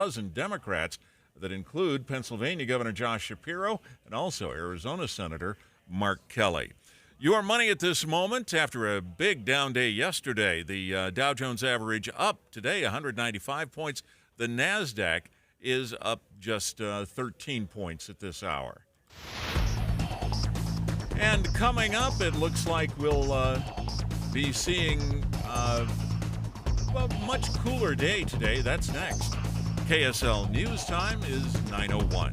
dozen Democrats that include Pennsylvania Governor Josh Shapiro and also Arizona Senator Mark Kelly. Your money at this moment after a big down day yesterday. The Dow Jones average up today 195 points. The NASDAQ is up just 13 points at this hour. And coming up, it looks like we'll be seeing a much cooler day today. That's next. KSL News Time is 9:01.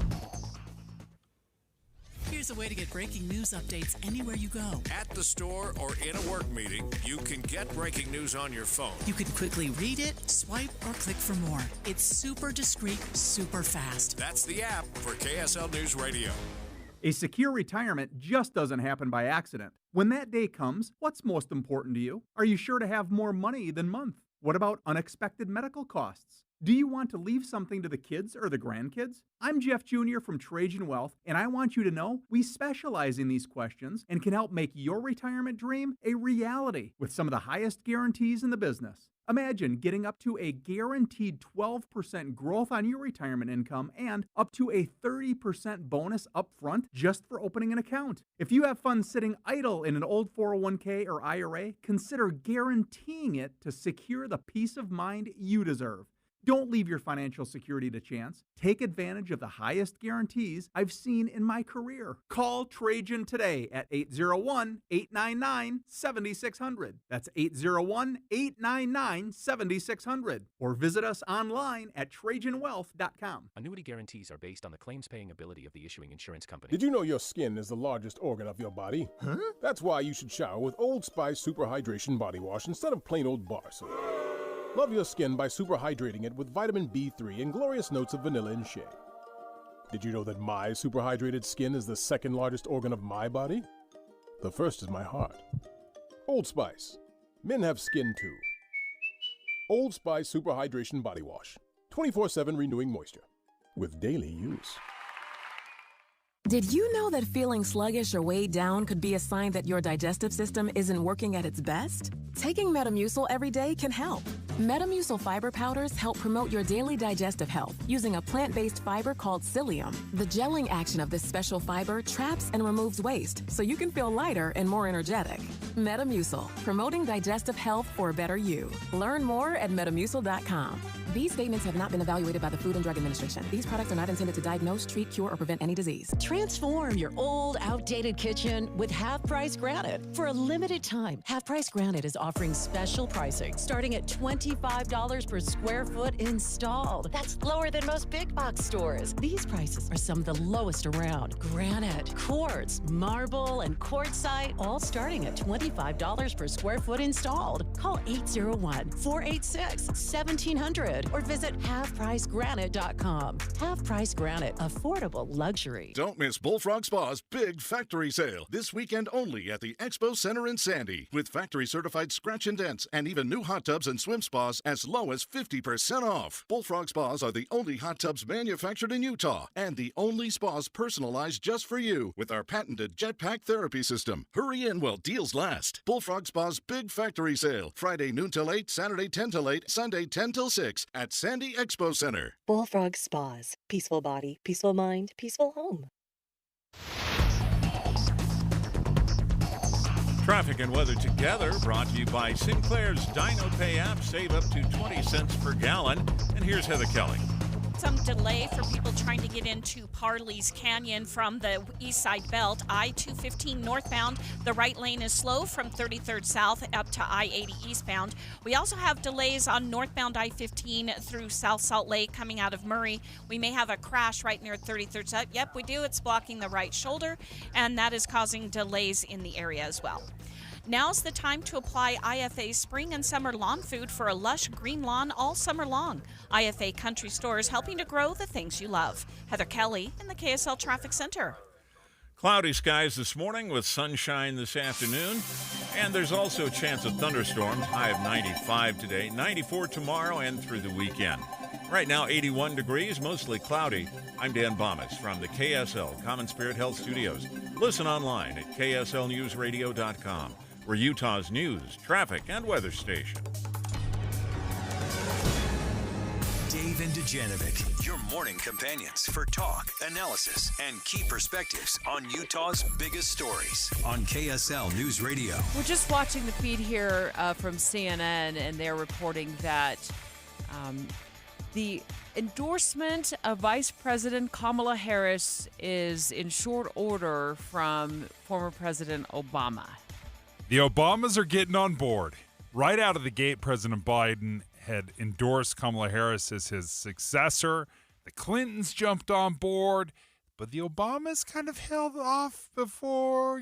Here's a way to get breaking news updates anywhere you go. At the store or in a work meeting, you can get breaking news on your phone. You can quickly read it, swipe, or click for more. It's super discreet, super fast. That's the app for KSL News Radio. A secure retirement just doesn't happen by accident. When that day comes, what's most important to you? Are you sure to have more money than month? What about unexpected medical costs? Do you want to leave something to the kids or the grandkids? I'm Jeff Jr. from Trajan Wealth, and I want you to know we specialize in these questions and can help make your retirement dream a reality with some of the highest guarantees in the business. Imagine getting up to a guaranteed 12% growth on your retirement income and up to a 30% bonus up front just for opening an account. If you have funds sitting idle in an old 401k or IRA, consider guaranteeing it to secure the peace of mind you deserve. Don't leave your financial security to chance. Take advantage of the highest guarantees I've seen in my career. Call Trajan today at 801-899-7600. That's 801-899-7600. Or visit us online at TrajanWealth.com. Annuity guarantees are based on the claims-paying ability of the issuing insurance company. Did you know your skin is the largest organ of your body? Huh? That's why you should shower with Old Spice Super Hydration Body Wash instead of plain old bar soap. Love your skin by super hydrating it with vitamin B3 and glorious notes of vanilla and shea. Did you know that my super hydrated skin is the second largest organ of my body? The first is my heart. Old Spice. Men have skin too. Old Spice Super Hydration Body Wash. 24/7 renewing moisture. With daily use. Did you know that feeling sluggish or weighed down could be a sign that your digestive system isn't working at its best? Taking Metamucil every day can help. Metamucil fiber powders help promote your daily digestive health using a plant-based fiber called psyllium. The gelling action of this special fiber traps and removes waste so you can feel lighter and more energetic. Metamucil, promoting digestive health for a better you. Learn more at metamucil.com. These statements have not been evaluated by the Food and Drug Administration. These products are not intended to diagnose, treat, cure, or prevent any disease. Transform your old, outdated kitchen with Half Price Granite. For a limited time, Half Price Granite is offering special pricing starting at $25 per square foot installed. That's lower than most big box stores. These prices are some of the lowest around. Granite, quartz, marble, and quartzite, all starting at $25 per square foot installed. Call 801-486-1700 or visit halfpricegranite.com. Half Price Granite, affordable luxury. Don't miss Bullfrog Spa's big factory sale this weekend only at the Expo Center in Sandy, with factory certified scratch and dents and even new hot tubs and swim spas as low as 50% off. Bullfrog Spas are the only hot tubs manufactured in Utah and the only spas personalized just for you with our patented jetpack therapy system. Hurry in while deals last. Bullfrog Spa's big factory sale, Friday noon till 8, Saturday 10 till 8, Sunday 10 till 6 at Sandy Expo Center. Bullfrog Spas. Peaceful body, peaceful mind, peaceful home. Traffic and weather together brought to you by Sinclair's Dino Pay app. Save up to 20 cents per gallon. And here's Heather Kelly. Some delay for people trying to get into Parley's Canyon from the east side belt. I-215 northbound, the right lane is slow from 33rd south up to I-80 eastbound. We also have delays on northbound I-15 through South Salt Lake coming out of Murray. We may have a crash right near 33rd south. Yep, we do. It's blocking the right shoulder, and that is causing delays in the area as well. Now's the time to apply IFA's spring and summer lawn food for a lush green lawn all summer long. IFA Country Stores helping to grow the things you love. Heather Kelly in the KSL Traffic Center. Cloudy skies this morning with sunshine this afternoon. And there's also a chance of thunderstorms. High of 95 today, 94 tomorrow and through the weekend. Right now, 81 degrees, mostly cloudy. I'm Dan Bomas from the KSL Common Spirit Health Studios. Listen online at kslnewsradio.com. We're Utah's news, traffic, and weather station. Dave Dave and Dujanovic, your morning companions for talk, analysis, and key perspectives on Utah's biggest stories on KSL News Radio. We're just watching the feed here from CNN, and they're reporting that the endorsement of Vice President Kamala Harris is in short order from former President Obama. The Obamas are getting on board. Right out of the gate, President Biden had endorsed Kamala Harris as his successor. The Clintons jumped on board, but the Obamas kind of held off before,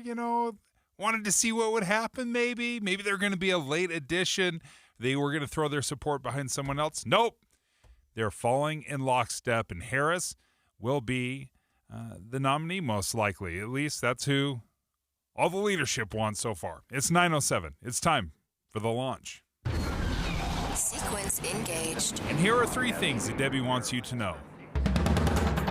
wanted to see what would happen maybe. Maybe they're going to be a late addition. They were going to throw their support behind someone else. Nope. They're falling in lockstep, and Harris will be the nominee most likely. At least that's who all the leadership wants so far. It's 9:07. It's time for the launch. Sequence engaged. And here are 3 things that Debbie wants you to know.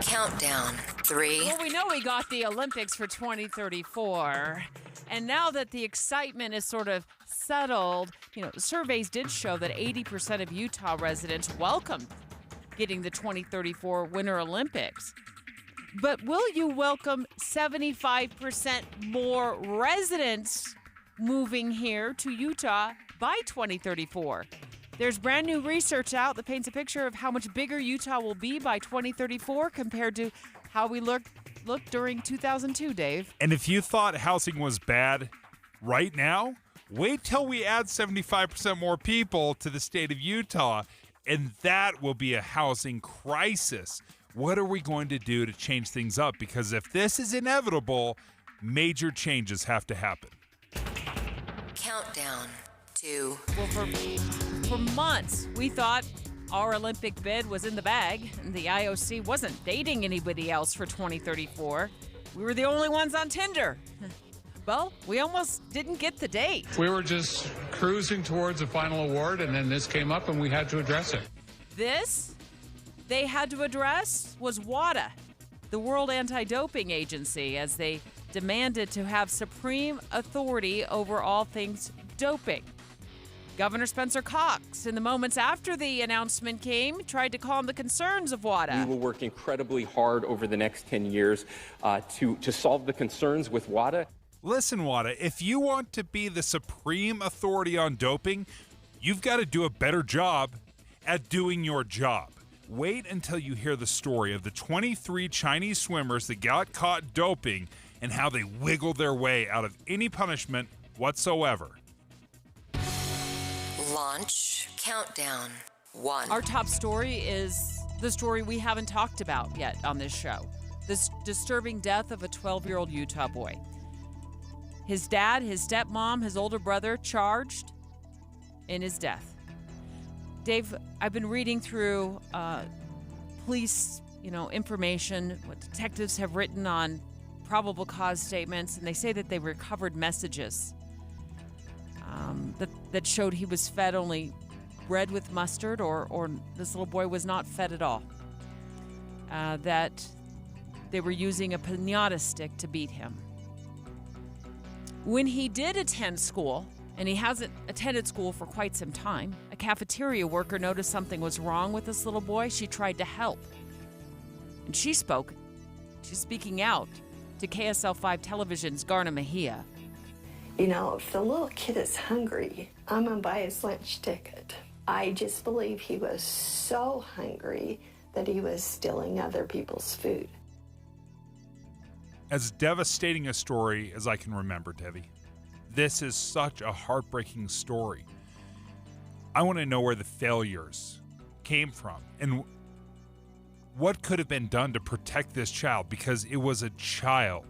Countdown. 3. Well, we know we got the Olympics for 2034. And now that the excitement is sort of settled, surveys did show that 80% of Utah residents welcomed getting the 2034 Winter Olympics. But will you welcome 75% more residents moving here to Utah by 2034? There's brand new research out that paints a picture of how much bigger Utah will be by 2034 compared to how we looked during 2002, Dave. And if you thought housing was bad right now, wait till we add 75% more people to the state of Utah, and that will be a housing crisis. What are we going to do to change things up? Because if this is inevitable, major changes have to happen. Countdown. 2. Well, for months, we thought our Olympic bid was in the bag, and the IOC wasn't dating anybody else for 2034. We were the only ones on Tinder. Well, we almost didn't get the date. We were just cruising towards a final award, and then this came up, and we had to address it. This they had to address was WADA, the World Anti-Doping Agency, as they demanded to have supreme authority over all things doping. Governor Spencer Cox, in the moments after the announcement came, tried to calm the concerns of WADA. We will work incredibly hard over the next 10 years to solve the concerns with WADA. Listen, WADA, if you want to be the supreme authority on doping, you've got to do a better job at doing your job. Wait until you hear the story of the 23 Chinese swimmers that got caught doping and how they wiggled their way out of any punishment whatsoever. Launch countdown. 1. Our top story is the story we haven't talked about yet on this show. This disturbing death of a 12-year-old Utah boy. His dad, his stepmom, his older brother charged in his death. Dave, I've been reading through police, information, what detectives have written on probable cause statements, and they say that they recovered messages that showed he was fed only bread with mustard, or this little boy was not fed at all. That they were using a piñata stick to beat him. When he did attend school, and he hasn't attended school for quite some time, a cafeteria worker noticed something was wrong with this little boy. She tried to help. And she's speaking out to KSL 5 Television's Garna Mejia. If the little kid is hungry, I'm going to buy his lunch ticket. I just believe he was so hungry that he was stealing other people's food. As devastating a story as I can remember, Debbie, this is such a heartbreaking story. I want to know where the failures came from and what could have been done to protect this child, because it was a child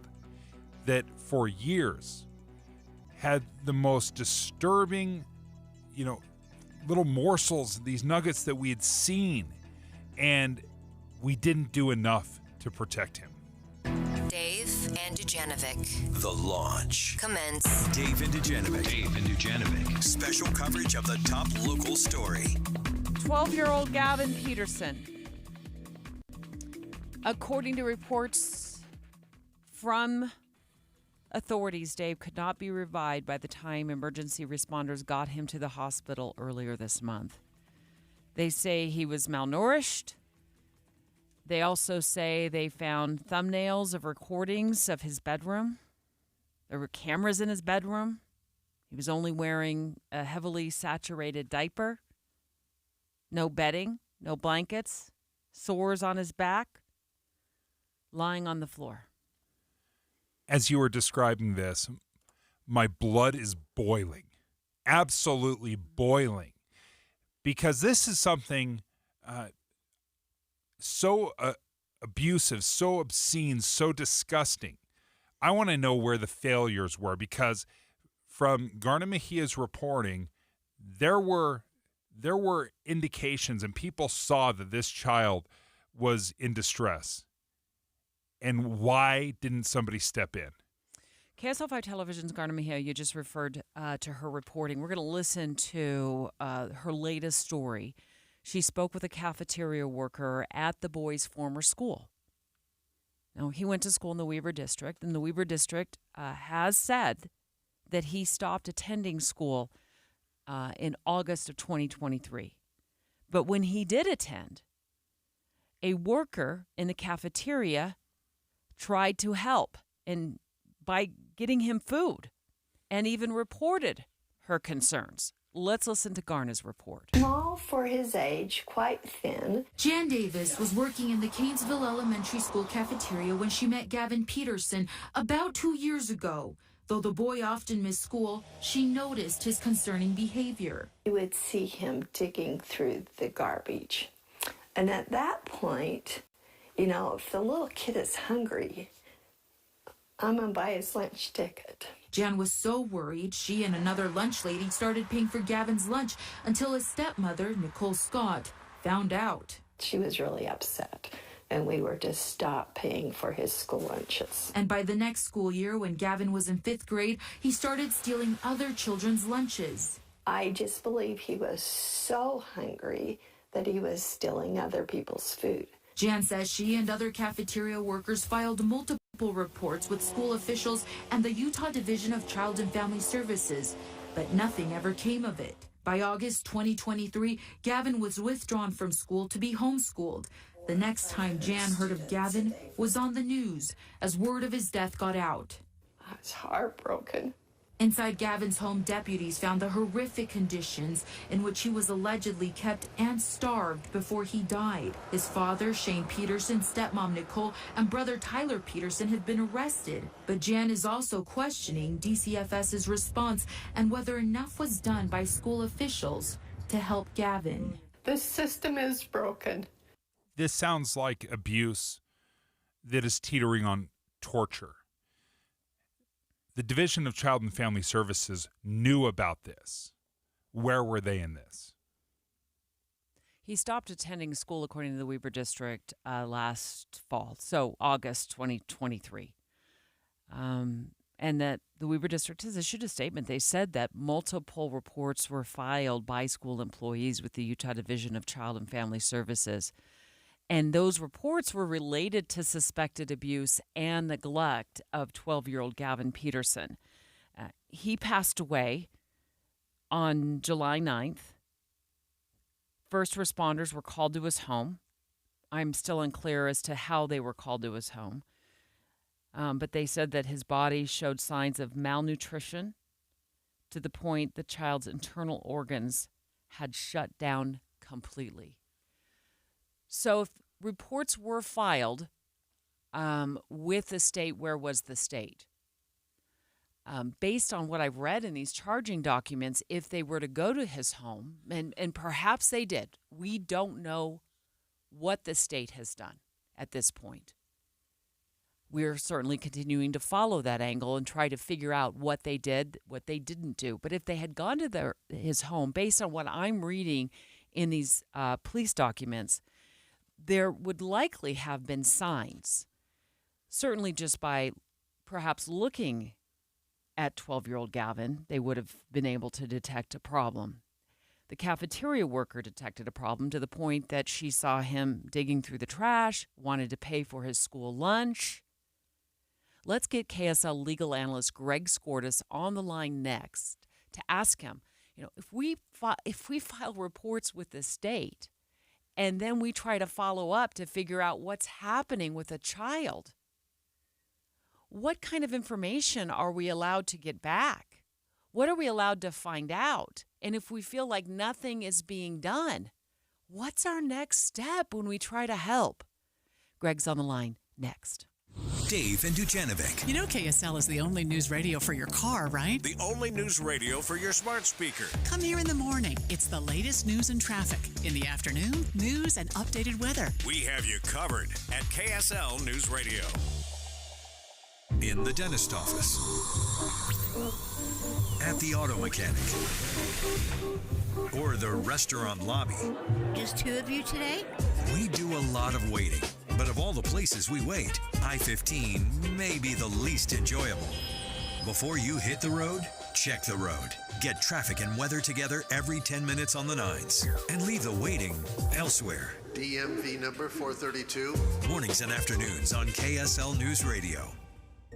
that for years had the most disturbing, little morsels, these nuggets that we had seen, and we didn't do enough to protect him. Dave and Dujanovic. The launch. Commence. Dave and Dujanovic. Special coverage of the top local story. 12-year-old Gavin Peterson. According to reports from authorities, Dave could not be revived by the time emergency responders got him to the hospital earlier this month. They say he was malnourished. They also say they found thumbnails of recordings of his bedroom. There were cameras in his bedroom. He was only wearing a heavily saturated diaper. No bedding, no blankets, sores on his back, lying on the floor. As you were describing this, my blood is boiling, absolutely boiling, because this is something so abusive, so obscene, so disgusting. I want to know where the failures were, because from Garna Mejia's reporting, there were indications and people saw that this child was in distress. And why didn't somebody step in? KSL 5 Television's Garna Mejia, you just referred to her reporting. We're going to listen to her latest story. She spoke with a cafeteria worker at the boy's former school. Now, he went to school in the Weaver District, and the Weaver District has said that he stopped attending school in August of 2023. But when he did attend, a worker in the cafeteria tried to help and by getting him food and even reported her concerns. Let's listen to Garna's report. Small for his age, quite thin. Jan Davis was working in the Canesville Elementary School cafeteria when she met Gavin Peterson about 2 years ago. Though the boy often missed school, she noticed his concerning behavior. You would see him digging through the garbage. And at that point, you know, if the little kid is hungry, I'm going to buy his lunch ticket. Jan was so worried, she and another lunch lady started paying for Gavin's lunch until his stepmother, Nicole Scott, found out. She was really upset, and we were to stop paying for his school lunches. And by the next school year, when Gavin was in 5th grade, he started stealing other children's lunches. I just believe he was so hungry that he was stealing other people's food. Jan says she and other cafeteria workers filed multiple reports with school officials and the Utah Division of Child and Family Services, but nothing ever came of it. By August 2023, Gavin was withdrawn from school to be homeschooled. The next time Jan heard of Gavin was on the news as word of his death got out. I was heartbroken. Inside Gavin's home, deputies found the horrific conditions in which he was allegedly kept and starved before he died. His father, Shane Peterson, stepmom Nicole, and brother Tyler Peterson have been arrested. But Jan is also questioning DCFS's response and whether enough was done by school officials to help Gavin. The system is broken. This sounds like abuse that is teetering on torture. The Division of Child and Family Services knew about this. Where were they in this? He stopped attending school, according to the Weaver District, last fall, so August 2023. And that the Weaver District has issued a statement. They said that multiple reports were filed by school employees with the Utah Division of Child and Family Services. And those reports were related to suspected abuse and neglect of 12-year-old Gavin Peterson. He passed away on July 9th. First responders were called to his home. I'm still unclear as to how they were called to his home. But they said that his body showed signs of malnutrition to the point the child's internal organs had shut down completely. So if reports were filed with the state, where was the state? Based on what I've read in these charging documents, if they were to go to his home, and perhaps they did, we don't know what the state has done at this point. We're certainly continuing to follow that angle and try to figure out what they did, what they didn't do. But if they had gone to his home, based on what I'm reading in these police documents, there would likely have been signs, certainly just by perhaps looking at 12-year-old Gavin, they would have been able to detect a problem. The cafeteria worker detected a problem to the point that she saw him digging through the trash, wanted to pay for his school lunch. Let's get KSL legal analyst Greg Skordas on the line next to ask him, if we file reports with the state and then we try to follow up to figure out what's happening with a child, what kind of information are we allowed to get back? What are we allowed to find out? And if we feel like nothing is being done, what's our next step when we try to help? Greg's on the line next. Dave and Dujanovic. You know KSL is the only news radio for your car, right? The only news radio for your smart speaker. Come here in the morning. It's the latest news and traffic. In the afternoon, news and updated weather. We have you covered at KSL News Radio. In the dentist office. At the auto mechanic. Or the restaurant lobby. Just two of you today? We do a lot of waiting. But of all the places we wait, I-15 may be the least enjoyable. Before you hit the road, check the road. Get traffic and weather together every 10 minutes on the 9s. And leave the waiting elsewhere. DMV number 432. Mornings and afternoons on KSL News Radio.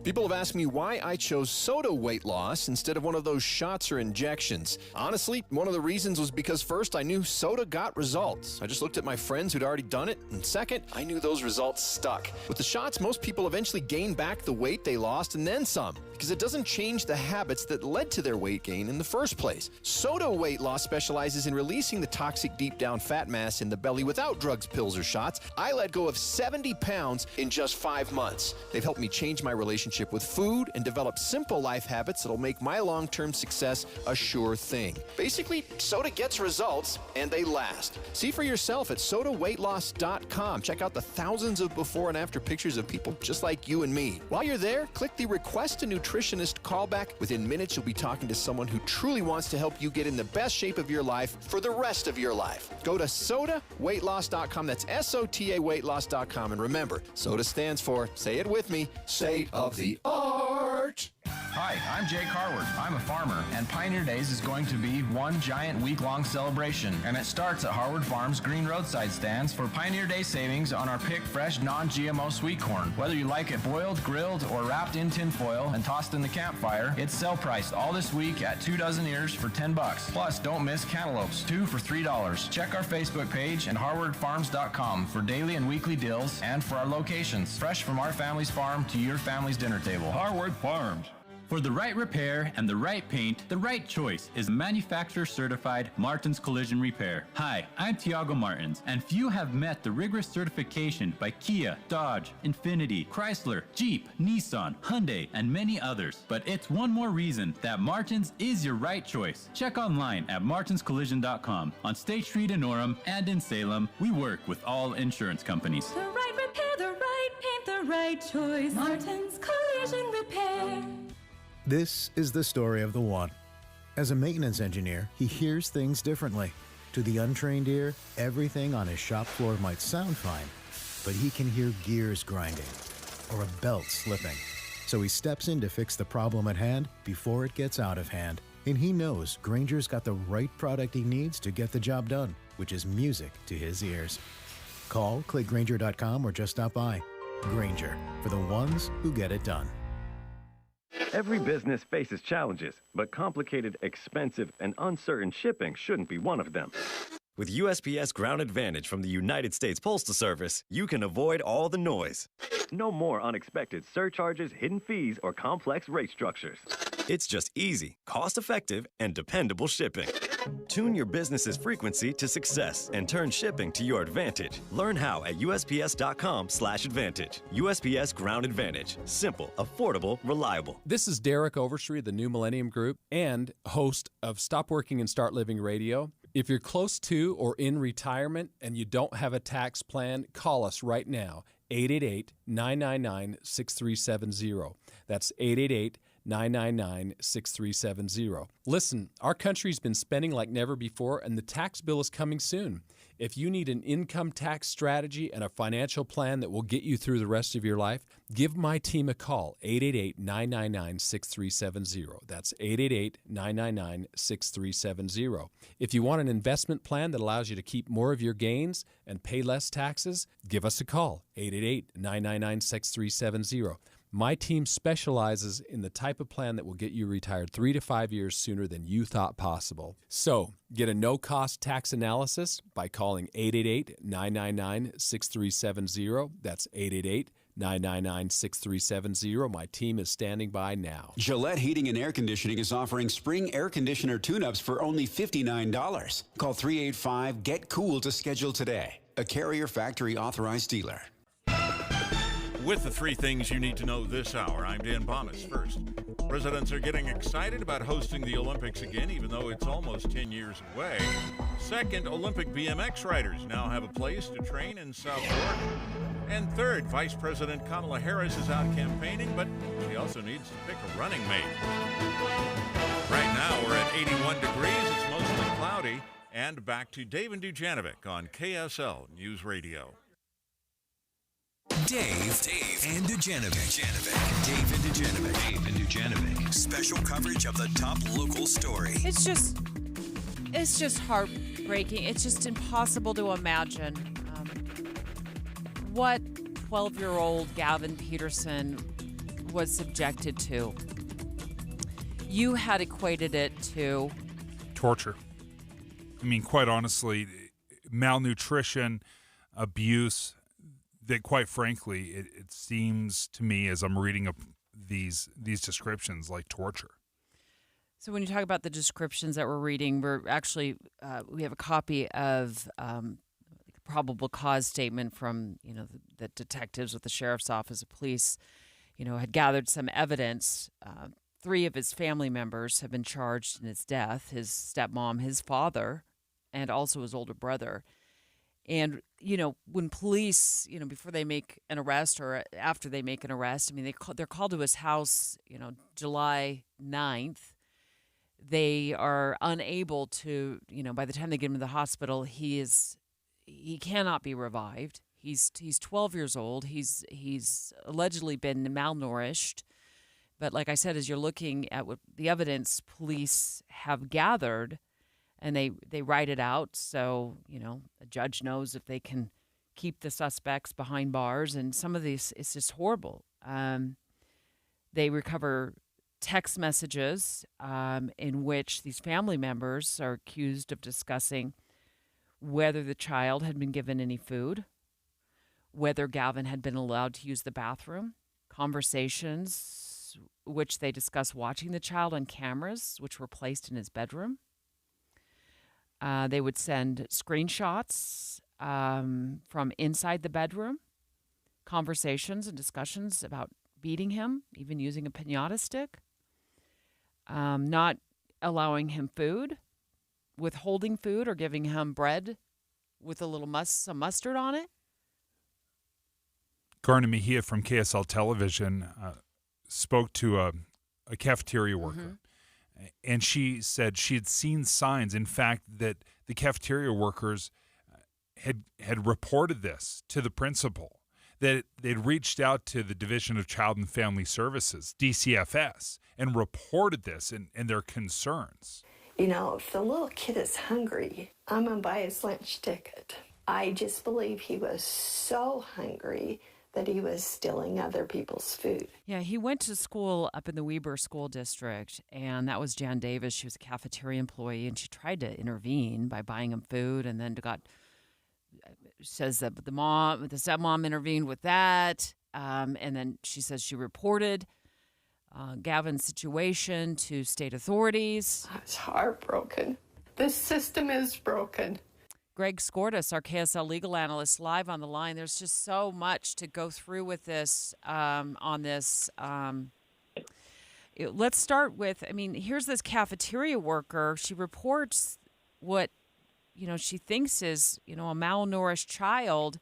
People have asked me why I chose soda weight loss instead of one of those shots or injections. Honestly, one of the reasons was because first, I knew soda got results. I just looked at my friends who'd already done it. And second, I knew those results stuck. With the shots, most people eventually gain back the weight they lost and then some, because it doesn't change the habits that led to their weight gain in the first place. Soda weight loss specializes in releasing the toxic deep down fat mass in the belly without drugs, pills, or shots. I let go of 70 pounds in just 5 months. They've helped me change my relationship with food and develop simple life habits that'll make my long-term success a sure thing. Basically, soda gets results and they last. See for yourself at sodaweightloss.com. Check out the thousands of before and after pictures of people just like you and me. While you're there, click the Request a Nutritionist callback. Within minutes, you'll be talking to someone who truly wants to help you get in the best shape of your life for the rest of your life. Go to sodaweightloss.com. That's SOTA weightloss.com. And remember, soda stands for, say it with me, State of the Art. Hi, I'm Jake Harward. I'm a farmer, and Pioneer Days is going to be one giant week-long celebration, and it starts at Harward Farm's green roadside stands for Pioneer Day savings on our picked fresh non-GMO sweet corn. Whether you like it boiled, grilled, or wrapped in tin foil and tossed in the campfire, it's sale priced all this week at 2 dozen ears for $10. Plus, don't miss cantaloupes, 2 for $3. Check our Facebook page and harwardfarms.com for daily and weekly deals and for our locations. Fresh from our family's farm to your family's dinner table. Harward Farms. For the right repair and the right paint, the right choice is manufacturer-certified Martins Collision Repair. Hi, I'm Tiago Martins, and few have met the rigorous certification by Kia, Dodge, Infiniti, Chrysler, Jeep, Nissan, Hyundai, and many others. But it's one more reason that Martins is your right choice. Check online at martinscollision.com. On State Street in Orem and in Salem, we work with all insurance companies. The right repair, the right paint, the right choice. Martins Collision Repair. This is the story of the one. As a maintenance engineer, he hears things differently. To the untrained ear, everything on his shop floor might sound fine, but he can hear gears grinding or a belt slipping. So he steps in to fix the problem at hand before it gets out of hand. And he knows Grainger's got the right product he needs to get the job done, which is music to his ears. Call, click Grainger.com, or just stop by. Grainger, for the ones who get it done. Every business faces challenges, but complicated, expensive, and uncertain shipping shouldn't be one of them. With USPS Ground Advantage from the United States Postal Service, you can avoid all the noise. No more unexpected surcharges, hidden fees, or complex rate structures. It's just easy, cost-effective, and dependable shipping. Tune your business's frequency to success and turn shipping to your advantage. Learn how at USPS.com/advantage. USPS Ground Advantage. Simple, affordable, reliable. This is Derek Overstreet of the New Millennium Group and host of Stop Working and Start Living Radio. If you're close to or in retirement and you don't have a tax plan, call us right now, 888-999-6370. That's 888-999-6370. Listen, our country's been spending like never before, and the tax bill is coming soon. If you need an income tax strategy and a financial plan that will get you through the rest of your life, give my team a call, 888-999-6370. That's 888-999-6370. If you want an investment plan that allows you to keep more of your gains and pay less taxes, give us a call, 888-999-6370. My team specializes in the type of plan that will get you retired 3 to 5 years sooner than you thought possible. So, get a no-cost tax analysis by calling 888-999-6370. That's 888-999-6370. My team is standing by now. Gillette Heating and Air Conditioning is offering spring air conditioner tune-ups for only $59. Call 385-GET-COOL to schedule today. A Carrier Factory authorized dealer. With the three things you need to know this hour, I'm Dan Bomas. First, residents are getting excited about hosting the Olympics again, even though it's almost 10 years away. Second, Olympic BMX riders now have a place to train in South Florida. And third, Vice President Kamala Harris is out campaigning, but she also needs to pick a running mate. Right now, we're at 81 degrees. It's mostly cloudy. And back to Dave and Dujanovic on KSL News Radio. Dave and Dujanovic. Dave and Dujanovic. Special coverage of the top local story. It's just heartbreaking. It's just impossible to imagine what 12-year-old Gavin Peterson was subjected to. You had equated it to torture. I mean, quite honestly, malnutrition, abuse, that quite frankly, it seems to me as I'm reading up these descriptions like torture. So when you talk about the descriptions that we're reading, we're actually we have a copy of probable cause statement from the detectives with the sheriff's office of police, had gathered some evidence. 3 of his family members have been charged in his death: his stepmom, his father, and also his older brother. And, when police, before they make an arrest or after they make an arrest, I mean, they're called to his house, July 9th. They are unable to, by the time they get him to the hospital, he cannot be revived. He's 12 years old. He's allegedly been malnourished. But like I said, as you're looking at what the evidence police have gathered, and they write it out so, a judge knows if they can keep the suspects behind bars. And some of these, it's just horrible. They recover text messages in which these family members are accused of discussing whether the child had been given any food, whether Gavin had been allowed to use the bathroom, conversations which they discuss watching the child on cameras, which were placed in his bedroom. They would send screenshots from inside the bedroom, conversations and discussions about beating him, even using a piñata stick, not allowing him food, withholding food or giving him bread with a little some mustard on it. Garna Mejia from KSL Television spoke to a cafeteria worker. And she said she had seen signs, in fact, that the cafeteria workers had reported this to the principal, that they'd reached out to the Division of Child and Family Services, DCFS, and reported this and their concerns. If the little kid is hungry, I'm going to buy his lunch ticket. I just believe he was so hungry that he was stealing other people's food. Yeah, he went to school up in the Weber School District, and that was Jan Davis. She was a cafeteria employee, and she tried to intervene by buying him food, and then says that the stepmom intervened with that, and then she says she reported Gavin's situation to state authorities. I was heartbroken. This system is broken. Greg Skordas, our KSL legal analyst, live on the line. There's just so much to go through with this on this. Let's start with, here's this cafeteria worker. She reports what, she thinks is, a malnourished child.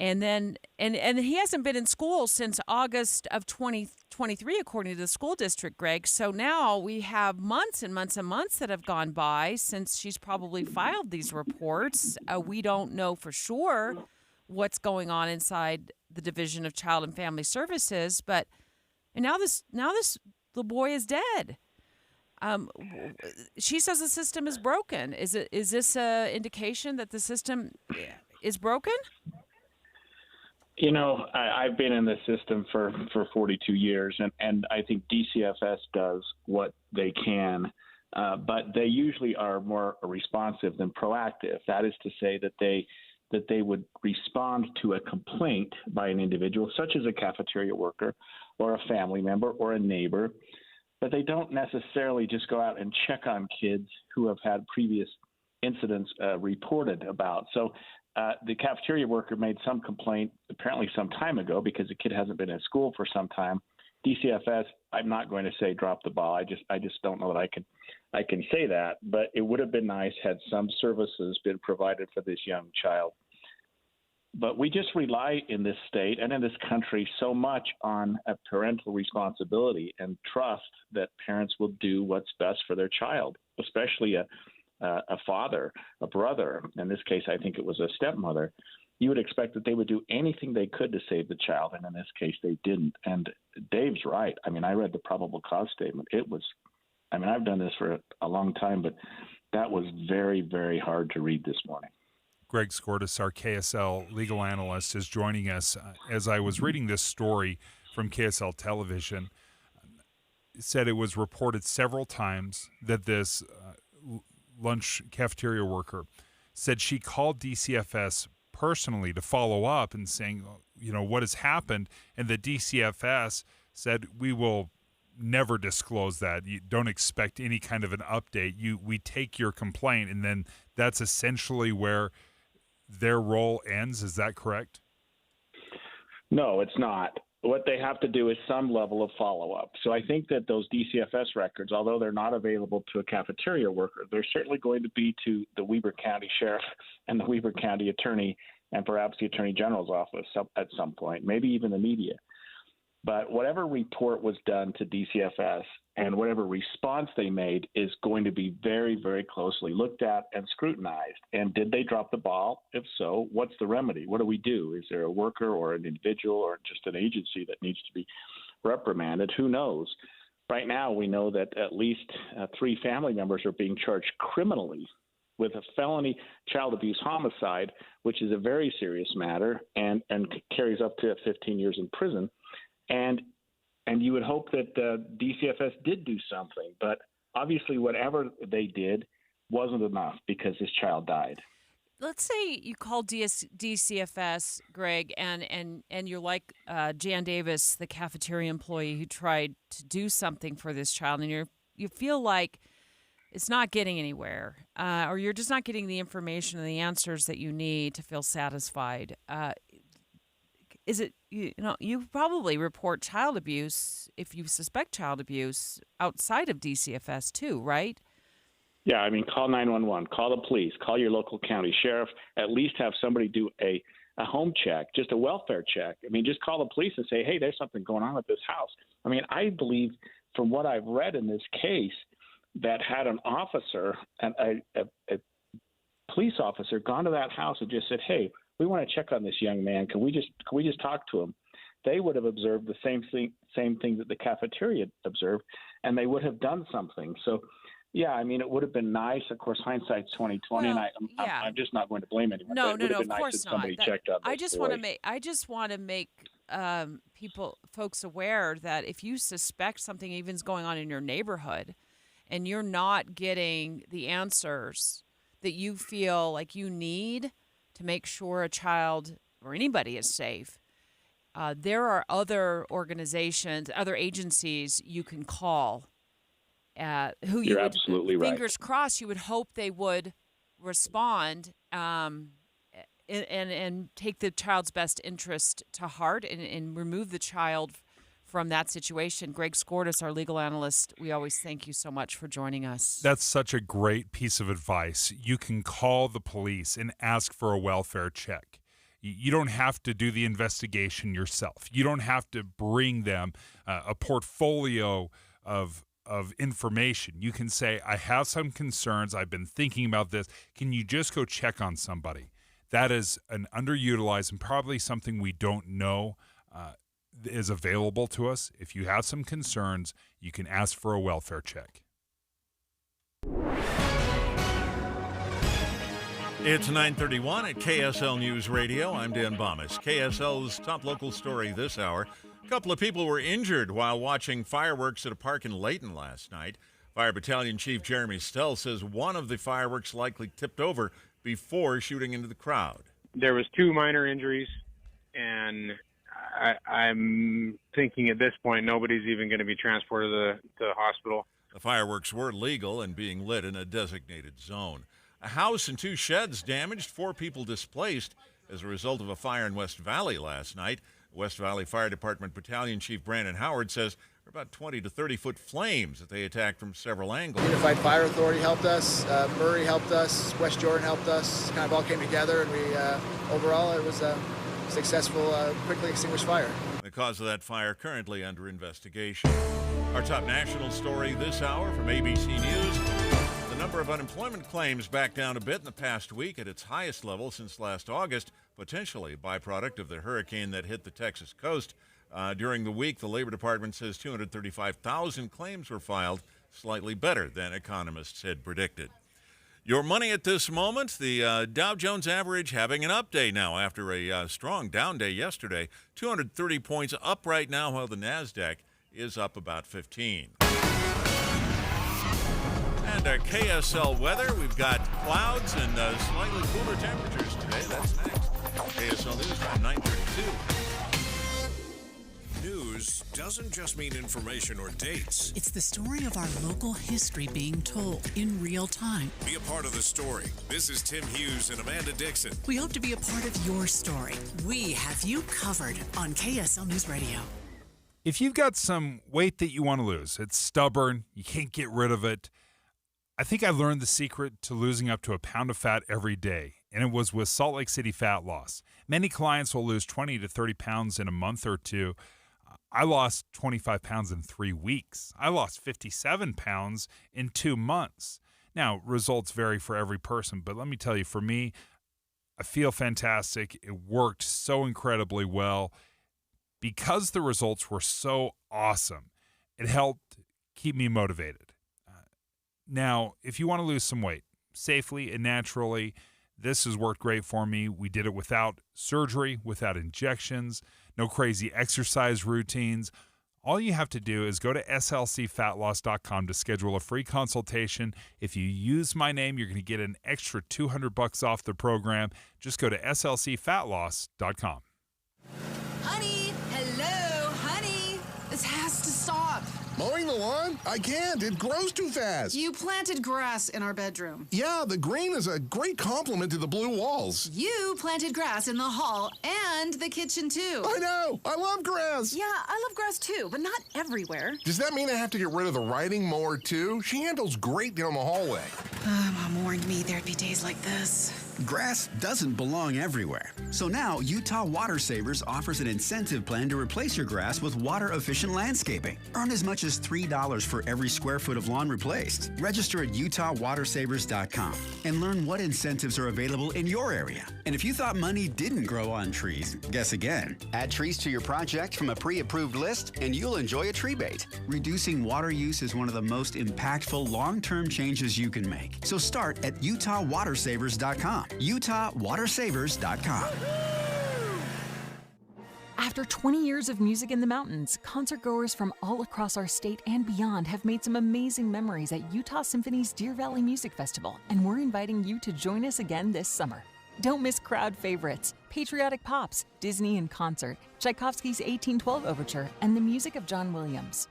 And then, and he hasn't been in school since August of 2023, according to the school district, Greg. So now we have months and months and months that have gone by since she's probably filed these reports. We don't know for sure what's going on inside the Division of Child and Family Services, but now this little boy is dead. She says the system is broken. Is this an indication that the system is broken? I've been in this system for 42 years, and I think DCFS does what they can, but they usually are more responsive than proactive. That is to say that they would respond to a complaint by an individual, such as a cafeteria worker or a family member or a neighbor, but they don't necessarily just go out and check on kids who have had previous incidents reported about. So the cafeteria worker made some complaint apparently some time ago because the kid hasn't been in school for some time. DCFS, I'm not going to say drop the ball. I just don't know that I can say that, but it would have been nice had some services been provided for this young child. But we just rely in this state and in this country so much on a parental responsibility and trust that parents will do what's best for their child, especially a father, a brother. In this case, I think it was a stepmother. You would expect that they would do anything they could to save the child, and in this case, they didn't. And Dave's right. I mean, I read the probable cause statement. I've done this for a long time, but that was very, very hard to read this morning. Greg Skordas, our KSL legal analyst, is joining us. As I was reading this story from KSL Television, it said it was reported several times that this lunch cafeteria worker said she called DCFS personally to follow up and saying, what has happened? And the DCFS said, we will never disclose that. You don't expect any kind of an update. We take your complaint, and then that's essentially where their role ends. Is that correct? No, it's not. What they have to do is some level of follow-up. So I think that those DCFS records, although they're not available to a cafeteria worker, they're certainly going to be to the Weber County Sheriff and the Weber County Attorney and perhaps the Attorney General's office at some point, maybe even the media. But whatever report was done to DCFS and whatever response they made is going to be very, very closely looked at and scrutinized. And did they drop the ball? If so, what's the remedy? What do we do? Is there a worker or an individual or just an agency that needs to be reprimanded? Who knows? Right now, we know that at least 3 family members are being charged criminally with a felony child abuse homicide, which is a very serious matter and carries up to 15 years in prison. And you would hope that DCFS did do something, but obviously whatever they did wasn't enough because this child died. Let's say you call DCFS, Greg, and you're like Jan Davis, the cafeteria employee who tried to do something for this child, and you feel like it's not getting anywhere, or you're just not getting the information and the answers that you need to feel satisfied. Is it, you probably report child abuse if you suspect child abuse outside of DCFS too, right? Yeah, call 911, call the police, call your local county sheriff, at least have somebody do a home check, just a welfare check. Just call the police and say, hey, there's something going on at this house. I believe from what I've read in this case that had an officer, a police officer, gone to that house and just said, hey, we want to check on this young man. Can we just talk to him? They would have observed the same thing that the cafeteria observed, and they would have done something. So, yeah, it would have been nice. Of course, hindsight's 20/20, and I'm just not going to blame anyone. No, but it would have been of nice course if not. somebody checked on this I just want to make folks aware that if you suspect something even's going on in your neighborhood, and you're not getting the answers that you feel like you need to make sure a child or anybody is safe, there are other organizations, other agencies you can call. Who You're absolutely right. Fingers crossed, you would hope they would respond and take the child's best interest to heart and remove the child from that situation. Greg Skordas, our legal analyst, we always thank you so much for joining us. That's such a great piece of advice. You can call the police and ask for a welfare check. You don't have to do the investigation yourself. You don't have to bring them a portfolio of information. You can say, I have some concerns. I've been thinking about this. Can you just go check on somebody? That is an underutilized and probably something we don't know is available to us. If you have some concerns, you can ask for a welfare check. It's 9:31 at KSL News Radio. I'm Dan Bomis. KSL's top local story this hour. A couple of people were injured while watching fireworks at a park in Layton last night. Fire Battalion Chief Jeremy Stell says one of the fireworks likely tipped over before shooting into the crowd. There was 2 minor injuries, and I'm thinking at this point nobody's even going to be transported to the hospital. The fireworks were legal and being lit in a designated zone. A house and 2 sheds damaged, 4 people displaced as a result of a fire in West Valley last night. West Valley Fire Department Battalion Chief Brandon Howard says there were about 20 to 30-foot flames that they attacked from several angles. Unified Fire Authority helped us, Murray helped us, West Jordan helped us. Kind of all came together, and we overall it was a successful, quickly extinguished fire. The cause of that fire currently under investigation. Our top national story this hour from ABC News. The number of unemployment claims back down a bit in the past week at its highest level since last August, potentially a byproduct of the hurricane that hit the Texas coast. During the week, the Labor Department says 235,000 claims were filed, slightly better than economists had predicted. Your money at this moment, the Dow Jones average having an up day now after a strong down day yesterday. 230 points up right now, while the NASDAQ is up about 15. And our KSL weather, we've got clouds and slightly cooler temperatures today. That's next. KSL News Time 9:32. News doesn't just mean information or dates. It's the story of our local history being told in real time. Be a part of the story. This is Tim Hughes and Amanda Dixon. We hope to be a part of your story. We have you covered on KSL News Radio. If you've got some weight that you want to lose, it's stubborn, you can't get rid of it. I think I learned the secret to losing up to a pound of fat every day, and it was with Salt Lake City Fat Loss. Many clients will lose 20 to 30 pounds in a month or two. I lost 25 pounds in 3 weeks. I lost 57 pounds in 2 months. Now, results vary for every person, but let me tell you, for me, I feel fantastic. It worked so incredibly well. Because the results were so awesome, it helped keep me motivated. Now, if you want to lose some weight safely and naturally, this has worked great for me. We did it without surgery, without injections, no crazy exercise routines. All you have to do is go to slcfatloss.com to schedule a free consultation. If you use my name, you're going to get an extra $200 off the program. Just go to slcfatloss.com. Honey, hello, honey. This has to stop. Mowing the lawn? I can't. It grows too fast. You planted grass in our bedroom. Yeah, the green is a great compliment to the blue walls. You planted grass in the hall and the kitchen, too. I know. I love grass. Yeah, I love grass, too, but not everywhere. Does that mean I have to get rid of the riding mower, too? She handles great down the hallway. Mom warned me there'd be days like this. Grass doesn't belong everywhere. So now Utah Water Savers offers an incentive plan to replace your grass with water-efficient landscaping. Earn as much as $3 for every square foot of lawn replaced. Register at utahwatersavers.com and learn what incentives are available in your area. And if you thought money didn't grow on trees, guess again. Add trees to your project from a pre-approved list and you'll enjoy a tree bait. Reducing water use is one of the most impactful long-term changes you can make. So start at utahwatersavers.com. utahwatersavers.com. After 20 years of music in the mountains, concertgoers from all across our state and beyond have made some amazing memories at Utah Symphony's Deer Valley Music Festival, and we're inviting you to join us again this summer. Don't miss crowd favorites, patriotic pops, Disney in concert, Tchaikovsky's 1812 Overture, and the music of John Williams.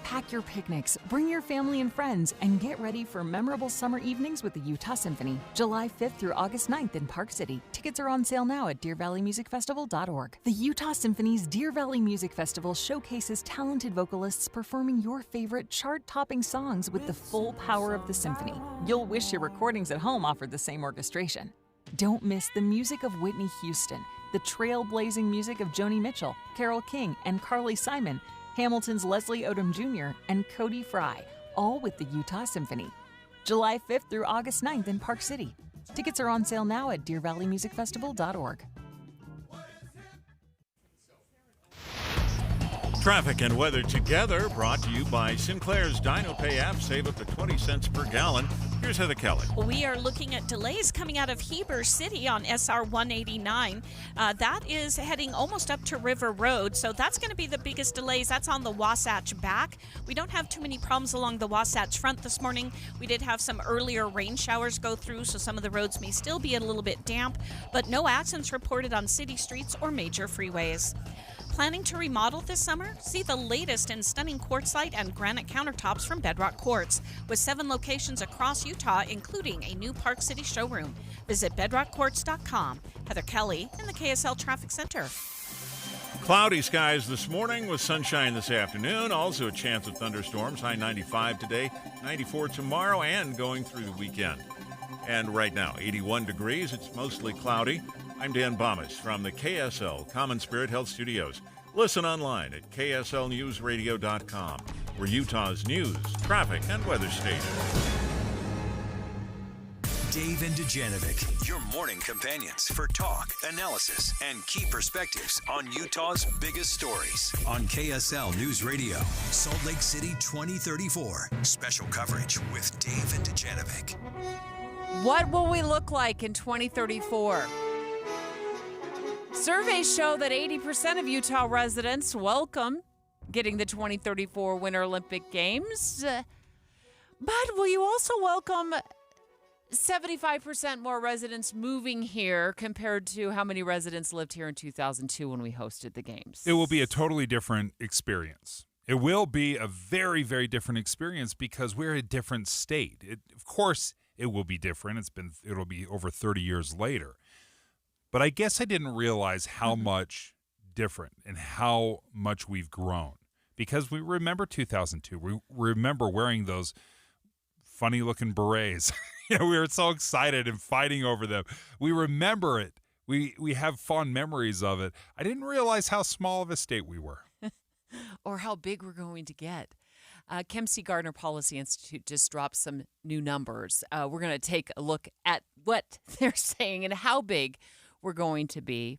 Pack your picnics, bring your family and friends, and get ready for memorable summer evenings with the Utah Symphony, July 5th through August 9th in Park City. Tickets are on sale now at DeerValleyMusicFestival.org. The Utah Symphony's Deer Valley Music Festival showcases talented vocalists performing your favorite chart-topping songs with the full power of the symphony. You'll wish your recordings at home offered the same orchestration. Don't miss the music of Whitney Houston, the trailblazing music of Joni Mitchell, Carole King, and Carly Simon, Hamilton's Leslie Odom Jr., and Cody Fry, all with the Utah Symphony. July 5th through August 9th in Park City. Tickets are on sale now at DeerValleyMusicFestival.org. Traffic and weather together, brought to you by Sinclair's DinoPay app. Save up to 20 cents per gallon. Here's Heather Kelly. We are looking at delays coming out of Heber City on SR 189. That is heading almost up to River Road, so that's going to be the biggest delays. That's on the Wasatch back. We don't have too many problems along the Wasatch front this morning. We did have some earlier rain showers go through, so some of the roads may still be a little bit damp, but no accidents reported on city streets or major freeways. Planning to remodel this summer? See the latest in stunning quartzite and granite countertops from Bedrock Quartz, with 7 locations across Utah, including a new Park City showroom. Visit bedrockquartz.com. Heather Kelly in the KSL Traffic Center. Cloudy skies this morning with sunshine this afternoon. Also a chance of thunderstorms. High 95 today, 94 tomorrow, and going through the weekend. And right now, 81 degrees. It's mostly cloudy. I'm Dan Bomas from the KSL Common Spirit Health Studios. Listen online at kslnewsradio.com. We're Utah's news, traffic, and weather station. Dave and Dujanovic, your morning companions for talk, analysis, and key perspectives on Utah's biggest stories. On KSL News Radio, Salt Lake City 2034. Special coverage with Dave and Dujanovic. What will we look like in 2034? Surveys show that 80% of Utah residents welcome getting the 2034 Winter Olympic Games. But will you also welcome 75% more residents moving here compared to how many residents lived here in 2002 when we hosted the Games? It will be a totally different experience. It will be a very, very different experience because we're a different state. Of course, it will be different. It'll be over 30 years later. But I guess I didn't realize how much different and how much we've grown because we remember 2002. We remember wearing those funny-looking berets. We were so excited and fighting over them. We remember it. We have fond memories of it. I didn't realize how small of a state we were. Or how big we're going to get. Kempsey Gardner Policy Institute just dropped some new numbers. We're going to take a look at what they're saying and how big we're going to be.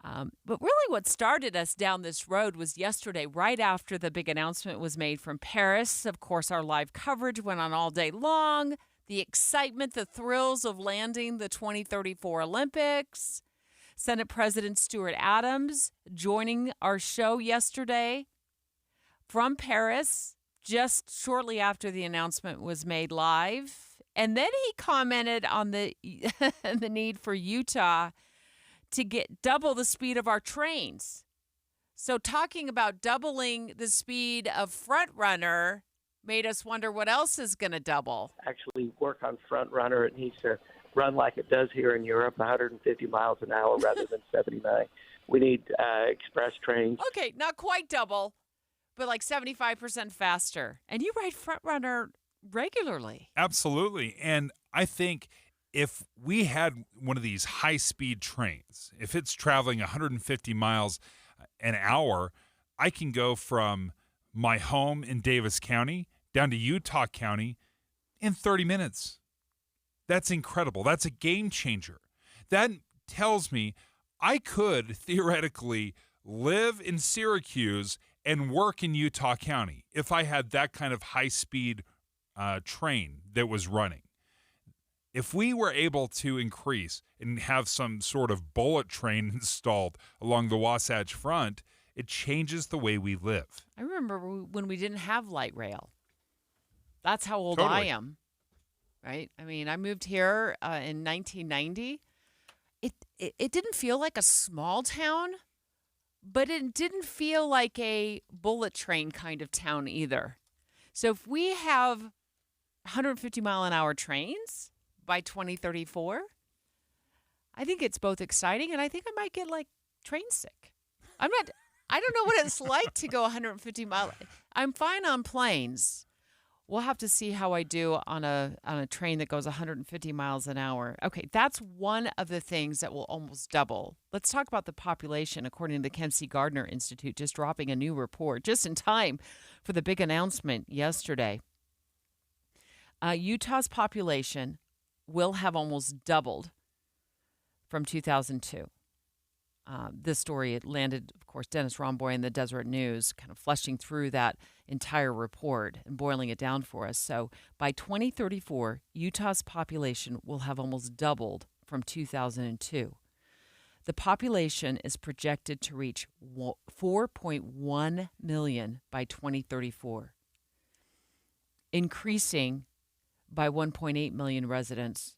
But really what started us down this road was yesterday, right after the big announcement was made from Paris. Of course, our live coverage went on all day long. The excitement, the thrills of landing the 2034 Olympics. Senate President Stuart Adams joining our show yesterday from Paris, just shortly after the announcement was made live. And then he commented on the the need for Utah to get double the speed of our trains. So talking about doubling the speed of Front Runner made us wonder what else is going to double. Actually work on Front Runner. It needs to run like it does here in Europe, 150 miles an hour rather than 79. We need express trains. Okay, not quite double, but like 75% faster. And you ride Front Runner regularly. Absolutely. And I think if we had one of these high-speed trains, if it's traveling 150 miles an hour, I can go from my home in Davis County down to Utah County in 30 minutes. That's incredible. That's a game changer. That tells me I could theoretically live in Syracuse and work in Utah County if I had that kind of high-speed train that was running. If we were able to increase and have some sort of bullet train installed along the Wasatch Front, it changes the way we live. I remember when we didn't have light rail. That's how old Totally. I am, right? I mean, I moved here in 1990. It didn't feel like a small town, but it didn't feel like a bullet train kind of town either. So if we have 150 mile an hour trains by 2034, I think it's both exciting and I think I might get like train sick. I don't know what it's like to go 150 miles. I'm fine on planes. We'll have to see how I do on a train that goes 150 miles an hour. Okay, that's one of the things that will almost double. Let's talk about the population, according to the Kempsey Gardner Institute, just dropping a new report just in time for the big announcement yesterday. Utah's population will have almost doubled from 2002. This story, it landed, of course, Dennis Romboy in the Deseret News, kind of fleshing through that entire report and boiling it down for us. So by 2034, Utah's population will have almost doubled from 2002. The population is projected to reach 4.1 million by 2034, increasing by 1.8 million residents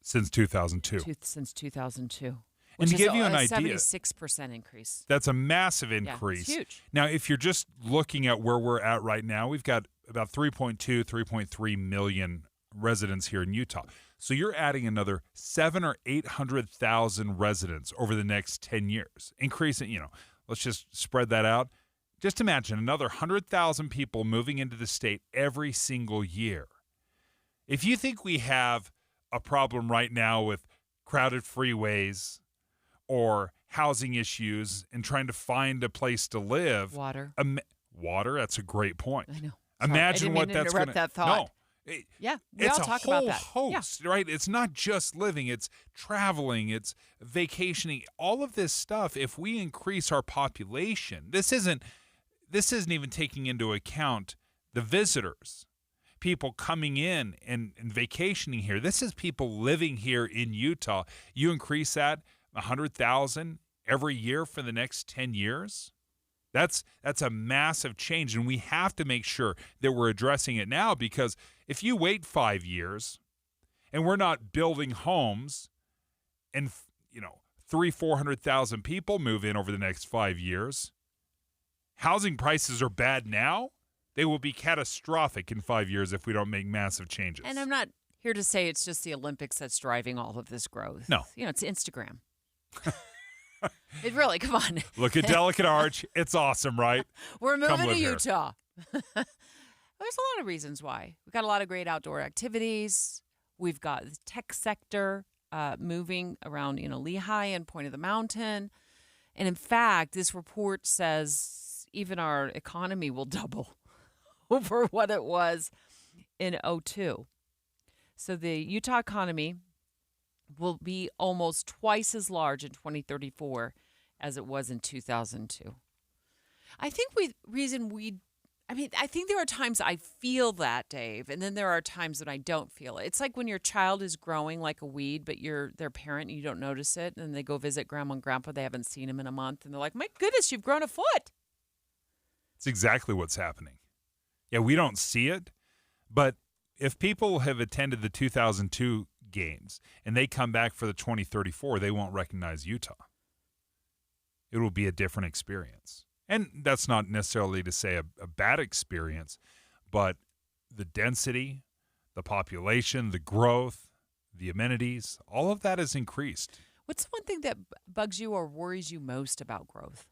since 2002. Since 2002. And to give you an idea, 76% increase. That's a massive increase. Yeah, it's huge. Now, if you're just looking at where we're at right now, we've got about 3.3 million residents here in Utah. So you're adding another 700,000 or 800,000 residents over the next 10 years. Increasing, let's just spread that out. Just imagine another 100,000 people moving into the state every single year. If you think we have a problem right now with crowded freeways or housing issues and trying to find a place to live. Water. Water, that's a great point. I know. Imagine what that's going to... that thought. No. Yeah, we all talk about that. It's a whole host, right? It's not just living. It's traveling. It's vacationing. All of this stuff, if we increase our population, this isn't even taking into account the visitors. People coming in and vacationing here. This is people living here in Utah. You increase that 100,000 every year for the next 10 years. That's a massive change, and we have to make sure that we're addressing it now, because if you wait 5 years and we're not building homes and 300,000-400,000 people move in over the next 5 years, housing prices are bad now. They will be catastrophic in 5 years if we don't make massive changes. And I'm not here to say it's just the Olympics that's driving all of this growth. No. It's Instagram. It really, come on. Look at Delicate Arch. It's awesome, right? We're moving to here. Utah. There's a lot of reasons why. We've got a lot of great outdoor activities. We've got the tech sector moving around, Lehigh and Point of the Mountain. And in fact, this report says even our economy will double over what it was in 2002. So the Utah economy will be almost twice as large in 2034 as it was in 2002. I think I think there are times I feel that, Dave, and then there are times when I don't feel it. It's like when your child is growing like a weed, but you're their parent and you don't notice it, and they go visit grandma and grandpa, they haven't seen him in a month, and they're like, my goodness, you've grown a foot. It's exactly what's happening. Yeah, we don't see it, but if people have attended the 2002 games and they come back for the 2034, they won't recognize Utah. It will be a different experience. And that's not necessarily to say a bad experience, but the density, the population, the growth, the amenities, all of that has increased. What's the one thing that bugs you or worries you most about growth?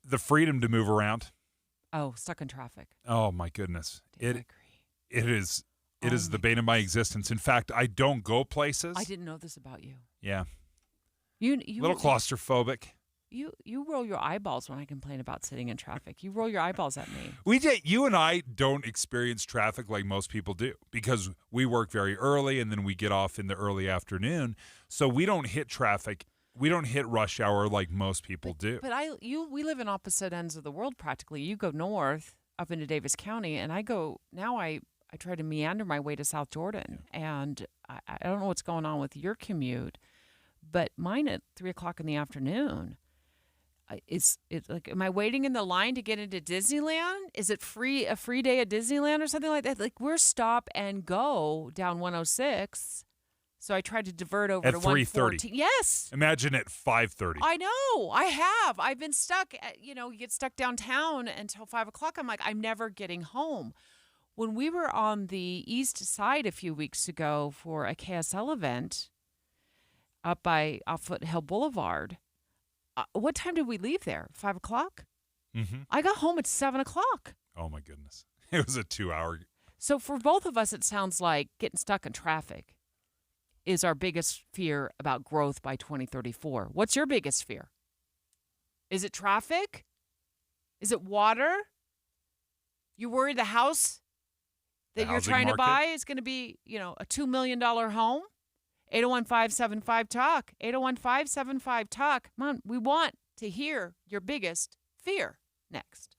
The freedom to move around. Oh, stuck in traffic. Oh, my goodness. I agree. It is the bane of my existence. In fact, I don't go places. I didn't know this about you. Yeah. You little claustrophobic. You roll your eyeballs when I complain about sitting in traffic. You roll your eyeballs at me. You and I don't experience traffic like most people do because we work very early and then we get off in the early afternoon. So we don't hit traffic. We don't hit rush hour like most people do. But we live in opposite ends of the world practically. You go north up into Davis County, and I try to meander my way to South Jordan. Yeah. And I don't know what's going on with your commute, but mine at 3:00 in the afternoon. It's like, am I waiting in the line to get into Disneyland? Is it a free day at Disneyland or something like that? Like, we're stop and go down 106. So I tried to divert over at to 3:30. Yes. Imagine at 5:30. I know. I have. I've been stuck. You get stuck downtown until 5:00. I'm like, I'm never getting home. When we were on the east side a few weeks ago for a KSL event up by Foothill Boulevard, what time did we leave there? 5:00? Mm-hmm. I got home at 7:00. Oh, my goodness. It was a 2-hour. So for both of us, it sounds like getting stuck in traffic is our biggest fear about growth by 2034. What's your biggest fear? Is it traffic? Is it water? You worried the house that you're trying to buy is going to be, a $2 million home? 801-575-TALK. 801-575-TALK. Come on, we want to hear your biggest fear. Next.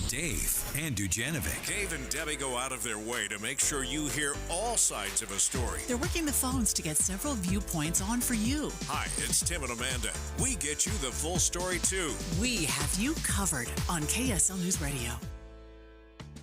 Dave and Dujanovic. Dave and Debbie go out of their way to make sure you hear all sides of a story. They're working the phones to get several viewpoints on for you. Hi, it's Tim and Amanda. We get you the full story, too. We have you covered on KSL News Radio.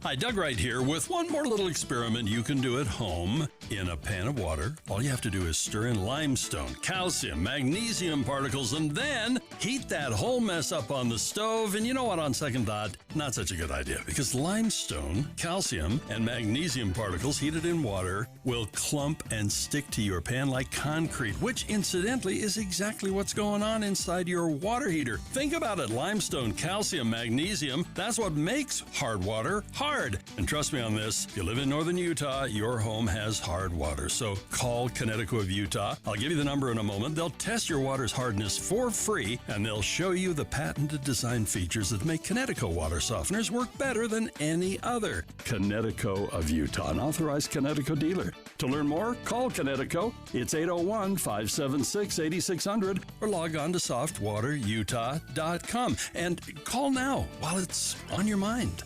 Hi, Doug right here with one more little experiment you can do at home. In a pan of water, all you have to do is stir in limestone, calcium, magnesium particles, and then heat that whole mess up on the stove. And you know what, on second thought, not such a good idea, because limestone, calcium, and magnesium particles heated in water will clump and stick to your pan like concrete, which incidentally is exactly what's going on inside your water heater. Think about it, limestone, calcium, magnesium, that's what makes hard water hard. And trust me on this, if you live in northern Utah, your home has hard water. So call Connecticut of Utah. I'll give you the number in a moment. They'll test your water's hardness for free, and they'll show you the patented design features that make Connecticut water softeners work better than any other. Connecticut of Utah, an authorized Connecticut dealer. To learn more, call Connecticut. It's 801-576-8600 or log on to softwaterutah.com. And call now while it's on your mind.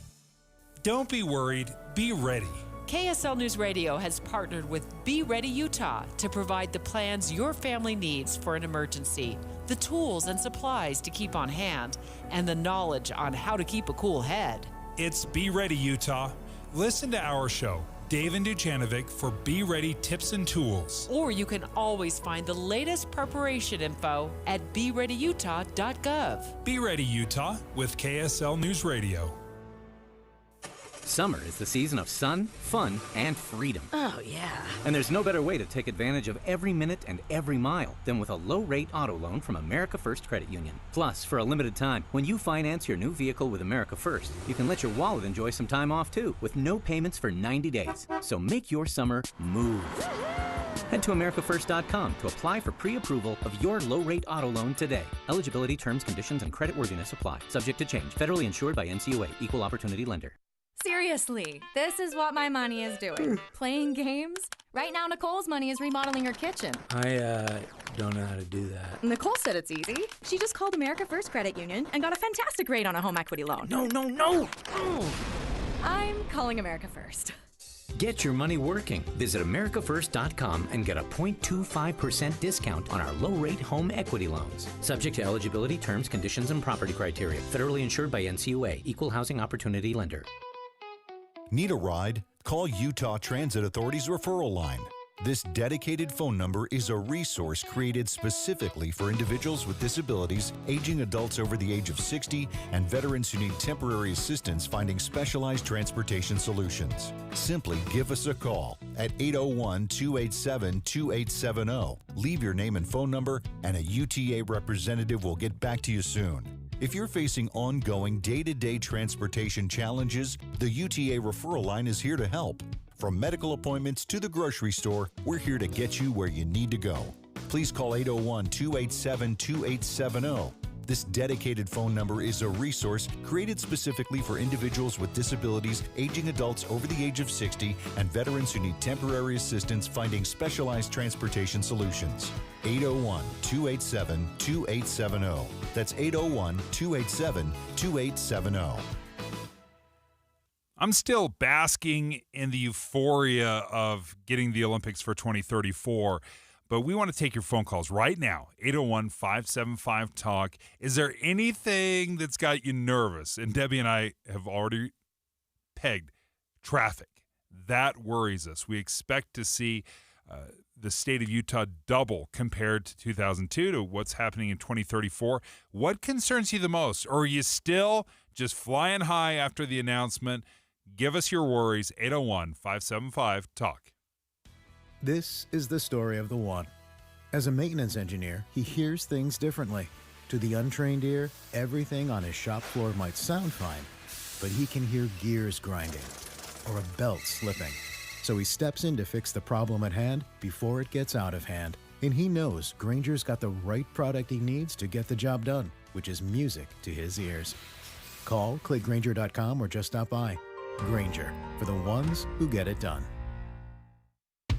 Don't be worried, be ready. KSL News Radio has partnered with Be Ready Utah to provide the plans your family needs for an emergency, the tools and supplies to keep on hand, and the knowledge on how to keep a cool head. It's Be Ready Utah. Listen to our show, Dave and Dujanovic, for Be Ready tips and tools. Or you can always find the latest preparation info at BeReadyUtah.gov. Be Ready Utah with KSL News Radio. Summer is the season of sun, fun, and freedom. Oh, yeah. And there's no better way to take advantage of every minute and every mile than with a low-rate auto loan from America First Credit Union. Plus, for a limited time, when you finance your new vehicle with America First, you can let your wallet enjoy some time off, too, with no payments for 90 days. So make your summer move. Head to AmericaFirst.com to apply for pre-approval of your low-rate auto loan today. Eligibility, terms, conditions, and creditworthiness apply. Subject to change. Federally insured by NCUA. Equal Opportunity Lender. Seriously, this is what my money is doing. Playing games? Right now, Nicole's money is remodeling her kitchen. I don't know how to do that. Nicole said it's easy. She just called America First Credit Union and got a fantastic rate on a home equity loan. No! I'm calling America First. Get your money working. Visit AmericaFirst.com and get a 0.25% discount on our low-rate home equity loans. Subject to eligibility, terms, conditions, and property criteria. Federally insured by NCUA. Equal Housing Opportunity Lender. Need a ride? Call Utah Transit Authority's referral line. This dedicated phone number is a resource created specifically for individuals with disabilities, aging adults over the age of 60, and veterans who need temporary assistance finding specialized transportation solutions. Simply give us a call at 801-287-2870. Leave your name and phone number, and a UTA representative will get back to you soon. If you're facing ongoing day-to-day transportation challenges, the UTA referral line is here to help. From medical appointments to the grocery store, we're here to get you where you need to go. Please call 801-287-2870. This dedicated phone number is a resource created specifically for individuals with disabilities, aging adults over the age of 60, and veterans who need temporary assistance finding specialized transportation solutions. 801-287-2870. That's 801-287-2870. I'm still basking in the euphoria of getting the Olympics for 2034, but we want to take your phone calls right now, 801-575-TALK. Is there anything that's got you nervous? And Debbie and I have already pegged traffic. That worries us. We expect to see the state of Utah double compared to 2002 to what's happening in 2034. What concerns you the most? Or are you still just flying high after the announcement? Give us your worries, 801-575-TALK. This is the story of the one. As a maintenance engineer, he hears things differently. To the untrained ear, everything on his shop floor might sound fine, but he can hear gears grinding or a belt slipping. So he steps in to fix the problem at hand before it gets out of hand. And he knows Grainger's got the right product he needs to get the job done, which is music to his ears. Call, click Grainger.com, or just stop by. Grainger, for the ones who get it done.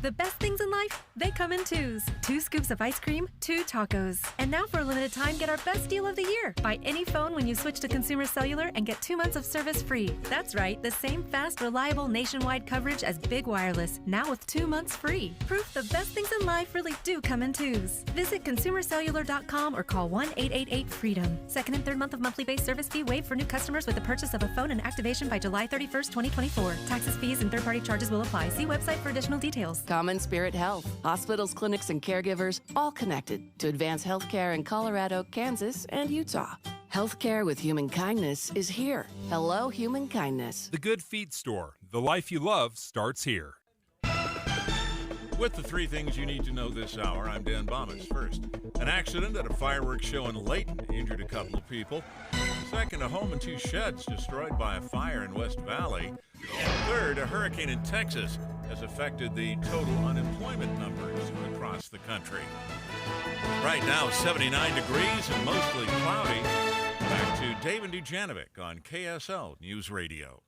The best things in life, they come in twos. 2 scoops of ice cream, 2 tacos. And now for a limited time, get our best deal of the year. Buy any phone when you switch to Consumer Cellular and get 2 months of service free. That's right, the same fast, reliable nationwide coverage as Big Wireless, now with 2 months free. Proof the best things in life really do come in twos. Visit consumercellular.com or call 1-888-FREEDOM. Second and third month of monthly base service fee waived for new customers with the purchase of a phone and activation by July 31st, 2024. Taxes, fees, and third-party charges will apply. See website for additional details. Common Spirit Health. Hospitals, clinics, and caregivers all connected to advance healthcare in Colorado, Kansas, and Utah. Healthcare with human kindness is here. Hello, human kindness. The Good Feet Store. The life you love starts here. With the 3 things you need to know this hour, I'm Dan Bomas. First, an accident at a fireworks show in Layton injured a couple of people. Second, a home and 2 sheds destroyed by a fire in West Valley. And third, a hurricane in Texas has affected the total unemployment numbers across the country. Right now, 79 degrees and mostly cloudy. Back to Dave and Dujanovic on KSL News Radio.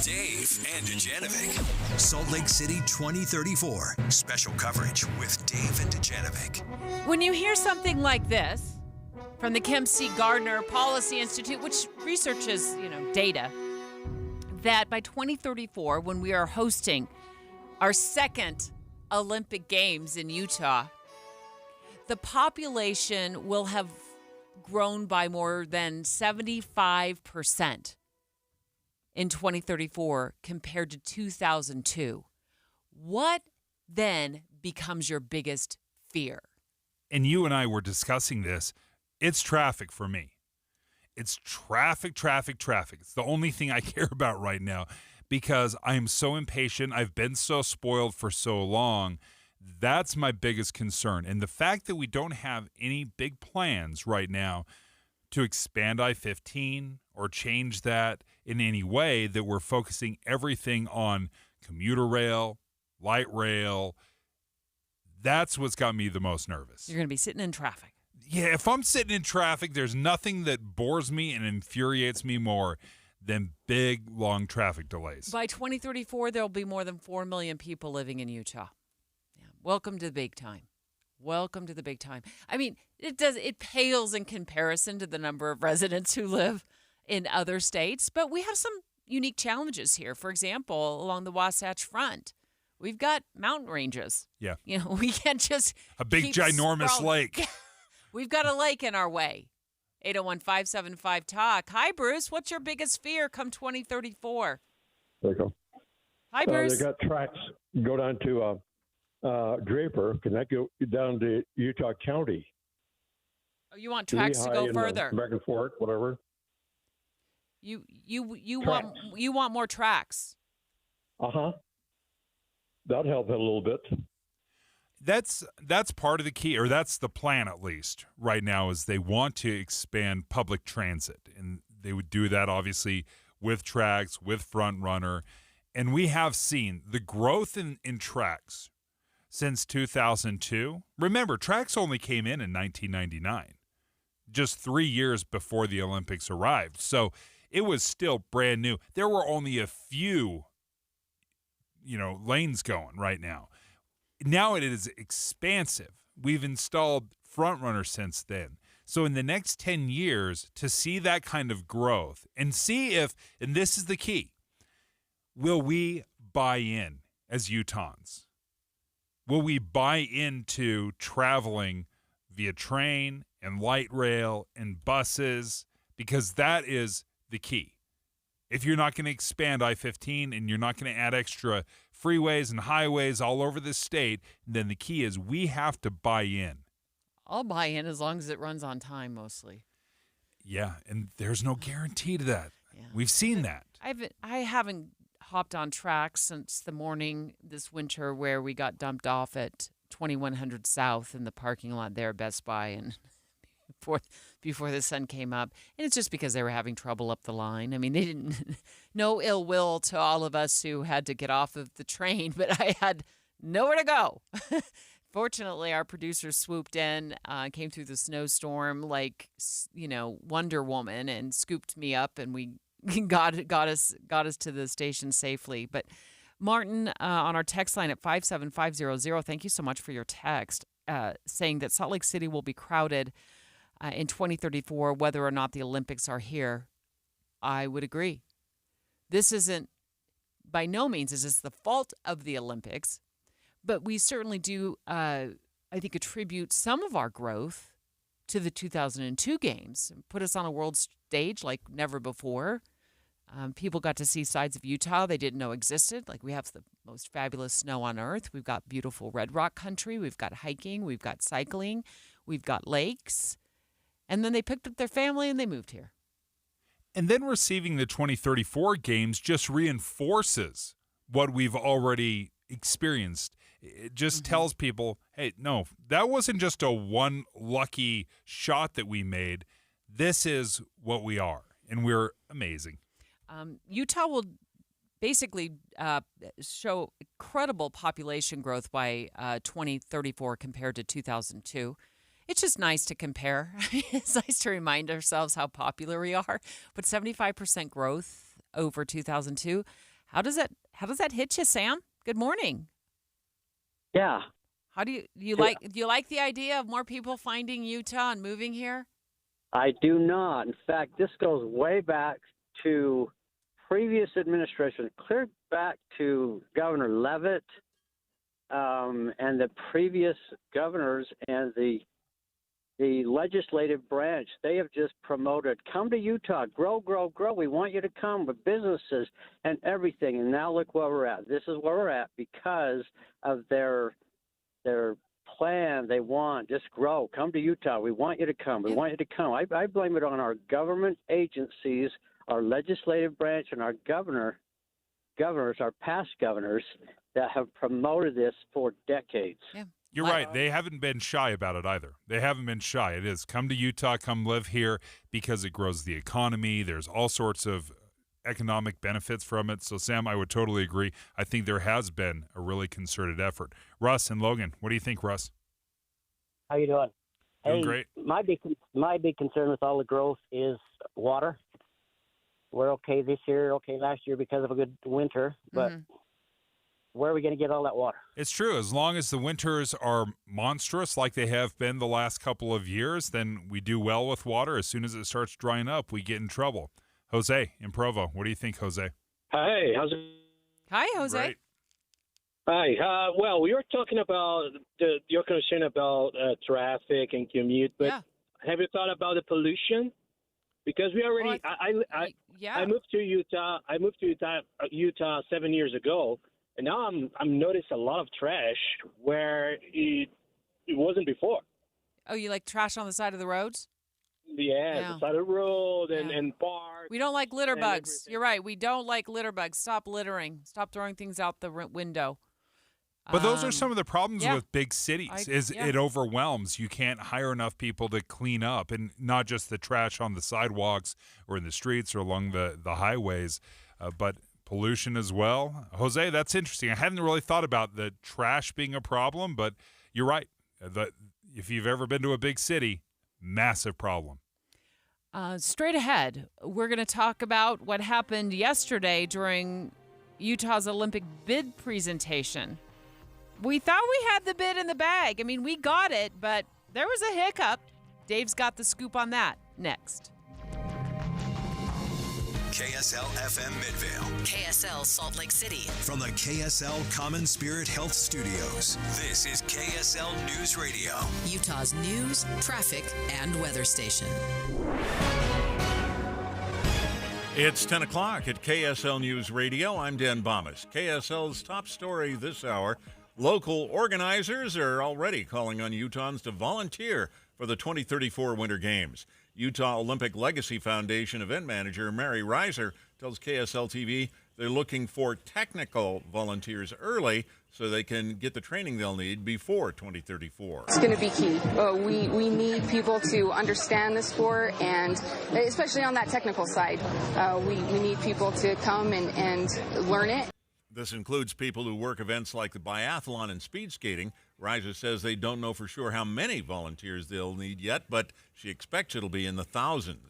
Dave and Dujanovic. Salt Lake City 2034. Special coverage with Dave and Dujanovic. When you hear something like this from the Kim C. Gardner Policy Institute, which researches, data, that by 2034, when we are hosting our second Olympic Games in Utah, the population will have grown by more than 75% in 2034 compared to 2002. What then becomes your biggest fear? And you and I were discussing this. It's traffic for me. It's traffic. It's the only thing I care about right now because I am so impatient. I've been so spoiled for so long. That's my biggest concern. And the fact that we don't have any big plans right now to expand I-15 or change that in any way, that we're focusing everything on commuter rail, light rail, that's what's got me the most nervous. You're going to be sitting in traffic. Yeah, if I'm sitting in traffic, there's nothing that bores me and infuriates me more than big, long traffic delays. By 2034, there'll be more than 4 million people living in Utah. Yeah. Welcome to the big time. Welcome to the big time. I mean, it pales in comparison to the number of residents who live in other states, but we have some unique challenges here. For example, along the Wasatch Front, we've got mountain ranges. Yeah. We can't just a big, ginormous lake. We've got a lake in our way. 801-575-TALK. Hi, Bruce. What's your biggest fear come 2034? There you go. Hi, Bruce. They got tracks go down to Draper. Can that go down to Utah County? Oh, you want tracks to go further? American Fork, whatever. You want more tracks? That'd help it a little bit. That's part of the key, or that's the plan at least right now, is they want to expand public transit. And they would do that obviously with tracks, with Front Runner. And we have seen the growth in tracks since 2002. Remember, tracks only came in 1999, just 3 years before the Olympics arrived. So it was still brand new. There were only a few, lanes going right now. Now it is expansive. We've installed Front Runner since then. So in the next 10 years, to see that kind of growth and see if, and this is the key, will we buy in as Utahns? Will we buy into traveling via train and light rail and buses? Because that is the key. If you're not going to expand I-15 and you're not going to add extra freeways and highways all over the state, then the key is we have to buy in. I'll buy in as long as it runs on time, mostly. Yeah, and there's no guarantee to that. Yeah. We've seen that. I haven't hopped on tracks since the morning this winter where we got dumped off at 2100 South in the parking lot there at Best Buy and before the sun came up. And it's just because they were having trouble up the line. I mean, they didn't, no ill will to all of us who had to get off of the train, but I had nowhere to go. Fortunately, our producers swooped in, came through the snowstorm like, Wonder Woman and scooped me up, and we got us to the station safely. But Martin, on our text line at 57500, thank you so much for your text, saying that Salt Lake City will be crowded in 2034, whether or not the Olympics are here. I would agree. This isn't, by no means is this the fault of the Olympics, but we certainly do, I think, attribute some of our growth to the 2002 games and put us on a world stage like never before. People got to see sides of Utah they didn't know existed. Like, we have the most fabulous snow on earth. We've got beautiful red rock country. We've got hiking. We've got cycling. We've got lakes. And then they picked up their family and they moved here. And then receiving the 2034 games just reinforces what we've already experienced. It just tells people, hey, no, that wasn't just a one lucky shot that we made. This is what we are, and we're amazing. Utah will basically show incredible population growth by 2034 compared to 2002. It's just nice to compare. It's nice to remind ourselves how popular we are. But 75% growth over 2002. How does that hit you, Sam? Good morning. Yeah. How do you like the idea of more people finding Utah and moving here? I do not. In fact, this goes way back to previous administration, clear back to Governor Leavitt and the previous governors and the legislative branch. They have just promoted, come to Utah, grow, grow, grow. We want you to come with businesses and everything. And now look where we're at. This is where we're at because of their plan. They want, just grow. Come to Utah. We want you to come. We want you to come. I blame it on our government agencies, our legislative branch, and our governors, our past governors that have promoted this for decades. Yeah. You're right. They haven't been shy about it either. They haven't been shy. It is come to Utah, come live here because it grows the economy. There's all sorts of economic benefits from it. So, Sam, I would totally agree. I think there has been a really concerted effort. Russ and Logan, what do you think, Russ? How you doing? Doing great. My big concern with all the growth is water. We're okay this year, okay last year because of a good winter, but where are we going to get all that water? It's true. As long as the winters are monstrous like they have been the last couple of years, then we do well with water. As soon as it starts drying up, we get in trouble. Jose in Provo, what do you think, Jose? Hi, how's it? Hi, Jose. Great. Hi. Well, we were talking about your concern about traffic and commute, but have you thought about the pollution? Because we already, I moved to Utah. I moved to Utah 7 years ago, and now I'm noticing a lot of trash where it wasn't before. Oh, you like trash on the side of the roads? Yeah, the side of the road and parks. We don't like litter bugs. You're right. We don't like litter bugs. Stop littering. Stop throwing things out the window. But those are some of the problems with big cities. It overwhelms. You can't hire enough people to clean up, and not just the trash on the sidewalks or in the streets or along the highways, but pollution as well. Jose, that's interesting. I hadn't really thought about the trash being a problem, but you're right. If you've ever been to a big city, massive problem. Straight ahead, we're going to talk about what happened yesterday during Utah's Olympic bid presentation. We thought we had the bid in the bag. I mean, we got it, but there was a hiccup. Dave's got the scoop on that next. KSL FM Midvale. KSL Salt Lake City. From the KSL Common Spirit Health Studios, this is KSL News Radio. Utah's news, traffic, and weather station. It's 10 o'clock at KSL News Radio. I'm Dan Bomas. KSL's top story this hour. Local organizers are already calling on Utahns to volunteer for the 2034 Winter Games. Utah Olympic Legacy Foundation event manager Mary Reiser tells KSL TV they're looking for technical volunteers early so they can get the training they'll need before 2034. It's going to be key. We need people to understand the sport, and especially on that technical side, we need people to come and learn it. This includes people who work events like the biathlon and speed skating. Reiser says they don't know for sure how many volunteers they'll need yet, but she expects it'll be in the thousands.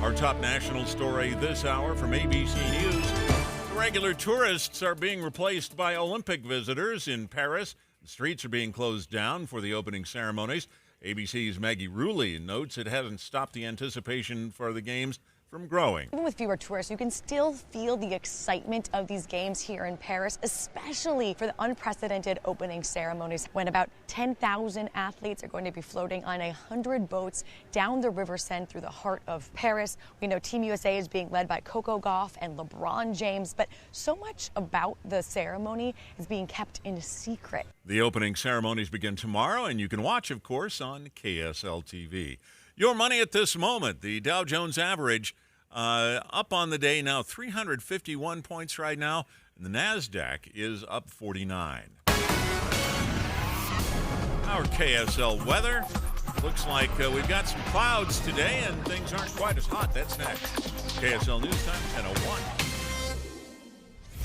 Our top national story this hour from ABC News. Regular tourists are being replaced by Olympic visitors in Paris. The streets are being closed down for the opening ceremonies. ABC's Maggie Rulli notes it hasn't stopped the anticipation for the games from growing. Even with fewer tourists, you can still feel the excitement of these games here in Paris, especially for the unprecedented opening ceremonies, when about 10,000 athletes are going to be floating on 100 boats down the River Seine through the heart of Paris. We know Team USA is being led by Coco Gauff and LeBron James, but so much about the ceremony is being kept in secret. The opening ceremonies begin tomorrow, and you can watch, of course, on KSL TV. Your money at this moment, the Dow Jones average up on the day now, 351 points right now, and the NASDAQ is up 49. Our KSL weather. Looks like we've got some clouds today, and things aren't quite as hot. That's next. KSL News Time, 10:01.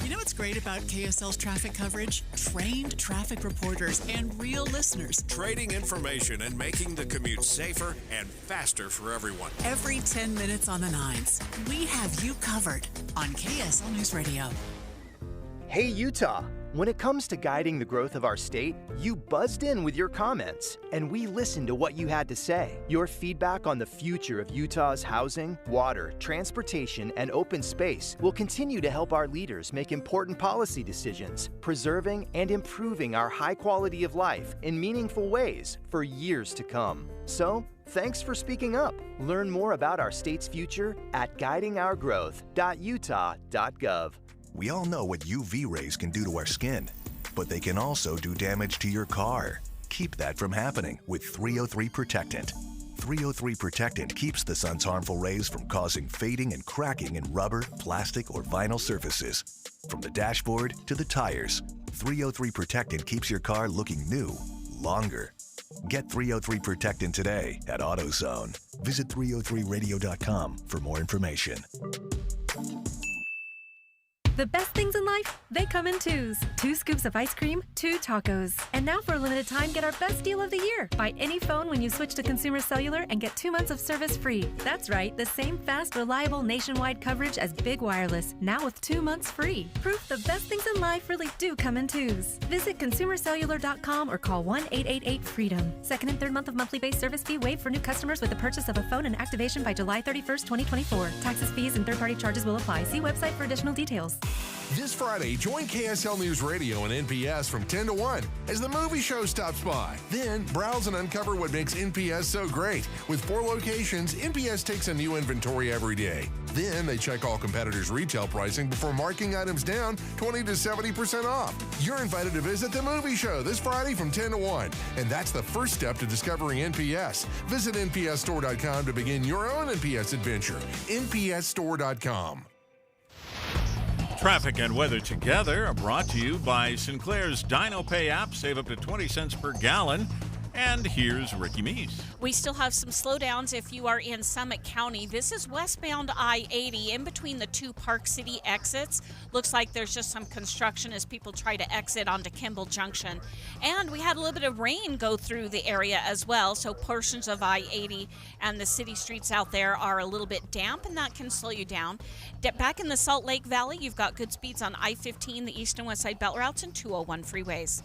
You know what's great about KSL's traffic coverage? Trained traffic reporters and real listeners. Trading information and making the commute safer and faster for everyone. Every 10 minutes on the 9s, we have you covered on KSL News Radio. Hey, Utah! When it comes to guiding the growth of our state, you buzzed in with your comments, and we listened to what you had to say. Your feedback on the future of Utah's housing, water, transportation, and open space will continue to help our leaders make important policy decisions, preserving and improving our high quality of life in meaningful ways for years to come. So, thanks for speaking up. Learn more about our state's future at guidingourgrowth.utah.gov. We all know what UV rays can do to our skin, but they can also do damage to your car. Keep that from happening with 303 Protectant. 303 Protectant keeps the sun's harmful rays from causing fading and cracking in rubber, plastic, or vinyl surfaces. From the dashboard to the tires, 303 Protectant keeps your car looking new longer. Get 303 Protectant today at AutoZone. Visit 303radio.com for more information. The best things in life, they come in twos. 2 scoops of ice cream, 2 tacos. And now for a limited time, get our best deal of the year. Buy any phone when you switch to Consumer Cellular and get 2 months of service free. That's right, the same fast, reliable nationwide coverage as Big Wireless, now with 2 months free. Proof the best things in life really do come in twos. Visit consumercellular.com or call 1-888-FREEDOM. Second and third month of monthly base service fee waived for new customers with the purchase of a phone and activation by July 31st, 2024. Taxes, fees, and third-party charges will apply. See website for additional details. This Friday, join KSL News Radio and NPS from 10 to 1 as the movie show stops by. Then, browse and uncover what makes NPS so great. With 4 locations, NPS takes a new inventory every day. Then, they check all competitors' retail pricing before marking items down 20 to 70% off. You're invited to visit the movie show this Friday from 10 to 1. And that's the first step to discovering NPS. Visit npsstore.com to begin your own NPS adventure. npsstore.com. Traffic and weather together are brought to you by Sinclair's DinoPay app. Save up to 20 cents per gallon. And here's Ricky Meese. We still have some slowdowns if you are in Summit County. This is westbound I-80 in between the 2 Park City exits. Looks like there's just some construction as people try to exit onto Kimball Junction. And we had a little bit of rain go through the area as well, so portions of I-80 and the city streets out there are a little bit damp, and that can slow you down. Back in the Salt Lake Valley, you've got good speeds on I-15, the east and west side belt routes, and 201 freeways.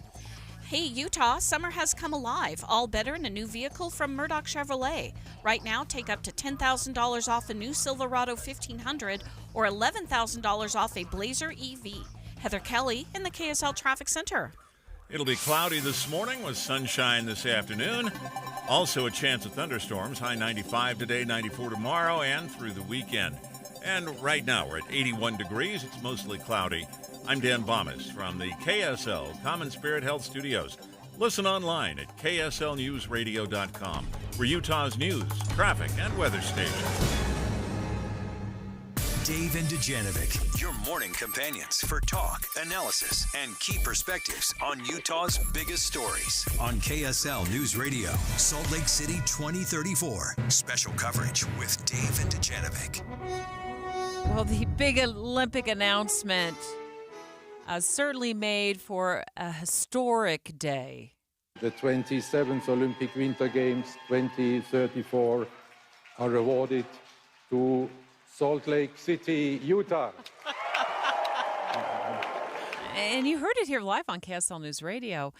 Hey, Utah, summer has come alive. All better in a new vehicle from Murdoch Chevrolet. Right now, take up to $10,000 off a new Silverado 1500 or $11,000 off a Blazer EV. Heather Kelly in the KSL Traffic Center. It'll be cloudy this morning with sunshine this afternoon. Also a chance of thunderstorms. High 95 today, 94 tomorrow, and through the weekend. And right now, we're at 81 degrees. It's mostly cloudy. I'm Dan Bomas from the KSL Common Spirit Health Studios. Listen online at kslnewsradio.com for Utah's news, traffic, and weather station. Dave and Dujanovic, your morning companions for talk, analysis, and key perspectives on Utah's biggest stories. On KSL News Radio, Salt Lake City 2034. Special coverage with Dave and Dujanovic. Well, the big Olympic announcement certainly made for a historic day. The 27th Olympic Winter Games 2034 are awarded to Salt Lake City, Utah. And you heard it here live on KSL News Radio.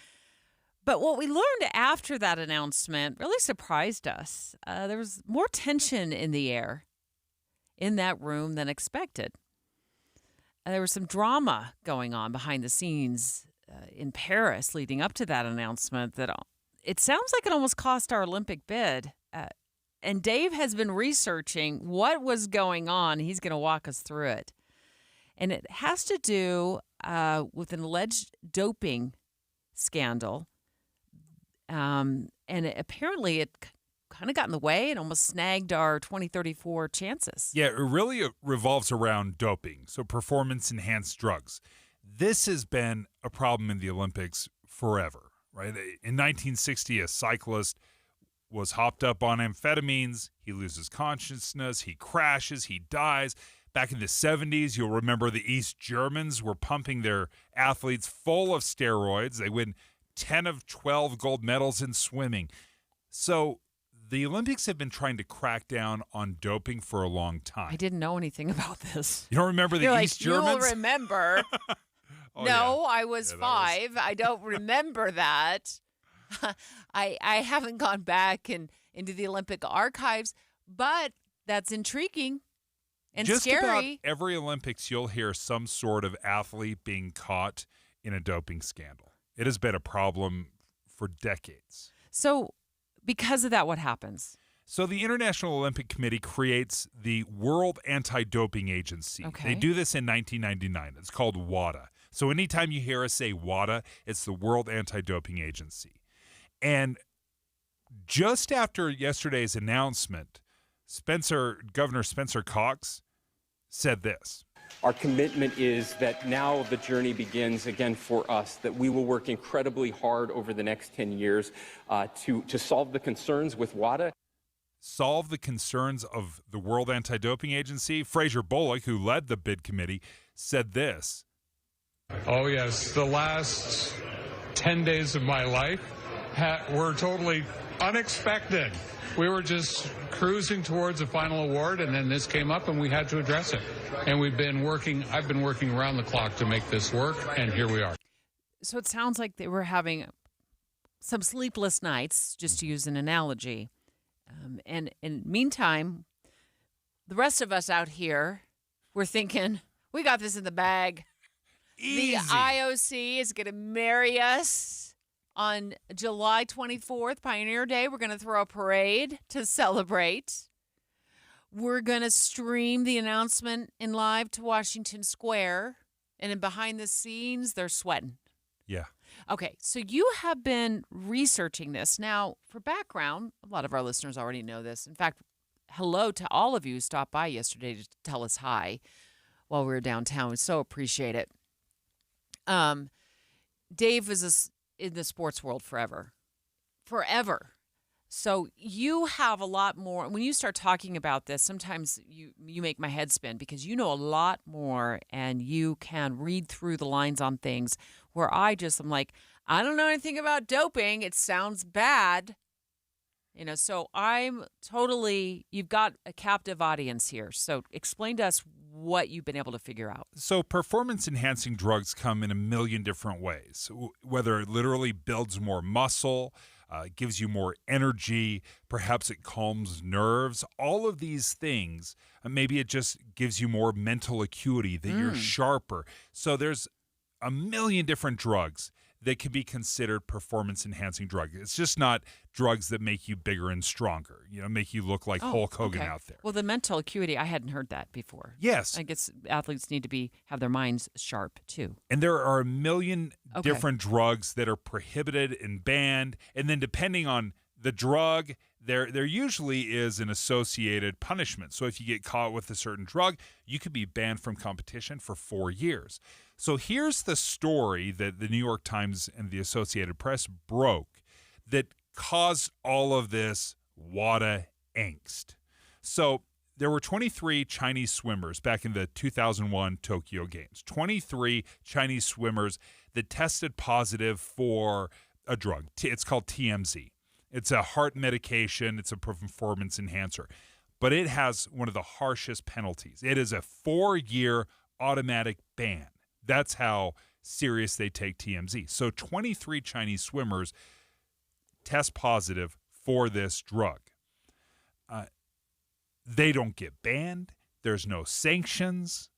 But what we learned after that announcement really surprised us. There was more tension in the air in that room than expected. There was some drama going on behind the scenes in Paris leading up to that announcement that it sounds like it almost cost our Olympic bid. And Dave has been researching what was going on. He's going to walk us through it. And it has to do with an alleged doping scandal. And apparently it kind of got in the way and almost snagged our 2034 chances. Yeah, it really revolves around doping, so performance-enhanced drugs. This has been a problem in the Olympics forever, right? In 1960, a cyclist was hopped up on amphetamines. He loses consciousness. He crashes. He dies. Back in the 70s, you'll remember the East Germans were pumping their athletes full of steroids. They win 10 of 12 gold medals in swimming. So the Olympics have been trying to crack down on doping for a long time. I didn't know anything about this. You don't remember the East Germans? You'll remember. Oh, no, yeah. I was 5. I don't remember that. I haven't gone back into the Olympic archives, but that's intriguing and Just scary. about every Olympics, you'll hear some sort of athlete being caught in a doping scandal. It has been a problem for decades. So because of that, what happens? So the International Olympic Committee creates the World Anti-Doping Agency. Okay. They do this in 1999. It's called WADA. So anytime you hear us say WADA, it's the World Anti-Doping Agency. And just after yesterday's announcement, Governor Spencer Cox said this. Our commitment is that now the journey begins again for us, that we will work incredibly hard over the next 10 years to solve the concerns with WADA. Solve the concerns of the World Anti-Doping Agency. Fraser Bullock, who led the bid committee, said this. Oh, yes. The last 10 days of my life were totally unexpected. We were just cruising towards a final award, and then this came up, and we had to address it. And I've been working around the clock to make this work, and here we are. So it sounds like they were having some sleepless nights, just to use an analogy. And in the meantime, the rest of us out here, we're thinking, we got this in the bag. Easy. The IOC is going to marry us on July 24th, Pioneer Day. We're going to throw a parade to celebrate. We're going to stream the announcement in live to Washington Square. And in behind the scenes, they're sweating. Yeah. Okay, so you have been researching this. Now, for background, a lot of our listeners already know this. In fact, hello to all of you who stopped by yesterday to tell us hi while we were downtown. We so appreciate it. Dave was in the sports world forever. So you have a lot more. When you start talking about this, sometimes you make my head spin because you know a lot more and you can read through the lines on things where I'm like, I don't know anything about doping. It sounds bad. So you've got a captive audience here. So explain to us what you've been able to figure out. So performance-enhancing drugs come in a million different ways, whether it literally builds more muscle, gives you more energy, perhaps it calms nerves, all of these things. Maybe it just gives you more mental acuity, that you're sharper. So there's a million different drugs that can be considered performance-enhancing drugs. It's just not drugs that make you bigger and stronger, make you look like Hulk Hogan out there. Well, the mental acuity, I hadn't heard that before. Yes. I guess athletes need to have their minds sharp, too. And there are a million different drugs that are prohibited and banned. And then depending on the drug, there usually is an associated punishment. So if you get caught with a certain drug, you could be banned from competition for 4 years. So here's the story that the New York Times and the Associated Press broke that caused all of this WADA angst. So there were 23 Chinese swimmers back in the 2001 Tokyo Games, 23 Chinese swimmers that tested positive for a drug. It's called TMZ. It's a heart medication. It's a performance enhancer. But it has one of the harshest penalties. It is a 4-year automatic ban. That's how serious they take TMZ. So 23 Chinese swimmers test positive for this drug. They don't get banned. There's no sanctions.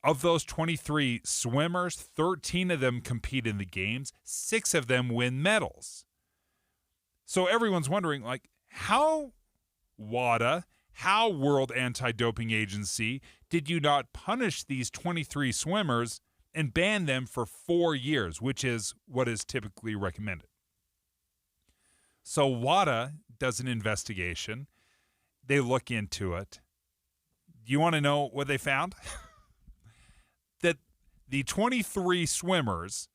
Of those 23 swimmers, 13 of them compete in the games. 6 of them win medals. So everyone's wondering, like, how WADA, how World Anti-Doping Agency, did you not punish these 23 swimmers and ban them for 4 years, which is what is typically recommended? So WADA does an investigation. They look into it. Do you want to know what they found? That the 23 swimmers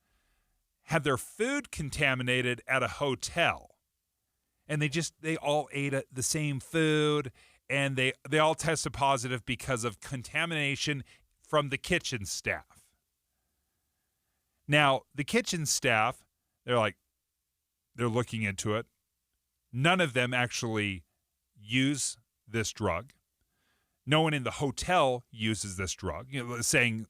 had their food contaminated at a hotel. And they all ate the same food, and they all tested positive because of contamination from the kitchen staff. Now, the kitchen staff, they're looking into it. None of them actually use this drug. No one in the hotel uses this drug. Saying,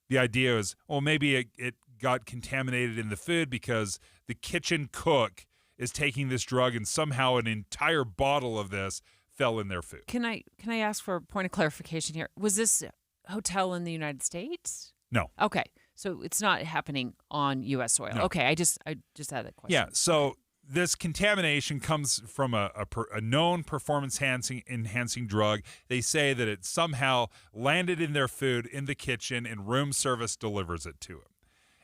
the idea is, maybe it got contaminated in the food because the kitchen cook is taking this drug and somehow an entire bottle of this fell in their food. Can I ask for a point of clarification here? Was this hotel in the United States? No. Okay. So it's not happening on U.S. soil. No. Okay. I just had a question. Yeah. So this contamination comes from a known performance-enhancing drug. They say that it somehow landed in their food in the kitchen and room service delivers it to them.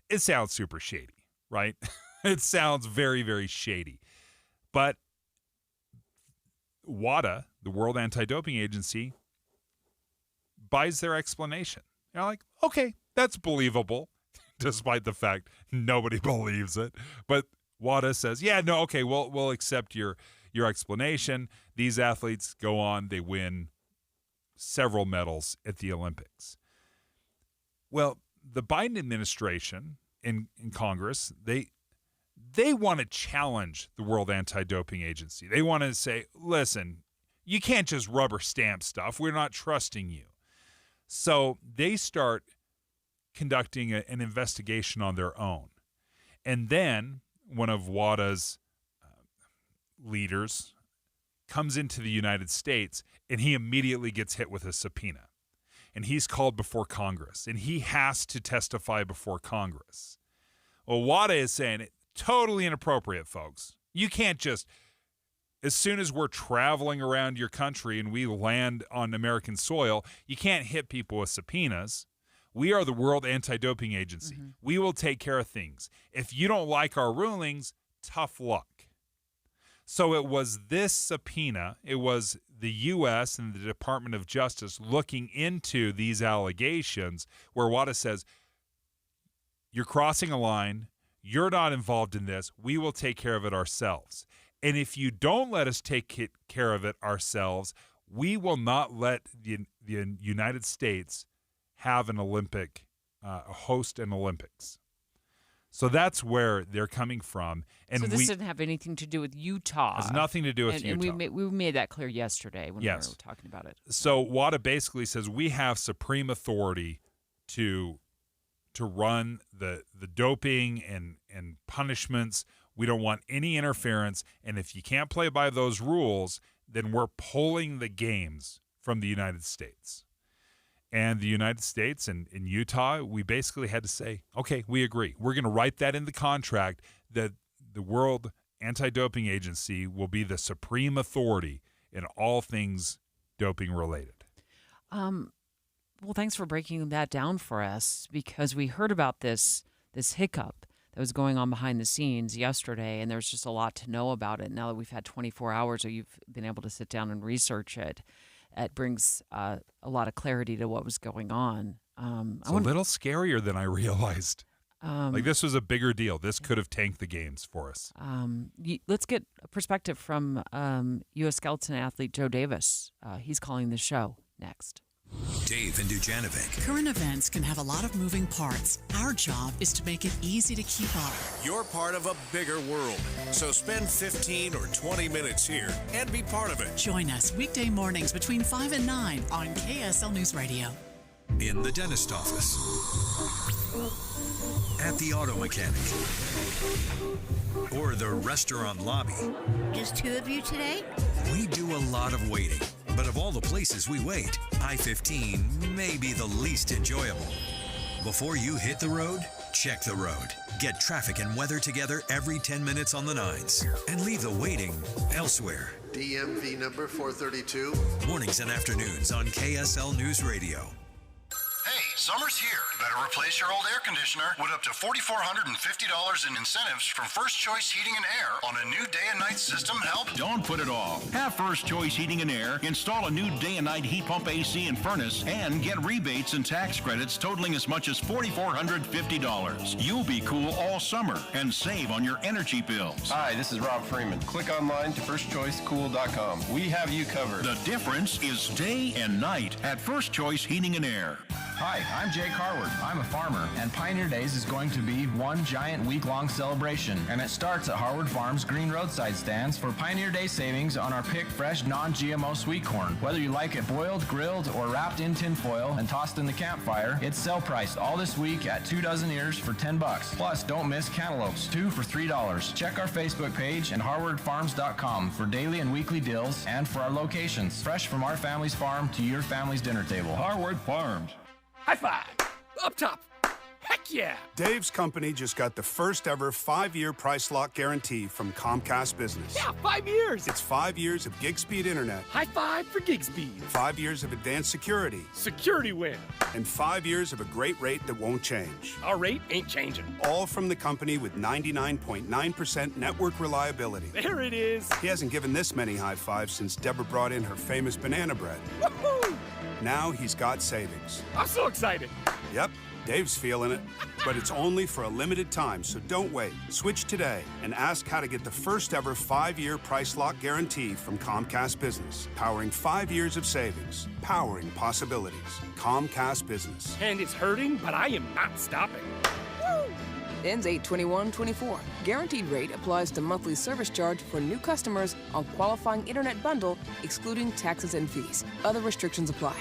It sounds super shady, right? It sounds very, very shady. But WADA, the World Anti-Doping Agency, buys their explanation. They're like, okay, that's believable, despite the fact nobody believes it. But WADA says, yeah, no, okay, we'll accept your explanation. These athletes go on, they win several medals at the Olympics. Well, the Biden administration in Congress, they want to challenge the World Anti-Doping Agency. They want to say, listen, you can't just rubber stamp stuff. We're not trusting you. So they start conducting an investigation on their own. And then one of WADA's leaders comes into the United States, and he immediately gets hit with a subpoena. And he's called before Congress, and he has to testify before Congress. Well, WADA is saying it totally inappropriate, folks. You can't just, as soon as we're traveling around your country and we land on American soil, you can't hit people with subpoenas. We are the World Anti-Doping Agency. Mm-hmm. We will take care of things. If you don't like our rulings, tough luck. So it was this subpoena, it was the U.S. and the Department of Justice looking into these allegations where WADA says, you're crossing a line, you're not involved in this, we will take care of it ourselves. And if you don't let us take care of it ourselves, we will not let the United States have an Olympic, host an Olympics. So that's where they're coming from. And so this didn't have anything to do with Utah. It has nothing to do with Utah. And we made that clear yesterday when we were talking about it. So WADA basically says we have supreme authority to run the doping and punishments. We don't want any interference. And if you can't play by those rules, then we're pulling the games from the United States. And the United States and in Utah, we basically had to say, okay, we agree. We're going to write that in the contract that the World Anti-Doping Agency will be the supreme authority in all things doping related. Well, thanks for breaking that down for us, because we heard about this hiccup that was going on behind the scenes yesterday, and there's just a lot to know about it now that we've had 24 hours or you've been able to sit down and research it. It brings a lot of clarity to what was going on. It's a little scarier than I realized. This was a bigger deal. This could have tanked the games for us. Let's get a perspective from U.S. skeleton athlete Joe Davis. He's calling the show next. Dave and Dujanovic. Current events can have a lot of moving parts. Our job is to make it easy to keep up. You're part of a bigger world, so spend 15 or 20 minutes here and be part of it. Join us weekday mornings between 5 and 9 on KSL News Radio. In the dentist office. at the auto mechanic, or the restaurant lobby. Just two of you today? We do a lot of waiting, but of all the places we wait, I-15 may be the least enjoyable. Before you hit the road, check the road. Get traffic and weather together every 10 minutes on the 9s, and leave the waiting elsewhere. DMV number 432. Mornings and afternoons on KSL News Radio. Hey, summer's here. Better replace your old air conditioner with up to $4,450 in incentives from First Choice Heating and Air on a new day and night system help. Don't put it off. Have First Choice Heating and Air install a new day and night heat pump, AC, and furnace, and get rebates and tax credits totaling as much as $4,450. You'll be cool all summer and save on your energy bills. Hi, this is Rob Freeman. Click online to firstchoicecool.com. We have you covered. The difference is day and night at First Choice Heating and Air. Hi, I'm Jake Harward. I'm a farmer, and Pioneer Days is going to be one giant week-long celebration, and it starts at Harward Farms Green Roadside Stands for Pioneer Day savings on our picked fresh non-GMO sweet corn. Whether you like it boiled, grilled, or wrapped in tin foil and tossed in the campfire, it's sale priced all this week at 2 dozen ears for $10. Plus, don't miss cantaloupes, 2 for $3. Check our Facebook page and harwardfarms.com for daily and weekly deals and for our locations. Fresh from our family's farm to your family's dinner table. Harward Farms. High five! Up top! Heck yeah! Dave's company just got the first ever 5-year price lock guarantee from Comcast Business. Yeah, 5 years! It's 5 years of gig speed internet. High five for gig speed. 5 years of advanced security. Security win. And 5 years of a great rate that won't change. Our rate ain't changing. All from the company with 99.9% network reliability. There it is. He hasn't given this many high fives since Deborah brought in her famous banana bread. Woohoo! Now he's got savings. I'm so excited. Yep, Dave's feeling it. But it's only for a limited time, so don't wait. Switch today and ask how to get the first ever 5-year price lock guarantee from Comcast Business. Powering 5 years of savings. Powering possibilities. Comcast Business. And it's hurting, but I am not stopping. Ends 8/21/24. Guaranteed rate applies to monthly service charge for new customers on qualifying internet bundle, excluding taxes and fees. Other restrictions apply.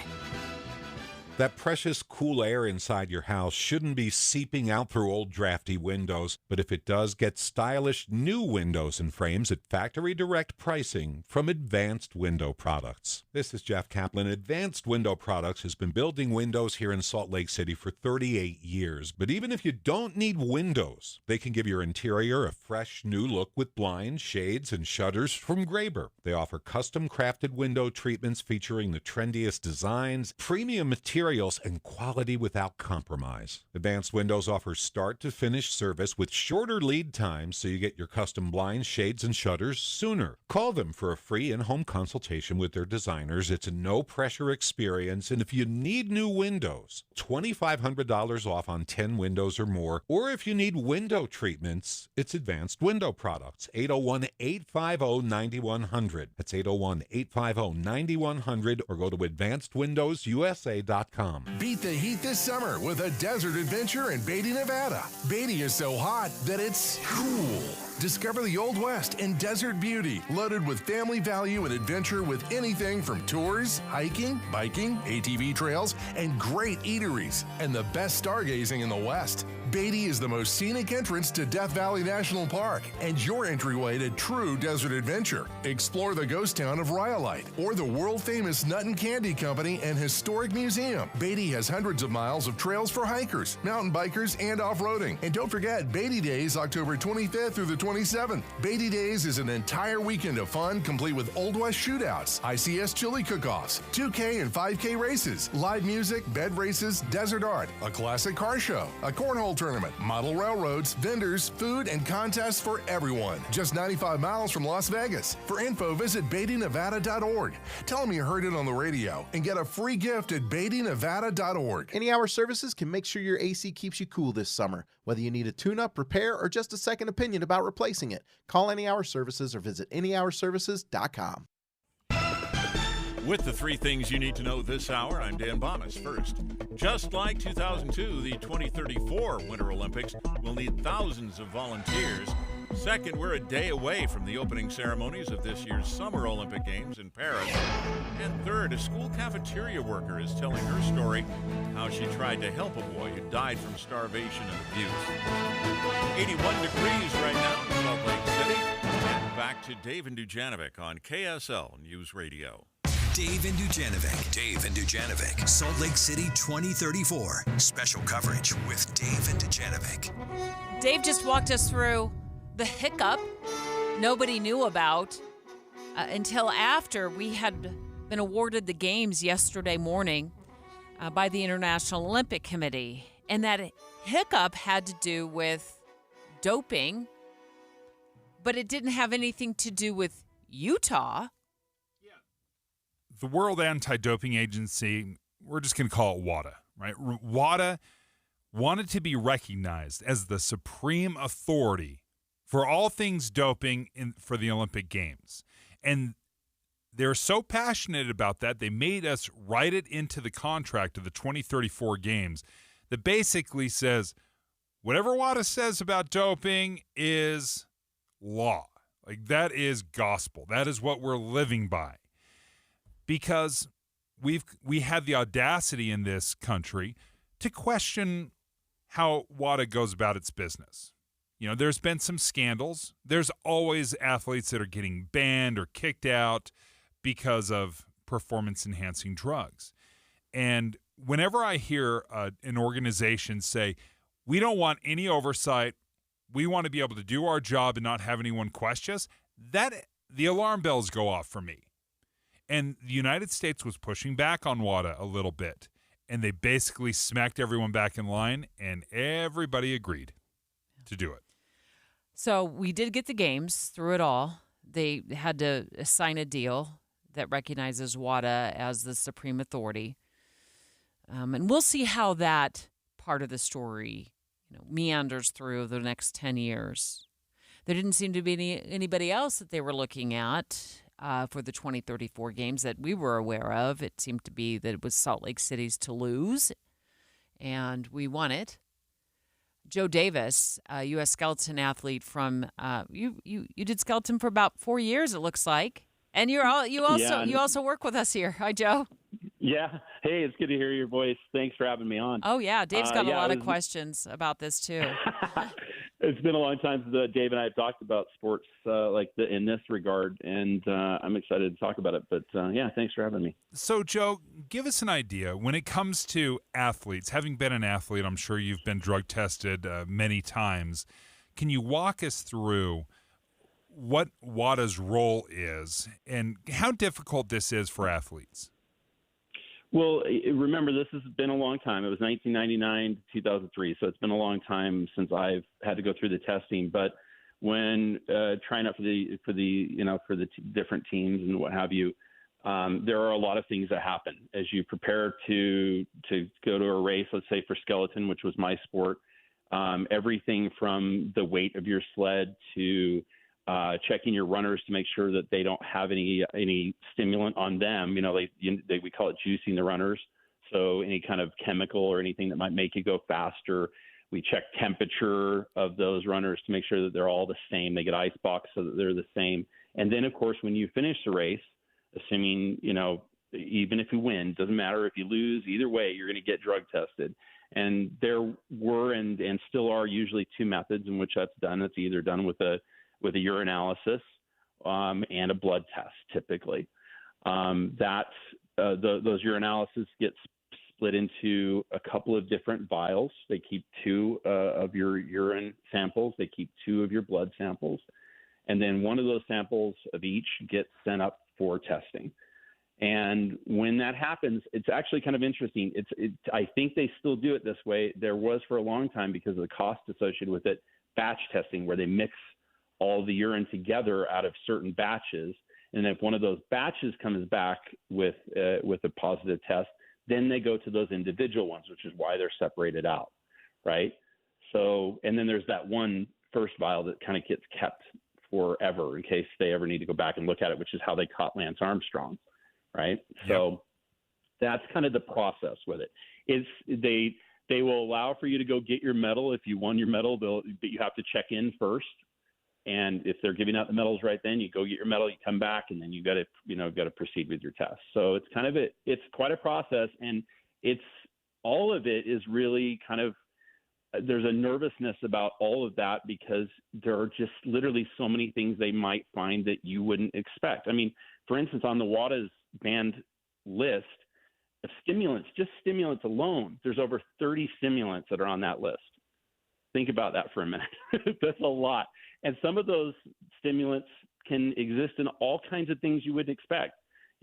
That precious cool air inside your house shouldn't be seeping out through old drafty windows, but if it does, get stylish new windows and frames at factory direct pricing from Advanced Window Products. This is Jeff Kaplan. Advanced Window Products has been building windows here in Salt Lake City for 38 years. But even if you don't need windows, they can give your interior a fresh new look with blinds, shades, and shutters from Graber. They offer custom crafted window treatments featuring the trendiest designs, premium materials, and quality without compromise. Advanced Windows offers start-to-finish service with shorter lead times so you get your custom blinds, shades, and shutters sooner. Call them for a free in-home consultation with their designers. It's a no-pressure experience, and if you need new windows, $2,500 off on 10 windows or more. Or if you need window treatments, it's Advanced Window Products. 801-850-9100. That's 801-850-9100, or go to advancedwindowsusa.com. Beat the heat this summer with a desert adventure in Beatty, Nevada. Beatty is so hot that it's cool. Discover the Old West and desert beauty, loaded with family value and adventure with anything from tours, hiking, biking, ATV trails, and great eateries, and the best stargazing in the West. Beatty is the most scenic entrance to Death Valley National Park and your entryway to true desert adventure. Explore the ghost town of Rhyolite or the world-famous Nut and Candy Company and Historic Museum. Beatty has hundreds of miles of trails for hikers, mountain bikers, and off-roading. And don't forget, Beatty Days, October 25th through the 27th. Beatty Days is an entire weekend of fun, complete with Old West shootouts, ICS chili cook-offs, 2K and 5K races, live music, bed races, desert art, a classic car show, a cornhole tournament, model railroads, vendors, food, and contests for everyone. Just 95 miles from Las Vegas. For info, visit BeattyNevada.org. Tell them you heard it on the radio and get a free gift at BeattyNevada.org. Any Hour Services can make sure your AC keeps you cool this summer. Whether you need a tune-up, repair, or just a second opinion about replacing it, call Any Hour Services or visit anyhourservices.com. With the 3 things you need to know this hour, I'm Dan Bomas. First, just like 2002, the 2034 Winter Olympics will need thousands of volunteers. Second, we're a day away from the opening ceremonies of this year's Summer Olympic Games in Paris. And third, a school cafeteria worker is telling her story, how she tried to help a boy who died from starvation and abuse. 81 degrees right now in Salt Lake City. And back to Dave and Dujanovic on KSL News Radio. Dave and Dujanovic, Salt Lake City 2034. Special coverage with Dave and Dujanovic. Dave just walked us through the hiccup nobody knew about until after we had been awarded the games yesterday morning by the International Olympic Committee. And that hiccup had to do with doping, but it didn't have anything to do with Utah. The World Anti-Doping Agency, we're just going to call it WADA, right? WADA wanted to be recognized as the supreme authority for all things doping for the Olympic Games. And they're so passionate about that, they made us write it into the contract of the 2034 Games that basically says, whatever WADA says about doping is law. Like, that is gospel. That is what we're living by. Because we had the audacity in this country to question how WADA goes about its business. You know, there's been some scandals. There's always athletes that are getting banned or kicked out because of performance-enhancing drugs. And whenever I hear an organization say, we don't want any oversight, we want to be able to do our job and not have anyone question us, the alarm bells go off for me. And the United States was pushing back on WADA a little bit, and they basically smacked everyone back in line, and everybody agreed to do it. So we did get the games through it all. They had to sign a deal that recognizes WADA as the supreme authority. And we'll see how that part of the story meanders through the next 10 years. There didn't seem to be anybody else that they were looking at for the 2034 games that we were aware of. It seemed to be that it was Salt Lake City's to lose, and we won it. Joe Davis, a U.S. skeleton athlete from you did skeleton for about 4 years, it looks like, and you also work with us here. Hi, Joe. Yeah. Hey, it's good to hear your voice. Thanks for having me on. Oh yeah, Dave's got a lot of questions about this too. It's been a long time since Dave and I have talked about sports in this regard, and I'm excited to talk about it. But yeah, thanks for having me. So, Joe, give us an idea when it comes to athletes. Having been an athlete, I'm sure you've been drug tested many times. Can you walk us through what WADA's role is and how difficult this is for athletes? Well, remember, this has been a long time. It was 1999 to 2003, so it's been a long time since I've had to go through the testing. But when trying out for the different teams and what have you, there are a lot of things that happen as you prepare to go to a race. Let's say for skeleton, which was my sport, everything from the weight of your sled to checking your runners to make sure that they don't have any stimulant on them. We call it juicing the runners. So any kind of chemical or anything that might make you go faster. We check temperature of those runners to make sure that they're all the same. They get ice box so that they're the same. And then, of course, when you finish the race, assuming, even if you win, doesn't matter if you lose, either way, you're going to get drug tested. And there were and still are usually two methods in which that's done. It's either done with a urinalysis and a blood test, typically. Those urinalysis get split into a couple of different vials. They keep two of your urine samples. They keep two of your blood samples. And then one of those samples of each gets sent up for testing. And when that happens, it's actually kind of interesting. I think they still do it this way. There was for a long time, because of the cost associated with it, batch testing, where they mix all the urine together out of certain batches. And if one of those batches comes back with a positive test, then they go to those individual ones, which is why they're separated out, right? So, and then there's that one first vial that kind of gets kept forever in case they ever need to go back and look at it, which is how they caught Lance Armstrong, right? Yep. So that's kind of the process with it. They will allow for you to go get your medal. If you won your medal, but you have to check in first. And if they're giving out the medals right then, you go get your medal, you come back, and then you got to proceed with your test. So it's kind of it's quite a process, and it's all of it is really kind of there's a nervousness about all of that because there are just literally so many things they might find that you wouldn't expect. I mean, for instance, on the WADA's banned list of stimulants, just stimulants alone, there's over 30 stimulants that are on that list. Think about that for a minute. That's a lot. And some of those stimulants can exist in all kinds of things you wouldn't expect.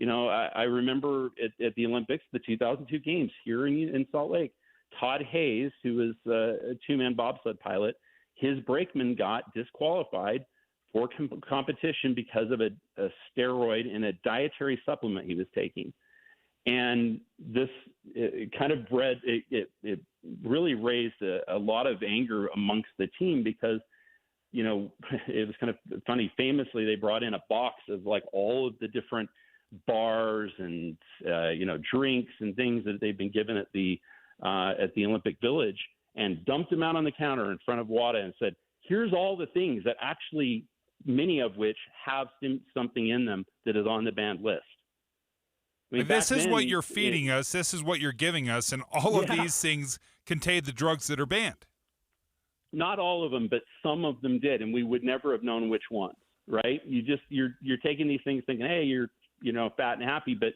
I remember at the Olympics, the 2002 games here in Salt Lake, Todd Hayes, who was a two-man bobsled pilot, his brakeman got disqualified for competition because of a steroid and a dietary supplement he was taking. And this it really raised a lot of anger amongst the team because, it was kind of funny. Famously, they brought in a box of like all of the different bars and, drinks and things that they've been given at the Olympic Village and dumped them out on the counter in front of WADA and said, here's all the things that actually, many of which have something in them that is on the banned list. I mean, this is what you're feeding us. This is what you're giving us. And all of these things contain the drugs that are banned. Not all of them, but some of them did. And we would never have known which ones, right? You're taking these things thinking, hey, you're, fat and happy. But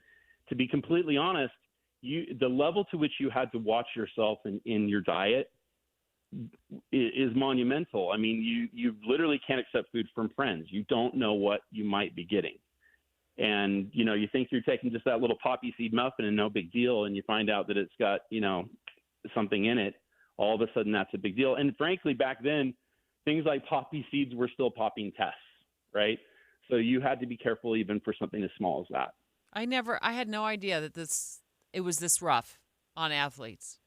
to be completely honest, the level to which you had to watch yourself in your diet is monumental. I mean, you literally can't accept food from friends. You don't know what you might be getting. And, you think you're taking just that little poppy seed muffin and no big deal, and you find out that it's got, something in it. All of a sudden, that's a big deal. And frankly, back then, things like poppy seeds were still popping tests, right? So you had to be careful even for something as small as that. I had no idea that it was this rough on athletes.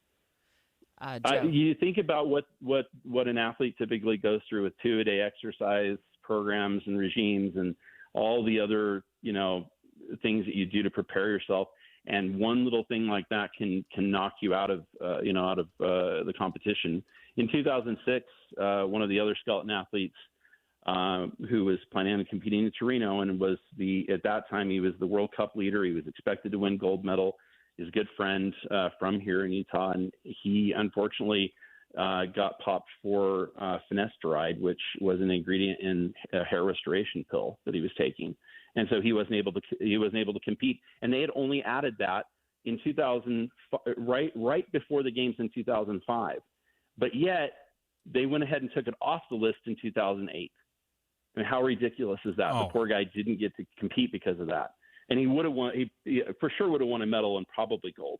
You think about what an athlete typically goes through with 2-a-day exercise programs and regimes and all the other, things that you do to prepare yourself. And one little thing like that can knock you out of the competition. In 2006, one of the other skeleton athletes who was planning on competing in Torino and at that time he was the World Cup leader. He was expected to win gold medal. His good friend from here in Utah, and he unfortunately got popped for finasteride, which was an ingredient in a hair restoration pill that he was taking. And so he wasn't able to compete. And they had only added that in 2000, right before the games in 2005. But yet they went ahead and took it off the list in 2008. I mean, how ridiculous is that? The poor guy didn't get to compete because of that. And he would have won. He for sure would have won a medal and probably gold.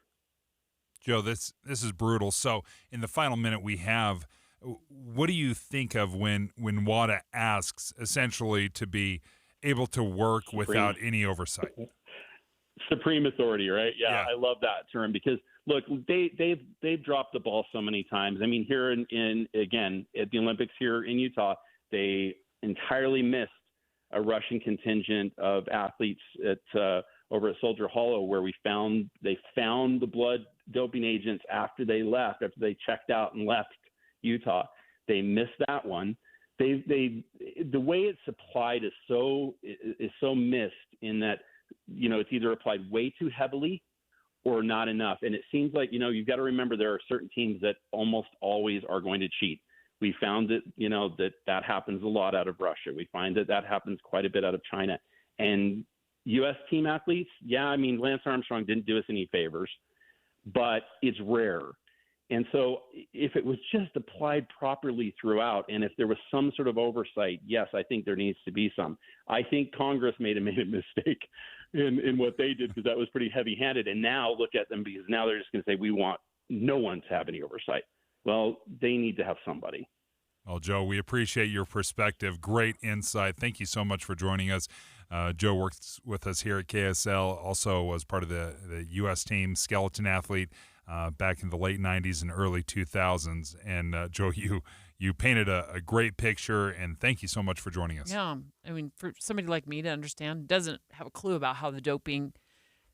Joe, this is brutal. So in the final minute we have, what do you think of when WADA asks essentially to be able to work without any oversight? Supreme authority, right? Yeah, I love that term because look, they've dropped the ball so many times. I mean, here in again at the Olympics here in Utah, they entirely missed a Russian contingent of athletes over at Soldier Hollow, where they found the blood doping agents after they checked out and left Utah. They missed that one. The way it's applied is so missed in that, it's either applied way too heavily or not enough. And it seems like, you've got to remember there are certain teams that almost always are going to cheat. We found that, that happens a lot out of Russia. We find that happens quite a bit out of China. And U.S. team athletes, Lance Armstrong didn't do us any favors, but it's rare. And so if it was just applied properly throughout, and if there was some sort of oversight, yes, I think there needs to be some. I think Congress made a mistake in what they did because that was pretty heavy-handed. And now look at them because now they're just going to say we want no one to have any oversight. Well, they need to have somebody. Well, Joe, we appreciate your perspective. Great insight. Thank you so much for joining us. Joe works with us here at KSL, also was part of the U.S. team, skeleton athlete back in the late 90s and early 2000s. And, Joe, you painted a great picture, and thank you so much for joining us. Yeah, for somebody like me to understand, doesn't have a clue about how the doping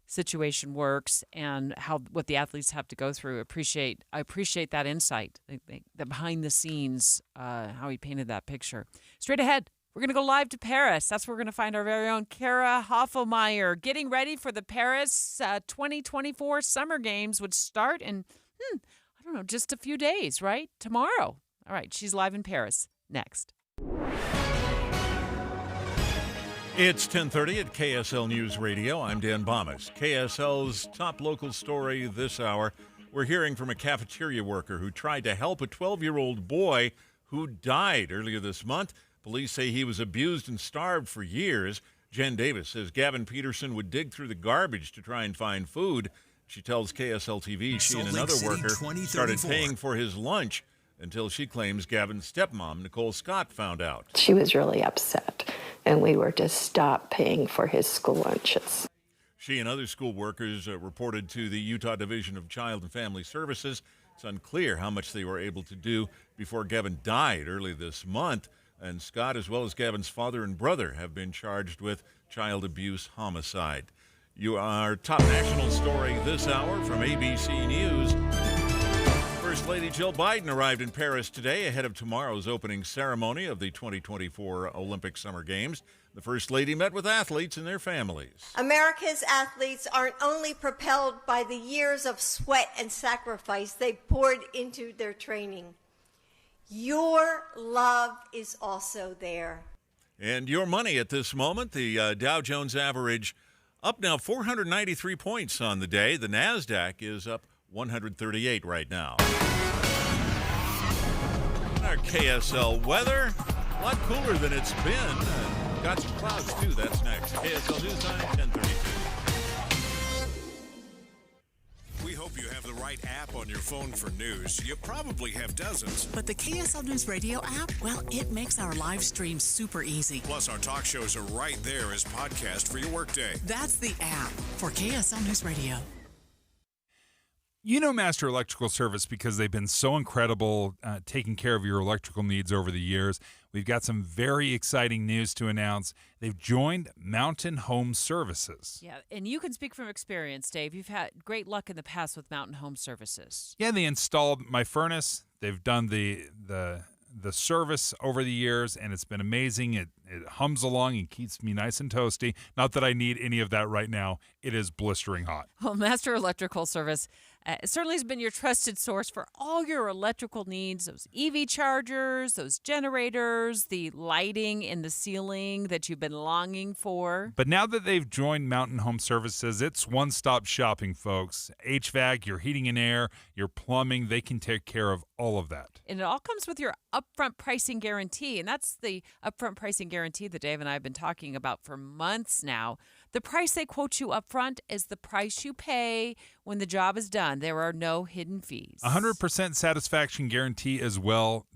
situation works and what the athletes have to go through. I appreciate that insight, the behind the scenes, how he painted that picture. Straight ahead, We're going to go live to Paris. That's where we're going to find our very own Kara Hoffelmeyer getting ready for the Paris 2024 Summer Games, which start in, I don't know, just a few days, right? Tomorrow. All right, she's live in Paris. Next. It's 10:30 at KSL News Radio. I'm Dan Bomas. KSL's top local story this hour. We're hearing from a cafeteria worker who tried to help a 12-year-old boy who died earlier this month. Police say he was abused and starved for years. Jen Davis says Gavin Peterson would dig through the garbage to try and find food. She tells KSL TV she and another worker started paying for his lunch until she claims Gavin's stepmom, Nicole Scott, found out. She was really upset, and we were to stop paying for his school lunches. She and other school workers reported to the Utah Division of Child and Family Services. It's unclear how much they were able to do before Gavin died early this month. And Scott, as well as Gavin's father and brother, have been charged with child abuse homicide. Our top national story this hour from ABC News. First Lady Jill Biden arrived in Paris today ahead of tomorrow's opening ceremony of the 2024 Olympic Summer Games. The First Lady met with athletes and their families. America's athletes aren't only propelled by the years of sweat and sacrifice they've poured into their training. Your love is also there. And your money at this moment, the Dow Jones average up now 493 points on the day. The NASDAQ is up 138 right now. Our KSL weather, a lot cooler than it's been. Got some clouds, too. That's next. KSL News Time, 10:32. We hope you have the right app on your phone for news. You probably have dozens. But the KSL News Radio app, well, it makes our live stream super easy. Plus, our talk shows are right there as podcast for your workday. That's the app for KSL News Radio. You know Master Electrical Service because they've been so incredible taking care of your electrical needs over the years. We've got some very exciting news to announce. They've joined Mountain Home Services. Yeah, and you can speak from experience, Dave. You've had great luck in the past with Mountain Home Services. Yeah, they installed my furnace. They've done the service over the years, and it's been amazing. It hums along and keeps me nice and toasty. Not that I need any of that right now. It is blistering hot. Well, Master Electrical Service certainly has been your trusted source for all your electrical needs, those EV chargers, those generators, the lighting in the ceiling that you've been longing for. But now that they've joined Mountain Home Services, it's one-stop shopping, folks. HVAC, your heating and air, your plumbing, they can take care of all of that. And it all comes with your upfront pricing guarantee. And that's the upfront pricing guarantee that Dave and I have been talking about for months now. The price they quote you upfront is the price you pay when the job is done. There are no hidden fees. 100% satisfaction guarantee as well.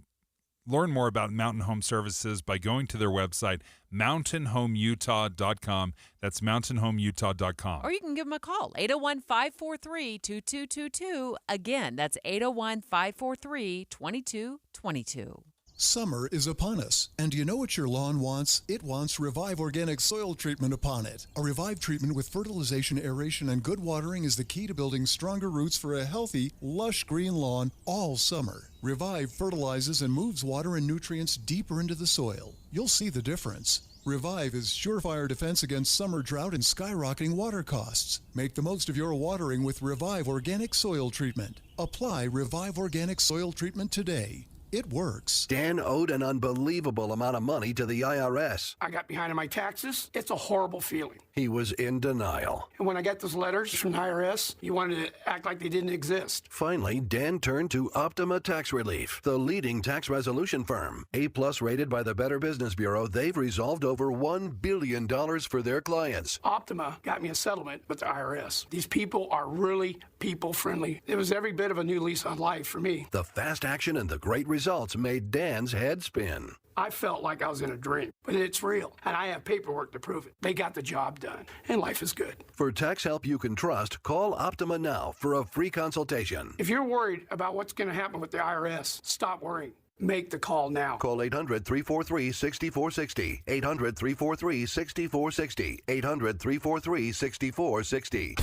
Learn more about Mountain Home Services by going to their website, mountainhomeutah.com. That's mountainhomeutah.com. Or you can give them a call, 801-543-2222. Again, that's 801-543-2222. Summer is upon us, and do you know what your lawn wants? It wants Revive Organic Soil Treatment upon it. A Revive treatment with fertilization, aeration, and good watering is the key to building stronger roots for a healthy, lush green lawn all summer. Revive fertilizes and moves water and nutrients deeper into the soil. You'll see the difference. Revive is surefire defense against summer drought and skyrocketing water costs. Make the most of your watering with Revive Organic Soil Treatment. Apply Revive Organic Soil Treatment today. It works. Dan owed an unbelievable amount of money to the IRS. I got behind on my taxes. It's a horrible feeling. He was in denial. And when I got those letters from the IRS, you wanted to act like they didn't exist. Finally, Dan turned to Optima Tax Relief, the leading tax resolution firm. A-plus rated by the Better Business Bureau, they've resolved over $1 billion for their clients. Optima got me a settlement with the IRS. These people are really people-friendly. It was every bit of a new lease on life for me. The fast action and the great results made Dan's head spin. I felt like I was in a dream, but it's real, and I have paperwork to prove it. They got the job done, and life is good. For tax help you can trust, call Optima now for a free consultation. If you're worried about what's going to happen with the IRS, stop worrying. Make the call now. Call 800-343-6460. 800-343-6460. 800-343-6460.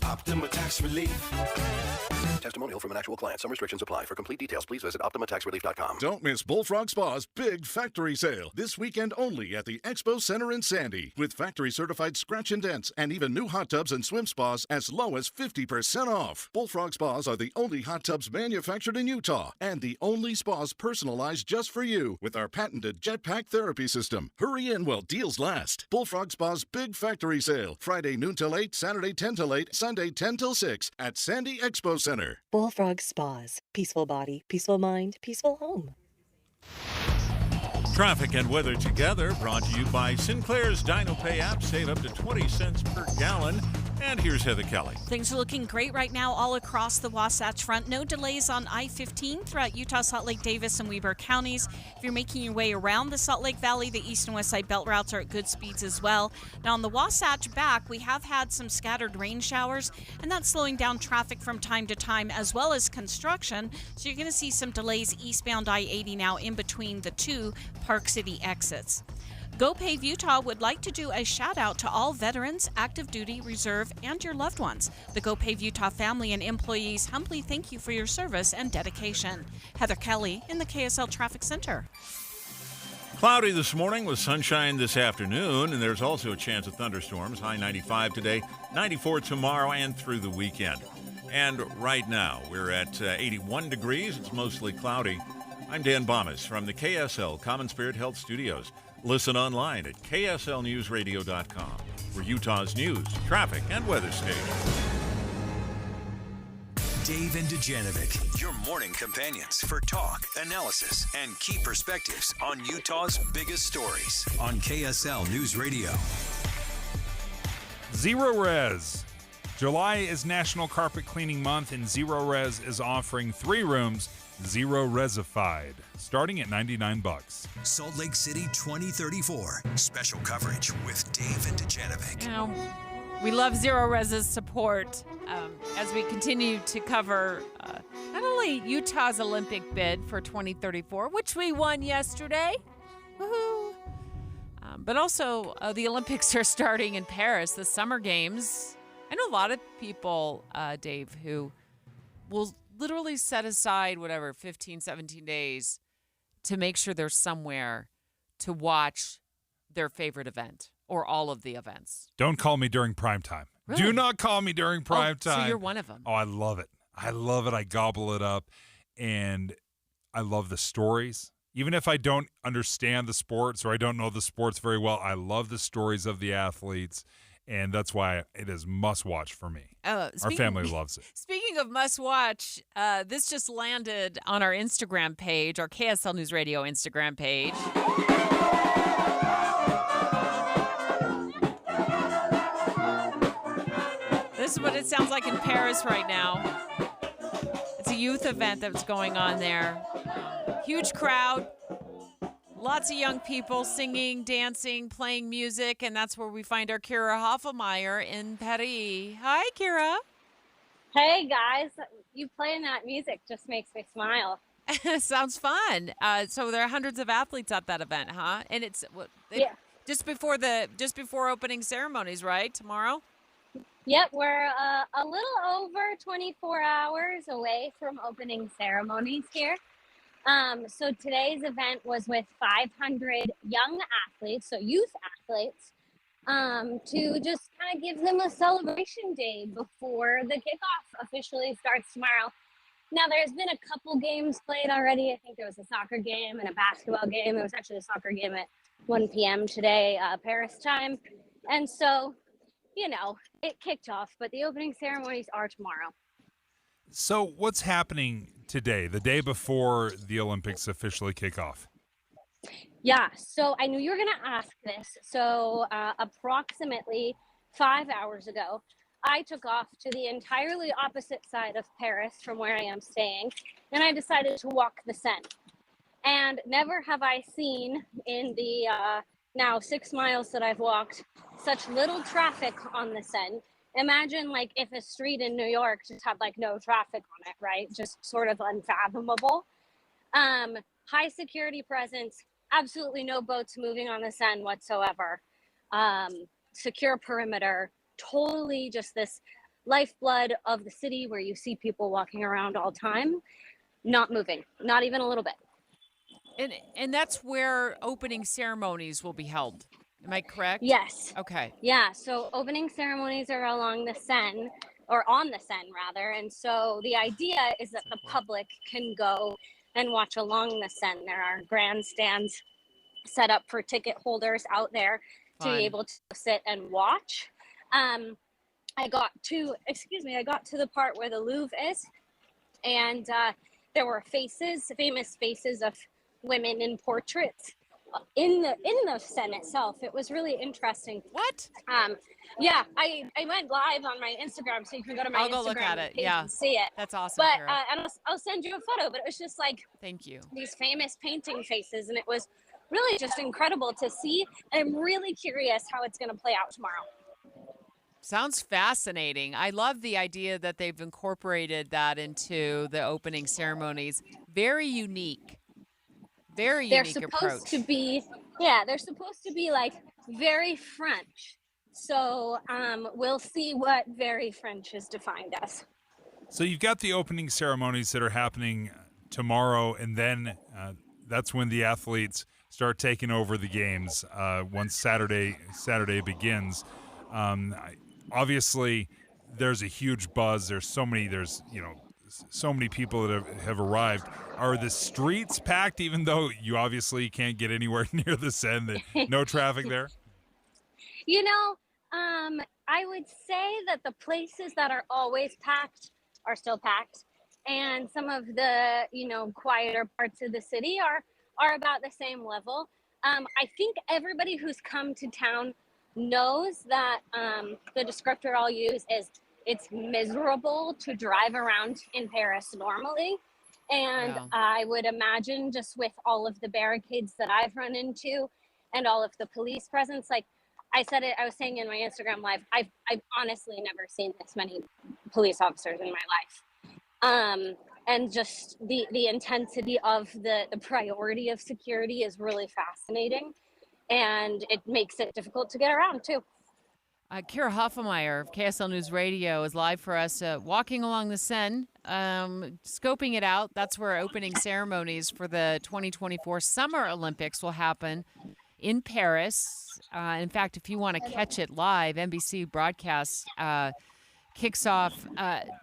Optima Tax Relief. Testimonial from an actual client. Some restrictions apply. For complete details, please visit OptimaTaxRelief.com. Don't miss Bullfrog Spa's big factory sale this weekend only at the Expo Center in Sandy, with factory certified scratch and dents and even new hot tubs and swim spas as low as 50% off. Bullfrog Spas are the only hot tubs manufactured in Utah and the only spas personalized just for you with our patented jetpack therapy system. Hurry in while deals last. Bullfrog Spa's big factory sale, Friday noon till 8, Saturday 10 till 8, Sunday 10 till 6 at Sandy Expo Center. Bullfrog Spas. Peaceful body, peaceful mind, peaceful home. Traffic and weather together brought to you by Sinclair's DinoPay app. Save up to 20 cents per gallon. And here's Heather Kelly. Things are looking great right now all across the Wasatch Front. No delays on I-15 throughout Utah, Salt Lake, Davis, and Weber counties. If you're making your way around the Salt Lake Valley, the east and west side belt routes are at good speeds as well. Now on the Wasatch back, we have had some scattered rain showers, and that's slowing down traffic from time to time, as well as construction. So you're going to see some delays eastbound I-80 now in between the two Park City exits. GoPave Utah would like to do a shout out to all veterans, active duty, reserve, and your loved ones. The GoPave Utah family and employees humbly thank you for your service and dedication. Heather Kelly in the KSL Traffic Center. Cloudy this morning with sunshine this afternoon, and there's also a chance of thunderstorms. High 95 today, 94 tomorrow, and through the weekend. And right now, we're at 81 degrees. It's mostly cloudy. I'm Dan Bomas from the KSL Common Spirit Health Studios. Listen online at kslnewsradio.com for Utah's news, traffic, and weather station. Dave and Dujanovic, your morning companions for talk, analysis, and key perspectives on Utah's biggest stories on KSL News Radio. Zero Res. July is National Carpet Cleaning Month, and Zero Res is offering 3 rooms, Zero Resified, starting at $99. Salt Lake City 2034. Special coverage with Dave and Dujanovic. You know, we love Zero Res's support as we continue to cover not only Utah's Olympic bid for 2034, which we won yesterday, woohoo, but also the Olympics are starting in Paris, the Summer Games. I know a lot of people, Dave, who will literally set aside 15, 17 days to make sure they're somewhere to watch their favorite event or all of the events. Don't call me during prime time. Really? Do not call me during prime time. So you're one of them. Oh, I love it. I love it. I gobble it up. And I love the stories. Even if I don't understand the sports or I don't know the sports very well, I love the stories of the athletes. And that's why it is must-watch for me. Our family loves it. Speaking of must-watch, this just landed on our Instagram page, our KSL News Radio Instagram page. This is what it sounds like in Paris right now. It's a youth event that's going on there. Huge crowd. Lots of young people singing, dancing, playing music, and that's where we find our Kira Hoffelmeyer in Paris. Hi, Kira. Hey, guys. You playing that music just makes me smile. Sounds fun. So there are hundreds of athletes at that event, huh? And it's just before opening ceremonies, right? Tomorrow? Yep, we're a little over 24 hours away from opening ceremonies here. So today's event was with 500 young athletes, so youth athletes, to just kind of give them a celebration day before the kickoff officially starts tomorrow. Now, there's been a couple games played already. I think there was a soccer game and a basketball game. There was actually a soccer game at 1 p.m. today, Paris time. And so, you know, it kicked off, but the opening ceremonies are tomorrow. So what's happening today, the day before the Olympics officially kick off? Yeah, so I knew you were going to ask this. So approximately 5 hours ago, I took off to the entirely opposite side of Paris from where I am staying, and I decided to walk the Seine. And never have I seen in the now 6 miles that I've walked such little traffic on the Seine. Imagine like if a street in New York just had like no traffic on it, right? Just sort of unfathomable. High security presence, absolutely no boats moving on the Seine whatsoever. Secure perimeter, totally just this lifeblood of the city where you see people walking around all time, not moving, not even a little bit. And that's where opening ceremonies will be held. Am I correct? Yes. Okay. Yeah. So opening ceremonies are along the Seine, or on the Seine rather. And so the idea is that the public can go and watch along the Seine. There are grandstands set up for ticket holders out there to be able to sit and watch. I got to the part where the Louvre is, and there were famous faces of women in portraits in the Seine itself. It was really interesting. What? Yeah, I went live on my Instagram, so you can go to my I'll go Instagram look at it. page Yeah, and see it. that's awesome. But Kara. and I'll send you a photo. But it was just like, thank you, these famous painting faces, and it was really just incredible to see. And I'm really curious how it's going to play out tomorrow. Sounds fascinating. I love the idea that they've incorporated that into the opening ceremonies. Very unique. Very unique approach. They're supposed to be like very French. So we'll see what very French is defined as. So you've got the opening ceremonies that are happening tomorrow, and then that's when the athletes start taking over the games once Saturday begins. Obviously, there's a huge buzz. There's so many people that have arrived. Are the streets packed, even though you obviously can't get anywhere near the Seine? No traffic there? I would say that the places that are always packed are still packed. And some of the, quieter parts of the city are about the same level. I think everybody who's come to town knows that the descriptor I'll use is it's miserable to drive around in Paris normally. And I would imagine, just with all of the barricades that I've run into and all of the police presence, like I was saying in my Instagram live, I've honestly never seen this many police officers in my life. And just the intensity of the priority of security is really fascinating. And it makes it difficult to get around, too. Kira Hoffmeyer of KSL News Radio is live for us, walking along the Seine, scoping it out. That's where opening ceremonies for the 2024 Summer Olympics will happen in Paris. In fact, if you want to catch it live, NBC broadcast kicks off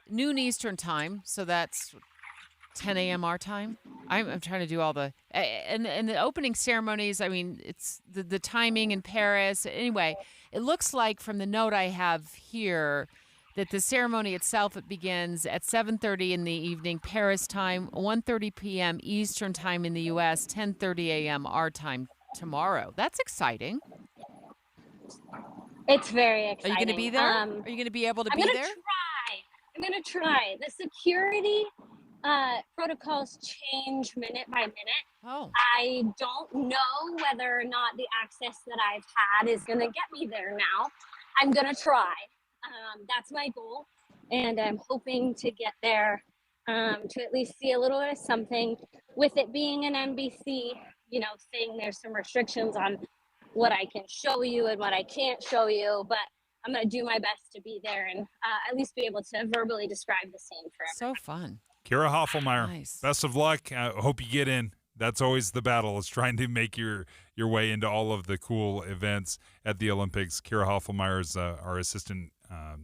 noon Eastern time, so that's 10 a.m. our time. I'm trying to do all the and the opening ceremonies. I mean, it's the timing in Paris. Anyway, it looks like from the note I have here that the ceremony itself, it begins at 7:30 in the evening Paris time, 1:30 p.m. Eastern time in the U.S., 10:30 a.m. our time tomorrow. That's exciting. It's very exciting. Are you going to be there? Are you going to be able to be there? I'm going to try. The security protocols change minute by minute. I don't know whether or not the access that I've had is going to get me there now. I'm going to try. That's my goal. And I'm hoping to get there to at least see a little bit of something. With it being an NBC, thing, there's some restrictions on what I can show you and what I can't show you. But I'm going to do my best to be there and at least be able to verbally describe the scene for everyone. So fun. Kira Hoffmeyer, nice. Best of luck. I hope you get in. That's always the battle, is trying to make your way into all of the cool events at the Olympics. Kira Hoffmeyer is our assistant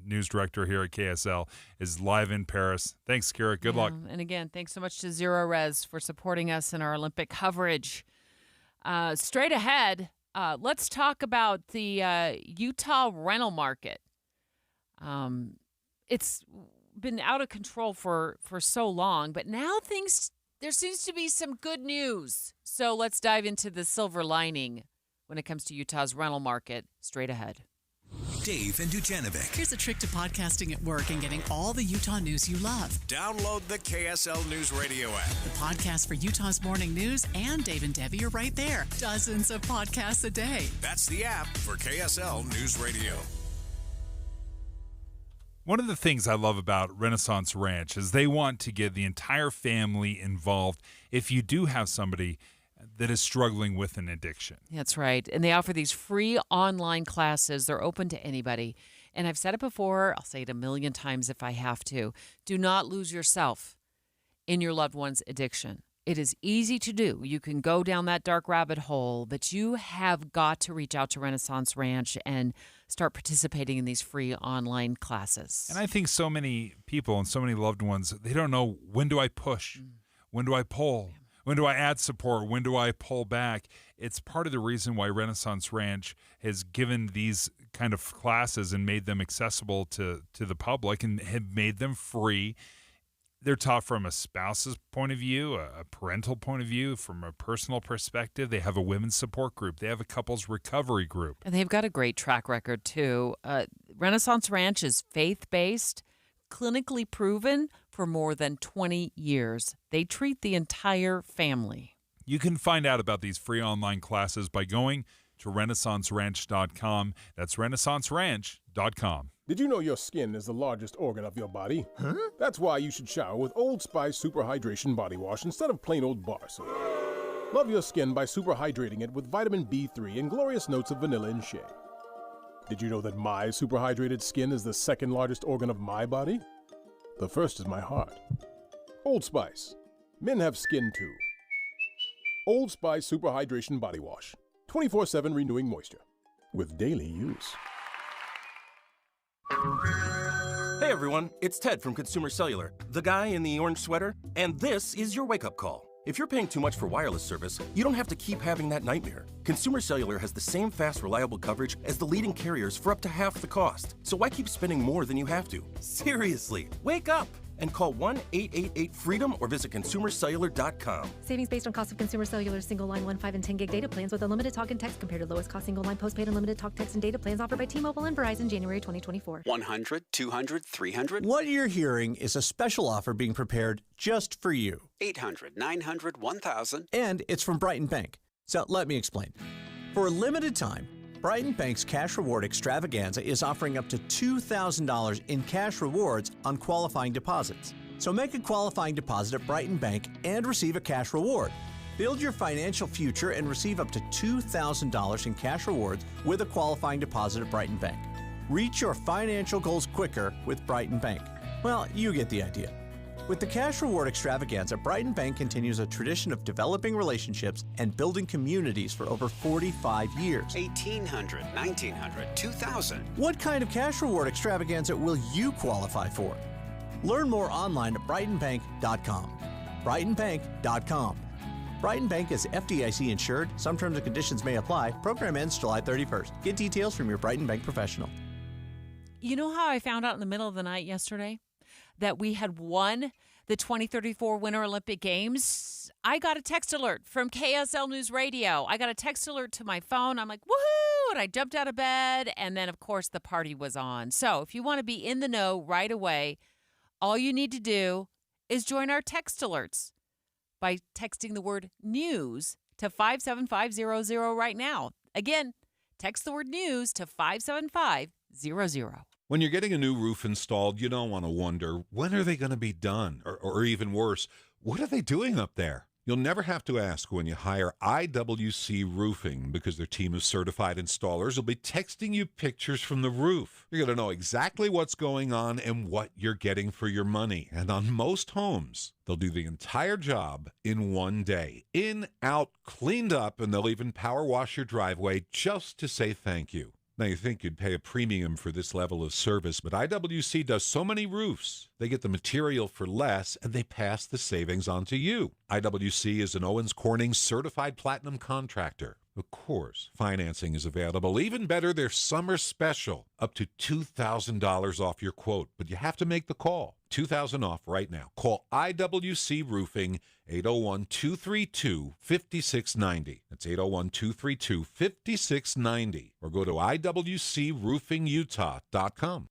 news director here at KSL, is live in Paris. Thanks, Kira. Good luck. And again, thanks so much to Zero Res for supporting us in our Olympic coverage. Straight ahead, let's talk about the Utah rental market. It's been out of control for so long, but now there seems to be some good news. So let's dive into the silver lining when it comes to Utah's rental market straight ahead. Dave and Dujanovic. Here's a trick to podcasting at work and getting all the Utah news you love. Download the KSL News Radio app. The podcast for Utah's morning news and Dave and Debbie are right there. Dozens of podcasts a day. That's the app for KSL News Radio. One of the things I love about Renaissance Ranch is they want to get the entire family involved if you do have somebody that is struggling with an addiction. That's right. And they offer these free online classes. They're open to anybody. And I've said it before, I'll say it a million times if I have to. Do not lose yourself in your loved one's addiction. It is easy to do. You can go down that dark rabbit hole, but you have got to reach out to Renaissance Ranch and start participating in these free online classes. And I think so many people and so many loved ones, they don't know, when do I push? When do I pull? When do I add support? When do I pull back? It's part of the reason why Renaissance Ranch has given these kind of classes and made them accessible to the public and have made them free. They're taught from a spouse's point of view, a parental point of view, from a personal perspective. They have a women's support group. They have a couples recovery group. And they've got a great track record, too. Renaissance Ranch is faith-based, clinically proven for more than 20 years. They treat the entire family. You can find out about these free online classes by going to renaissanceranch.com. That's renaissanceranch.com. Did you know your skin is the largest organ of your body? Huh? That's why you should shower with Old Spice Super Hydration Body Wash instead of plain old bar soap. Love your skin by super hydrating it with vitamin B3 and glorious notes of vanilla and shea. Did you know that my super hydrated skin is the second largest organ of my body? The first is my heart. Old Spice. Men have skin too. Old Spice Super Hydration Body Wash. 24/7 renewing moisture. With daily use. Hey everyone, it's Ted from Consumer Cellular, the guy in the orange sweater, and this is your wake-up call. If you're paying too much for wireless service, you don't have to keep having that nightmare. Consumer Cellular has the same fast, reliable coverage as the leading carriers for up to half the cost. So why keep spending more than you have to? Seriously, wake up and call 1-888-FREEDOM or visit consumercellular.com. Savings based on cost of Consumer Cellular single line 1, 5, and 10 gig data plans with unlimited talk and text compared to lowest cost single line postpaid unlimited talk, text, and data plans offered by T-Mobile and Verizon January 2024. 100, 200, 300. What you're hearing is a special offer being prepared just for you. 800, 900, 1000. And it's from Brighton Bank. So let me explain. For a limited time, Brighton Bank's Cash Reward Extravaganza is offering up to $2,000 in cash rewards on qualifying deposits. So make a qualifying deposit at Brighton Bank and receive a cash reward. Build your financial future and receive up to $2,000 in cash rewards with a qualifying deposit at Brighton Bank. Reach your financial goals quicker with Brighton Bank. Well, you get the idea. With the Cash Reward Extravaganza, Brighton Bank continues a tradition of developing relationships and building communities for over 45 years. 1,800, 1,900, 2,000. What kind of Cash Reward Extravaganza will you qualify for? Learn more online at brightonbank.com. brightonbank.com. Brighton Bank is FDIC insured. Some terms and conditions may apply. Program ends July 31st. Get details from your Brighton Bank professional. You know how I found out in the middle of the night yesterday that we had won the 2034 Winter Olympic Games? I got a text alert from KSL News Radio. I got a text alert to my phone. I'm like, woohoo! And I jumped out of bed. And then, of course, the party was on. So if you want to be in the know right away, all you need to do is join our text alerts by texting the word news to 57500 right now. Again, text the word news to 57500. When you're getting a new roof installed, you don't want to wonder, when are they going to be done? Or even worse, what are they doing up there? You'll never have to ask when you hire IWC Roofing, because their team of certified installers will be texting you pictures from the roof. You're going to know exactly what's going on and what you're getting for your money. And on most homes, they'll do the entire job in one day. In, out, cleaned up, and they'll even power wash your driveway just to say thank you. Now, you think you'd pay a premium for this level of service, but IWC does so many roofs. They get the material for less, and they pass the savings on to you. IWC is an Owens Corning certified platinum contractor. Of course, financing is available. Even better, their summer special, up to $2,000 off your quote. But you have to make the call. $2,000 off right now. Call IWC Roofing, 801-232-5690. That's 801-232-5690. Or go to IWCRoofingUtah.com.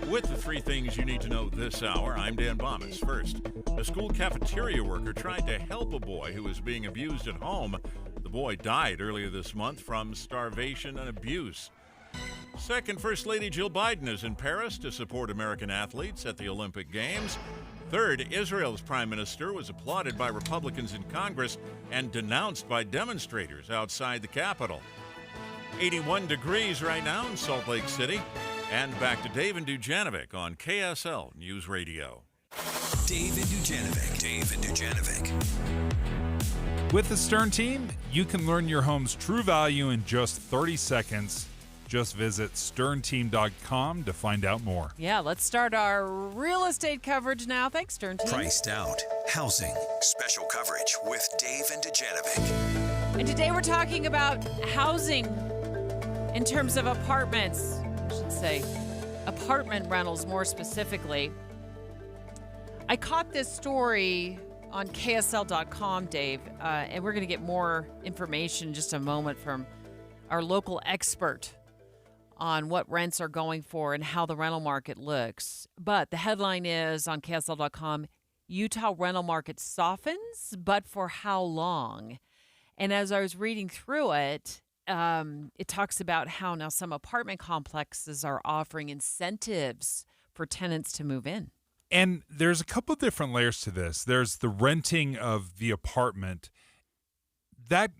With the three things you need to know this hour, I'm Dan Bomas. First, a school cafeteria worker tried to help a boy who was being abused at home. The boy died earlier this month from starvation and abuse. Second, First Lady Jill Biden is in Paris to support American athletes at the Olympic Games. Third, Israel's prime minister was applauded by Republicans in Congress and denounced by demonstrators outside the Capitol. 81 degrees right now in Salt Lake City. And back to Dave and Dujanovic on KSL News Radio. Dave and Dujanovic. With the Stern team, you can learn your home's true value in just 30 seconds. Just visit sternteam.com to find out more. Yeah, let's start our real estate coverage now. Thanks, Stern Team. Priced out. Housing. Special coverage with Dave and Dujanovic. And today we're talking about housing in terms of apartments. I should say apartment rentals more specifically. I caught this story on KSL.com, Dave, and we're going to get more information in just a moment from our local expert on what rents are going for and how the rental market looks. But the headline is on KSL.com, Utah rental market softens, but for how long? And as I was reading through it, it talks about how now some apartment complexes are offering incentives for tenants to move in. And there's a couple different layers to this. There's the renting of the apartment. That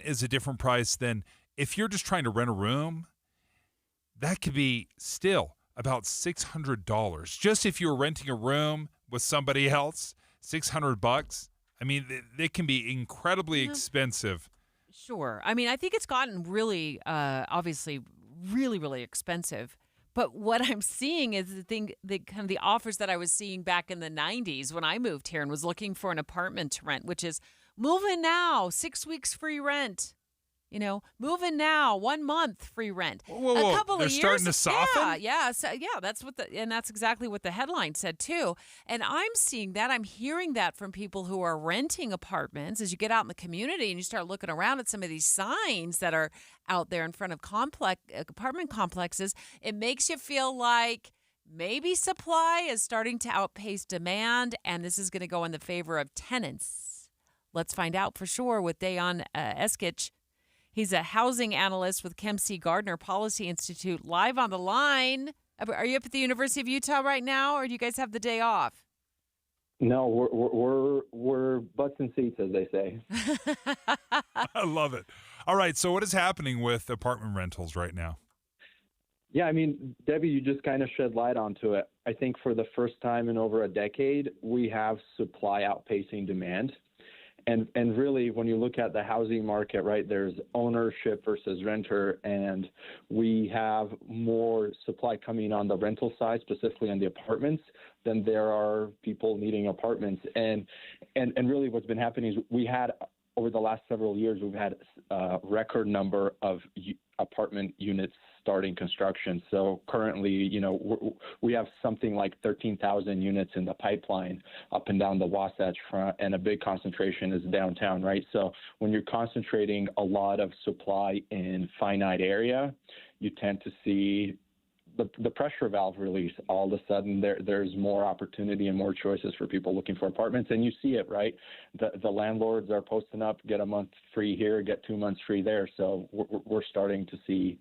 is a different price than if you're just trying to rent a room. That could be still about $600. Just if you're renting a room with somebody else, $600. I mean, they can be incredibly expensive. Sure. I mean, I think it's gotten really, obviously, really, really expensive. But what I'm seeing is the kind of the offers that I was seeing back in the 90s when I moved here and was looking for an apartment to rent, which is move in now, 6 weeks free rent. You know, move in now, 1 month free rent. Whoa. A couple They're of years, starting to soften? Yeah, that's that's exactly what the headline said too. And I'm seeing that. I'm hearing that from people who are renting apartments. As you get out in the community and you start looking around at some of these signs that are out there in front of apartment complexes, it makes you feel like maybe supply is starting to outpace demand, and this is going to go in the favor of tenants. Let's find out for sure with Dayon Eskich. He's a housing analyst with Kem C. Gardner Policy Institute, live on the line. Are you up at the University of Utah right now, or do you guys have the day off? No, we're butts and seats, as they say. I love it. All right, so what is happening with apartment rentals right now? Yeah, I mean, Debbie, you just kind of shed light onto it. I think for the first time in over a decade, we have supply outpacing demand. And really, when you look at the housing market, right, there's ownership versus renter, and we have more supply coming on the rental side, specifically on the apartments, than there are people needing apartments. And really what's been happening is we had, over the last several years, we've had a record number of apartment units starting construction. So currently, you know, we have something like 13,000 units in the pipeline up and down the Wasatch Front, and a big concentration is downtown, right? So when you're concentrating a lot of supply in finite area, you tend to see the pressure valve release. All of a sudden, there's more opportunity and more choices for people looking for apartments, and you see it, right? The landlords are posting up, get a month free here, get 2 months free there. So we're starting to see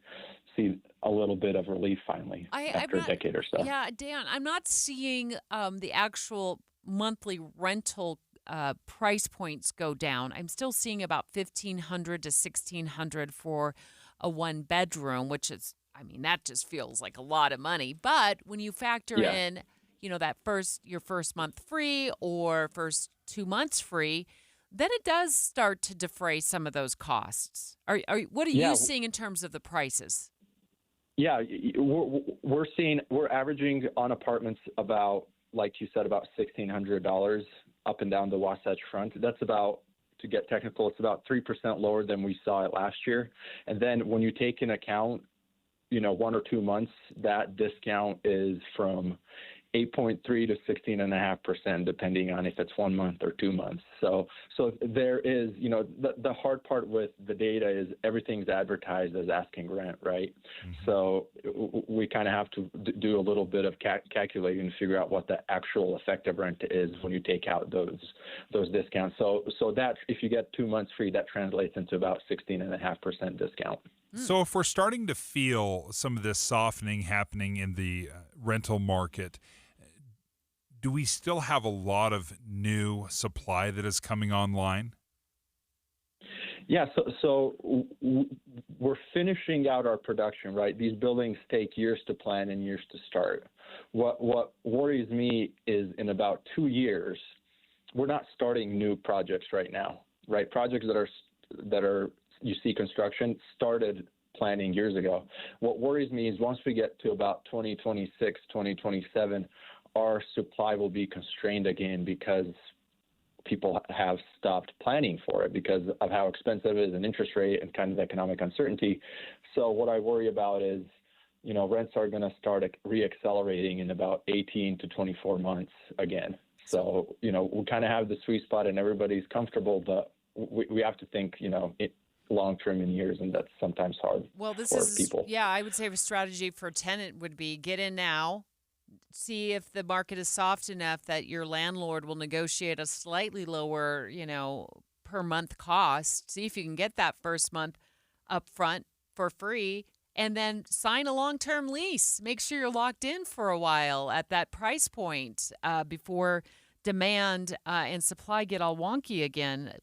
a little bit of relief finally after a decade or so. Yeah, Dan, I'm not seeing the actual monthly rental price points go down. I'm still seeing about $1,500 to $1,600 for a 1-bedroom, which is, I mean, that just feels like a lot of money. But when you factor in, you know, that your first month free or first 2 months free, then it does start to defray some of those costs. What are you seeing in terms of the prices? Yeah, we're averaging on apartments about, like you said, about $1,600 up and down the Wasatch Front. That's about, to get technical, it's about 3% lower than we saw it last year. And then when you take into account, you know, 1 or 2 months, that discount is from 8.3 to 16.5%, depending on if it's 1 month or 2 months. So there is, the hard part with the data is everything's advertised as asking rent, right? Mm-hmm. So we kind of have to do a little bit of calculating to figure out what the actual effective rent is when you take out those discounts. So that if you get 2 months free, that translates into about 16.5% discount. So if we're starting to feel some of this softening happening in the rental market, do we still have a lot of new supply that is coming online? Yeah, so we're finishing out our production, right? These buildings take years to plan and years to start. What worries me is in about 2 years, we're not starting new projects right now, right? Projects that are you see construction started planning years ago. What worries me is once we get to about 2026, 2027, our supply will be constrained again because people have stopped planning for it because of how expensive it is and interest rate and kind of economic uncertainty. So what I worry about is, rents are going to start reaccelerating in about 18 to 24 months again. So, we kind of have the sweet spot and everybody's comfortable, but we have to think, long-term in years, and that's sometimes hard. Well, this for is, people. Yeah, I would say a strategy for a tenant would be get in now, see if the market is soft enough that your landlord will negotiate a slightly lower, per month cost. See if you can get that first month up front for free, and then sign a long-term lease. Make sure you're locked in for a while at that price point before demand and supply get all wonky again.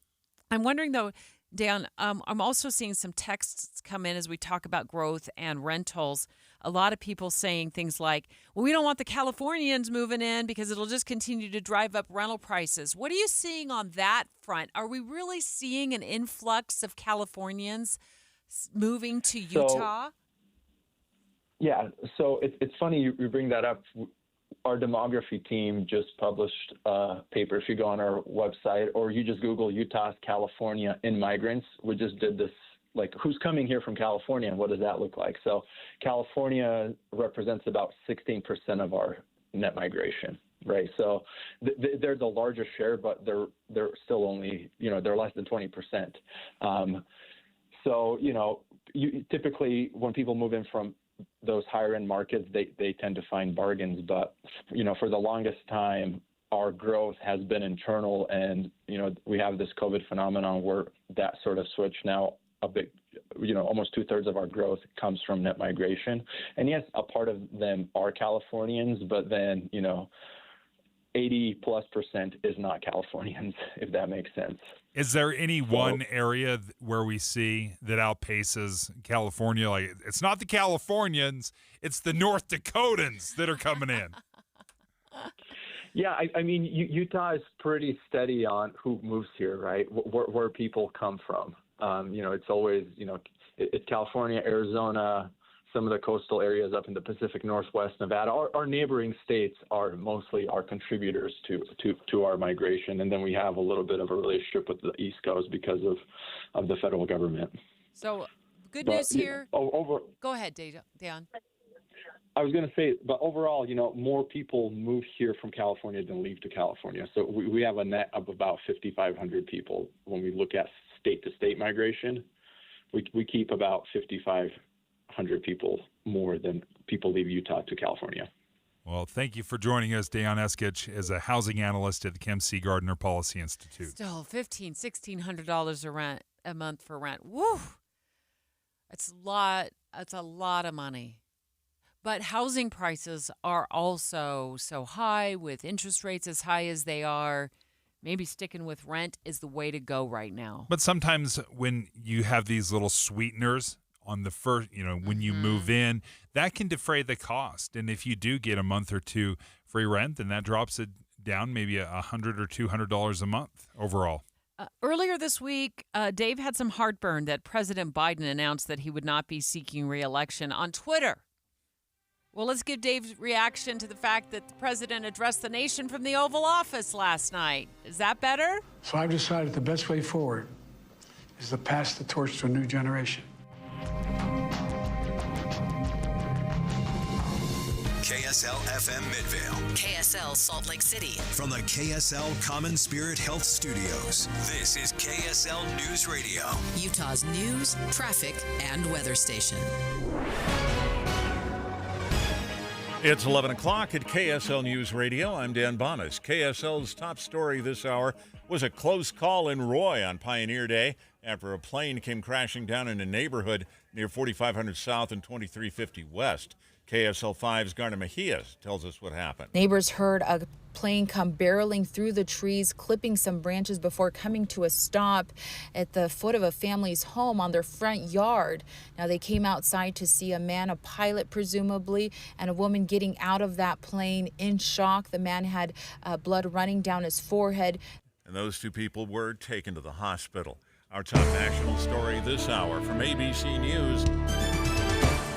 I'm wondering, though, Dan, I'm also seeing some texts come in as we talk about growth and rentals. A lot of people saying things like, well, we don't want the Californians moving in because it'll just continue to drive up rental prices. What are you seeing on that front? Are we really seeing an influx of Californians moving to Utah? Yeah, so it's funny you bring that up. Our demography team just published a paper. If you go on our website or you just Google Utah's California in-migrants, we just did this, like who's coming here from California and what does that look like? So California represents about 16% of our net migration, right? So they're the largest share, but they're still only, they're less than 20%. So, typically when people move in from those higher end markets, they tend to find bargains. But, for the longest time, our growth has been internal. And, we have this COVID phenomenon where that sort of switch now a bit, almost 2/3 of our growth comes from net migration. And yes, a part of them are Californians, but then, 80+% is not Californians, if that makes sense. Is there any one area where we see that outpaces California? Like, it's not the Californians, it's the North Dakotans that are coming in. Yeah, I mean, Utah is pretty steady on who moves here, right? Where people come from. It's always, it's California, Arizona, some of the coastal areas up in the Pacific Northwest, Nevada. Our neighboring states are mostly our contributors to our migration, and then we have a little bit of a relationship with the East Coast because of the federal government. So, good news here. Go ahead, Dan. I was going to say, but overall, more people move here from California than leave to California. So we have a net of about 5,500 people when we look at state-to-state migration. We keep about 5,500 people more than people leave Utah to California. Well, thank you for joining us. Dejan Eskich is a housing analyst at the Kim C. Gardner Policy Institute. Still $1,600 a month for rent. Woo! It's a lot. It's a lot of money. But housing prices are also so high, with interest rates as high as they are. Maybe sticking with rent is the way to go right now. But sometimes when you have these little sweeteners on the first, when you move in, that can defray the cost. And if you do get a month or two free rent, then that drops it down maybe $100 or $200 a month overall. Earlier this week, Dave had some heartburn that President Biden announced that he would not be seeking re-election on Twitter. Well, let's give Dave's reaction to the fact that the president addressed the nation from the Oval Office last night. Is that better? So I've decided the best way forward is to pass the torch to a new generation. KSL FM Midvale. KSL Salt Lake City. From the KSL Common Spirit Health Studios, this is KSL News Radio. Utah's news, traffic, and weather station. It's 11 o'clock at KSL News Radio. I'm Dan Bonas. KSL's top story this hour was a close call in Roy on Pioneer Day after a plane came crashing down in a neighborhood near 4500 South and 2350 West. KSL 5's Garna Mejia tells us what happened. Neighbors heard a plane come barreling through the trees, clipping some branches before coming to a stop at the foot of a family's home on their front yard. Now, they came outside to see a man, a pilot presumably, and a woman getting out of that plane in shock. The man had blood running down his forehead. And those two people were taken to the hospital. Our top national story this hour from ABC News.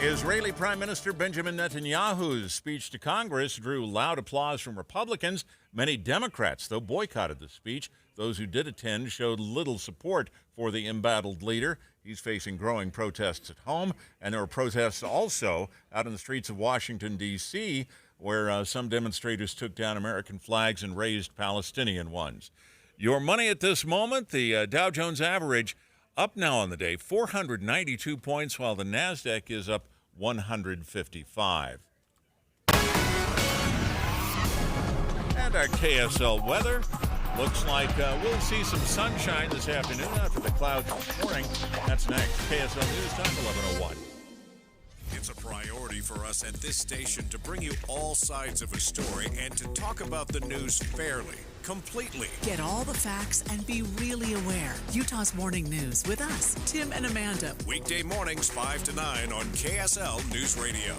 Israeli Prime Minister Benjamin Netanyahu's speech to Congress drew loud applause from Republicans. Many Democrats, though, boycotted the speech. Those who did attend showed little support for the embattled leader. He's facing growing protests at home, and there were protests also out in the streets of Washington, D.C., where some demonstrators took down American flags and raised Palestinian ones. Your money at this moment, the Dow Jones average up now on the day, 492 points, while the NASDAQ is up 155. And our KSL weather looks like we'll see some sunshine this afternoon after the clouds this morning. That's next. KSL News Time, 11:01. It's a priority for us at this station to bring you all sides of a story and to talk about the news fairly, completely. Get all the facts and be really aware. Utah's Morning News with us, Tim and Amanda. Weekday mornings 5 to 9 on KSL News Radio.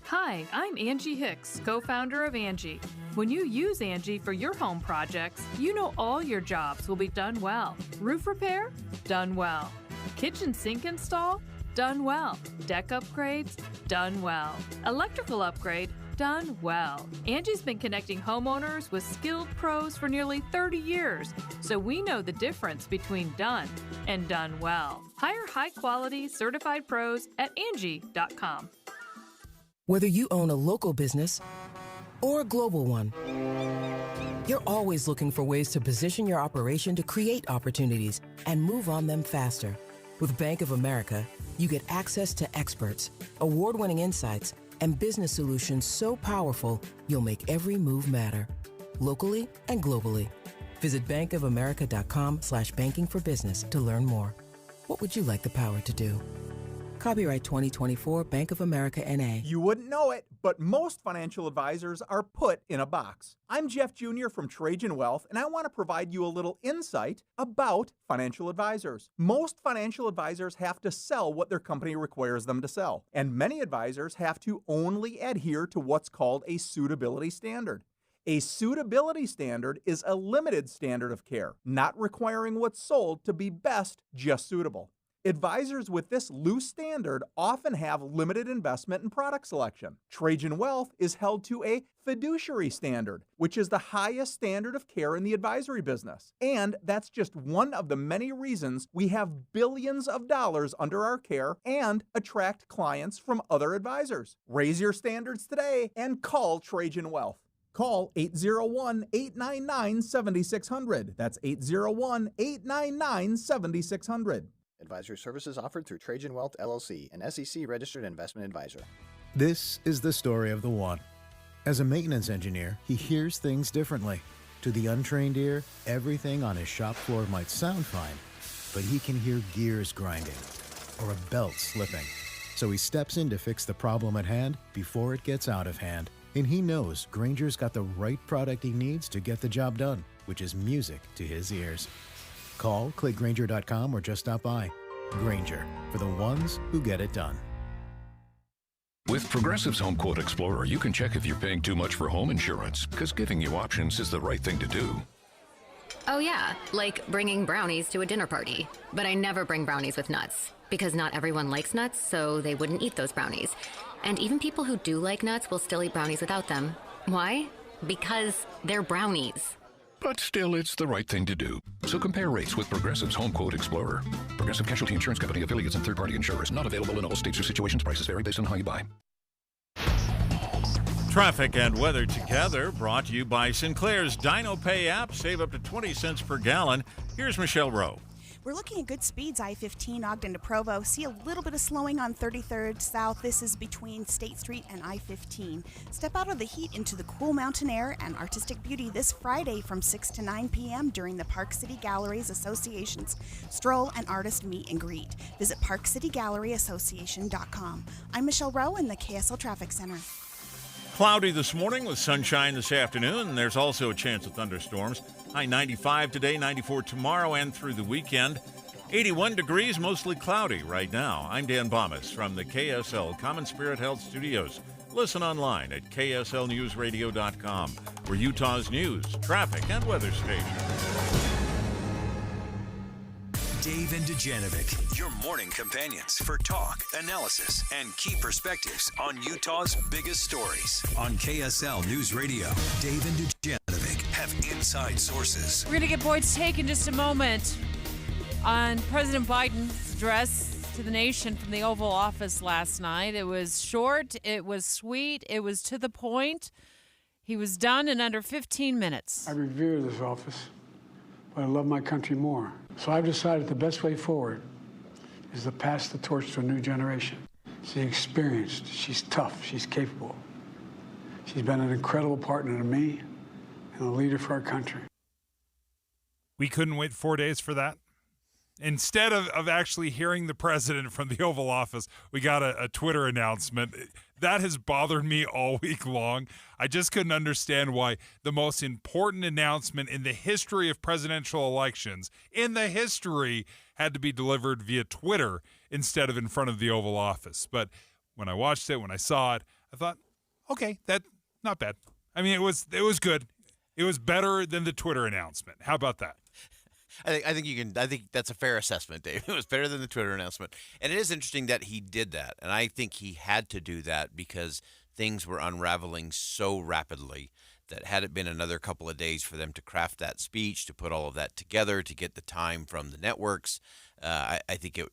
Hi, I'm Angie Hicks, co-founder of Angie. When you use Angie for your home projects, you know all your jobs will be done well. Roof repair? Done well. Kitchen sink install? Done well. Deck upgrades? Done well. Electrical upgrade? Done well. Angie's been connecting homeowners with skilled pros for nearly 30 years, so we know the difference between done and done well. Hire high-quality, certified pros at Angie.com. Whether you own a local business or a global one, you're always looking for ways to position your operation to create opportunities and move on them faster. With Bank of America, you get access to experts, award-winning insights, and business solutions so powerful, you'll make every move matter, locally and globally. Visit bankofamerica.com/banking for business to learn more. What would you like the power to do? Copyright 2024 Bank of America N.A. You wouldn't know it, but most financial advisors are put in a box. I'm Jeff Jr. from Trajan Wealth, and I want to provide you a little insight about financial advisors. Most financial advisors have to sell what their company requires them to sell, and many advisors have to only adhere to what's called a suitability standard. A suitability standard is a limited standard of care, not requiring what's sold to be best just suitable. Advisors with this loose standard often have limited investment and product selection. Trajan Wealth is held to a fiduciary standard, which is the highest standard of care in the advisory business. And that's just one of the many reasons we have billions of dollars under our care and attract clients from other advisors. Raise your standards today and call Trajan Wealth. Call 801-899-7600. That's 801-899-7600. Advisory services offered through Trajan Wealth, LLC, an SEC-registered investment advisor. This is the story of the one. As a maintenance engineer, he hears things differently. To the untrained ear, everything on his shop floor might sound fine, but he can hear gears grinding or a belt slipping. So he steps in to fix the problem at hand before it gets out of hand. And he knows Grainger's got the right product he needs to get the job done, which is music to his ears. Call, click Grainger.com, or just stop by. Grainger, for the ones who get it done. With Progressive's Home Quote Explorer, you can check if you're paying too much for home insurance, because giving you options is the right thing to do. Oh yeah, like bringing brownies to a dinner party. But I never bring brownies with nuts, because not everyone likes nuts, so they wouldn't eat those brownies. And even people who do like nuts will still eat brownies without them. Why? Because they're brownies. But still, it's the right thing to do. So compare rates with Progressive's Home Quote Explorer. Progressive Casualty Insurance Company, affiliates, and third-party insurers. Not available in all states or situations. Prices vary based on how you buy. Traffic and weather together, brought to you by Sinclair's Dino Pay app. Save up to 20 cents per gallon. Here's Michelle Rowe. We're looking at good speeds, I-15 Ogden to Provo. See a little bit of slowing on 33rd South. This is between State Street and I-15. Step out of the heat into the cool mountain air and artistic beauty this Friday from 6 to 9 p.m. during the Park City Galleries Association's Stroll and Artist Meet and Greet. Visit parkcitygalleryassociation.com. I'm Michelle Rowe in the KSL Traffic Center. Cloudy this morning with sunshine this afternoon. There's also a chance of thunderstorms. High 95 today, 94 tomorrow and through the weekend. 81 degrees, mostly cloudy right now. I'm Dan Bomas from the KSL Common Spirit Health Studios. Listen online at kslnewsradio.com. We're Utah's news, traffic, and weather station. Dave and Dujanovic, your morning companions for talk, analysis, and key perspectives on Utah's biggest stories. On KSL News Radio, Dave and Dujanovic have inside sources. We're going to get Boyd's take in just a moment on President Biden's address to the nation from the Oval Office last night. It was short, it was sweet, it was to the point. He was done in under 15 minutes. I revere this office, but I love my country more. So I've decided the best way forward is to pass the torch to a new generation. She's experienced, she's tough, she's capable. She's been an incredible partner to me and a leader for our country. We couldn't wait 4 days for that. Instead of actually hearing the president from the Oval Office, we got a Twitter announcement. That has bothered me all week long. I just couldn't understand why the most important announcement in the history of presidential elections, in the history, had to be delivered via Twitter instead of in front of the Oval Office. But when I watched it, when I saw it, I thought, okay, that not bad. I mean, it was good. It was better than the Twitter announcement. How about that? I think that's a fair assessment, Dave. It was better than the Twitter announcement. And it is interesting that he did that. And I think he had to do that because things were unraveling so rapidly that had it been another couple of days for them to craft that speech, to put all of that together, to get the time from the networks, I think it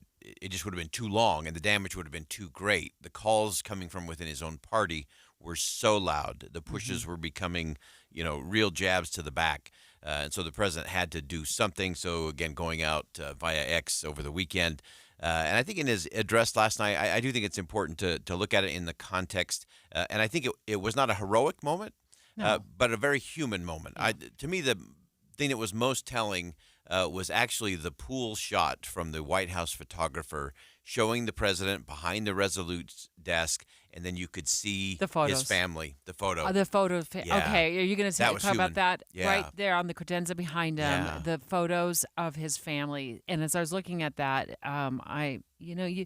just would have been too long and the damage would have been too great. The calls coming from within his own party were so loud. The pushes were becoming, real jabs to the back. And so the president had to do something. So, again, going out via X over the weekend. And I think in his address last night, I do think it's important to look at it in the context. And I think it was not a heroic moment, but a very human moment. To me, the thing that was most telling was actually the pool shot from the White House photographer showing the president behind the Resolute's desk, and then you could see his family, the photo. The photo. Okay, are you going to talk about that right there on the credenza behind him, the photos of his family? And as I was looking at that, you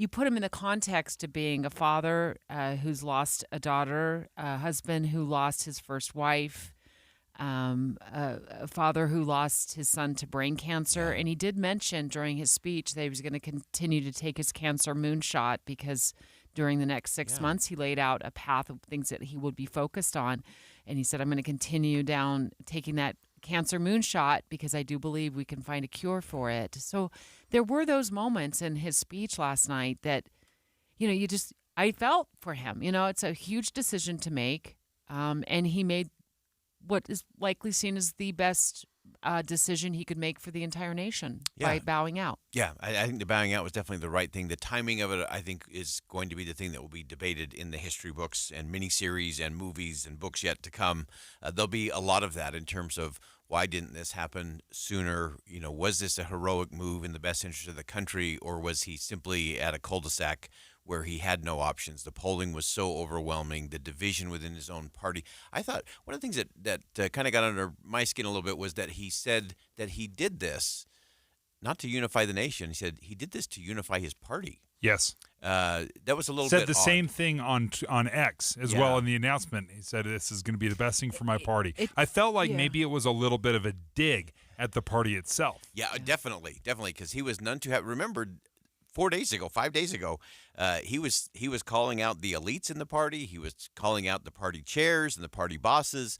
put him in the context of being a father who's lost a daughter, a husband who lost his first wife, a father who lost his son to brain cancer. And he did mention during his speech that he was going to continue to take his cancer moonshot because during the next 6 months, he laid out a path of things that he would be focused on. And he said, I'm going to continue down taking that cancer moonshot because I do believe we can find a cure for it. So there were those moments in his speech last night that, I felt for him. It's a huge decision to make. And he made what is likely seen as the best decision he could make for the entire nation by bowing out. Yeah, I think the bowing out was definitely the right thing. The timing of it, I think, is going to be the thing that will be debated in the history books and miniseries and movies and books yet to come. There'll be a lot of that in terms of why didn't this happen sooner? Was this a heroic move in the best interest of the country, or was he simply at a cul-de-sac where he had no options? The polling was so overwhelming, the division within his own party. I thought one of the things that kind of got under my skin a little bit was that he said that he did this not to unify the nation. He said he did this to unify his party. Yes. That was a little bit odd. Said the same thing on X as well in the announcement. He said this is going to be the best thing for my party. I felt like maybe it was a little bit of a dig at the party itself. Yeah, definitely, because he was none too happy. Remember, 5 days ago, he was calling out the elites in the party. He was calling out the party chairs and the party bosses.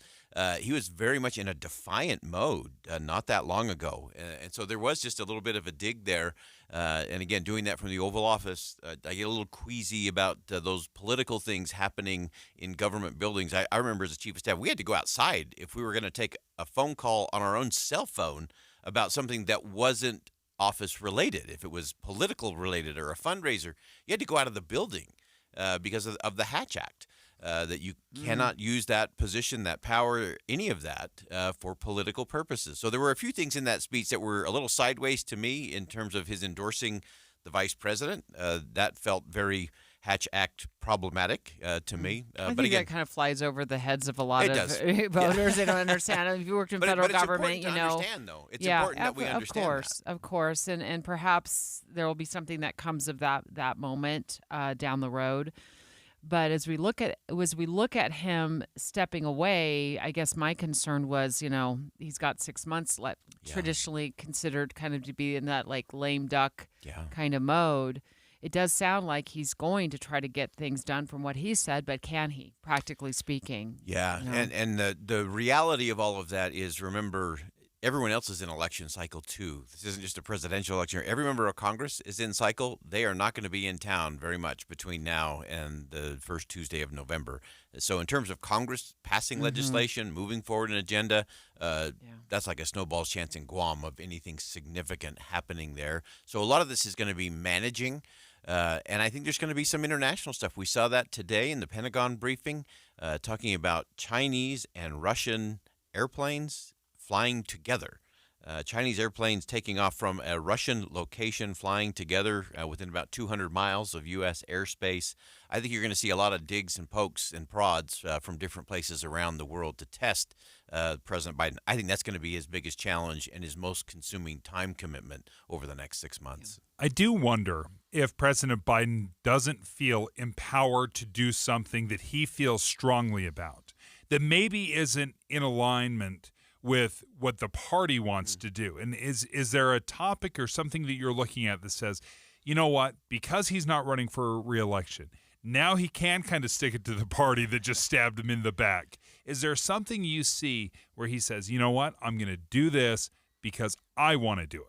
He was very much in a defiant mode not that long ago. And so there was just a little bit of a dig there. And again, doing that from the Oval Office, I get a little queasy about those political things happening in government buildings. I remember as a chief of staff, we had to go outside if we were going to take a phone call on our own cell phone about something that wasn't office related. If it was political related or a fundraiser, you had to go out of the building because of the Hatch Act. That you cannot use that position, that power, any of that for political purposes. So there were a few things in that speech that were a little sideways to me in terms of his endorsing the vice president. That felt very Hatch Act problematic to me. I think but again, that kind of flies over the heads of a lot of does. voters. They don't understand. If you worked in federal government, you know. Understand, though. It's important that we understand of course. And perhaps there will be something that comes of that moment down the road. But as we look at him stepping away, I guess my concern was, he's got 6 months left, traditionally considered kind of to be in that like lame duck kind of mode. It does sound like he's going to try to get things done from what he said, but can he, practically speaking? Yeah, and the reality of all of that is, remember, everyone else is in election cycle too. This isn't just a presidential election. Every member of Congress is in cycle. They are not going to be in town very much between now and the first Tuesday of November. So in terms of Congress passing legislation, moving forward an agenda, that's like a snowball's chance in Guam of anything significant happening there. So a lot of this is going to be managing. And I think there's going to be some international stuff. We saw that today in the Pentagon briefing, talking about Chinese and Russian airplanes flying together. Chinese airplanes taking off from a Russian location, flying together within about 200 miles of U.S. airspace. I think you're going to see a lot of digs and pokes and prods from different places around the world to test President Biden. I think that's going to be his biggest challenge and his most consuming time commitment over the next 6 months. I do wonder if President Biden doesn't feel empowered to do something that he feels strongly about, that maybe isn't in alignment with what the party wants to do. And is there a topic or something that you're looking at that says, you know what, because he's not running for re-election, now he can kind of stick it to the party that just stabbed him in the back? Is there something you see where he says, you know what, I'm going to do this because I want to do it?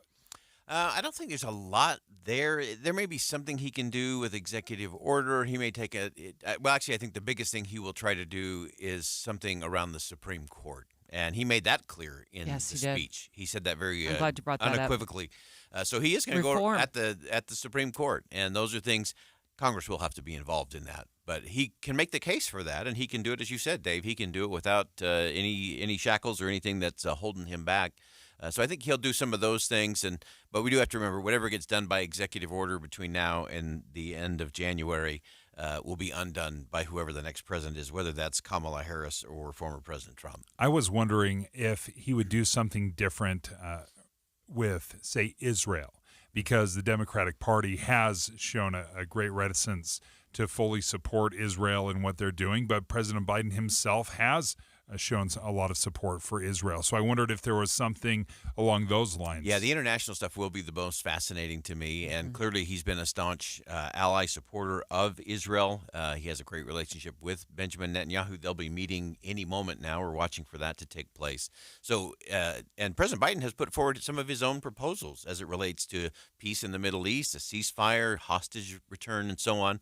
I don't think there's a lot there. There may be something he can do with executive order. He may take well, actually, I think the biggest thing he will try to do is something around the Supreme Court. And he made that clear in the speech. He said that very I'm glad you brought that unequivocally. So he is going to go at the Supreme Court, and those are things Congress will have to be involved in that. But he can make the case for that, and he can do it, as you said, Dave. He can do it without any shackles or anything that's holding him back. So I think he'll do some of those things, but we do have to remember whatever gets done by executive order between now and the end of January will be undone by whoever the next president is, whether that's Kamala Harris or former President Trump. I was wondering if he would do something different with, say, Israel, because the Democratic Party has shown a great reticence to fully support Israel and what they're doing, but President Biden himself has shown a lot of support for Israel. So I wondered if there was something along those lines. Yeah, the international stuff will be the most fascinating to me, and clearly he's been a staunch ally supporter of Israel. He has a great relationship with Benjamin Netanyahu. They'll be meeting any moment now. We're watching for that to take place. So, and President Biden has put forward some of his own proposals as it relates to peace in the Middle East, a ceasefire, hostage return, and so on.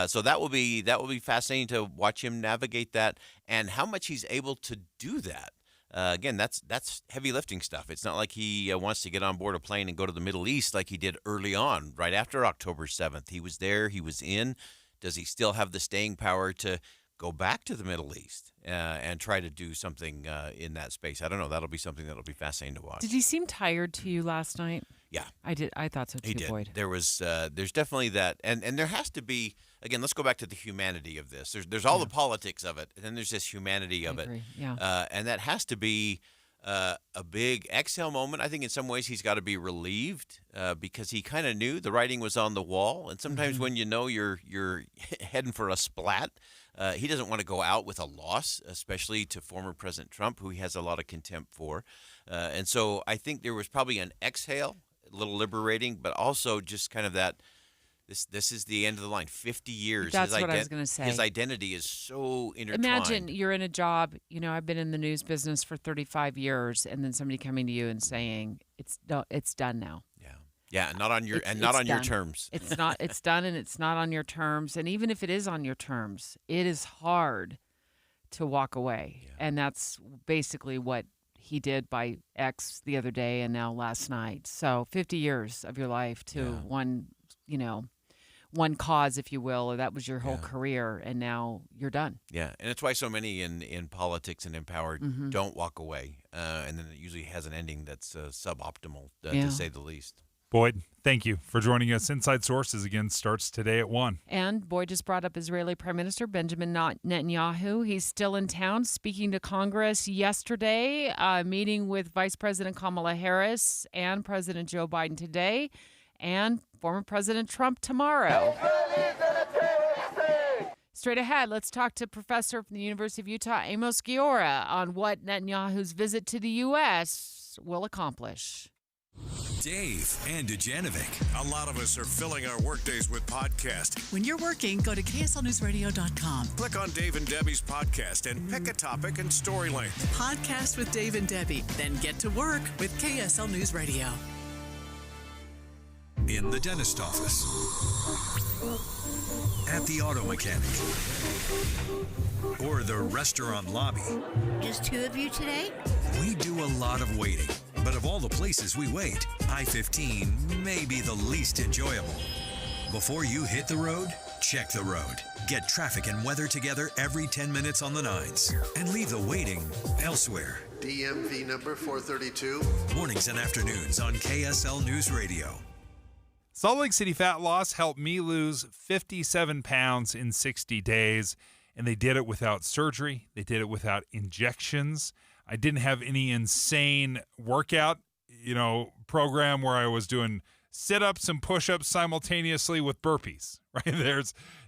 So that will be fascinating to watch him navigate that and how much he's able to do that. Again, that's heavy lifting stuff. It's not like he wants to get on board a plane and go to the Middle East like he did early on, right after October 7th. He was there. He was in. Does he still have the staying power to go back to the Middle East and try to do something in that space? I don't know. That'll be something that'll be fascinating to watch. Did he seem tired to you last night? Yeah, I did. I thought so too. He did. Boyd. There's definitely that, and there has to be. Again, let's go back to the humanity of this. There's all the politics of it, and then there's this humanity of it. Yeah. And that has to be a big exhale moment. I think in some ways he's got to be relieved because he kind of knew the writing was on the wall. And sometimes when you know you're heading for a splat, he doesn't want to go out with a loss, especially to former President Trump, who he has a lot of contempt for. And so I think there was probably an exhale, a little liberating, but also just kind of that This is the end of the line. 50 years. That's what I was going to say. His identity is so intertwined. Imagine you're in a job. I've been in the news business for 35 years, and then somebody coming to you and saying it's done now. Yeah, not on your your terms. It's not. It's done, and it's not on your terms. And even if it is on your terms, it is hard to walk away. Yeah. And that's basically what he did by X the other day, and now last night. So 50 years of your life to one cause, if you will, or that was your whole career, and now you're done. Yeah, and it's why so many in politics and in power don't walk away, and then it usually has an ending that's suboptimal, to say the least. Boyd, thank you for joining us. Inside Sources again starts today at 1. And Boyd just brought up Israeli Prime Minister Benjamin Netanyahu. He's still in town speaking to Congress yesterday, meeting with Vice President Kamala Harris and President Joe Biden today, and former President Trump tomorrow. Straight ahead, let's talk to professor from the University of Utah, Amos Giora, on what Netanyahu's visit to the U.S. will accomplish. Dave and Dujanovic. A lot of us are filling our workdays with podcasts. When you're working, go to KSLNewsRadio.com. Click on Dave and Debbie's podcast and pick a topic and story length. Podcast with Dave and Debbie. Then get to work with KSL News Radio. In the dentist office. At the auto mechanic. Or the restaurant lobby. Just 2 of you today? We do a lot of waiting. But of all the places we wait, I-15 may be the least enjoyable. Before you hit the road, check the road. Get traffic and weather together every 10 minutes on the 9s. And leave the waiting elsewhere. DMV number 432. Mornings and afternoons on KSL News Radio. Salt Lake City fat loss helped me lose 57 pounds in 60 days, and they did it without surgery. They did it without injections. I didn't have any insane workout, program where I was doing sit-ups and push-ups simultaneously with burpees, right?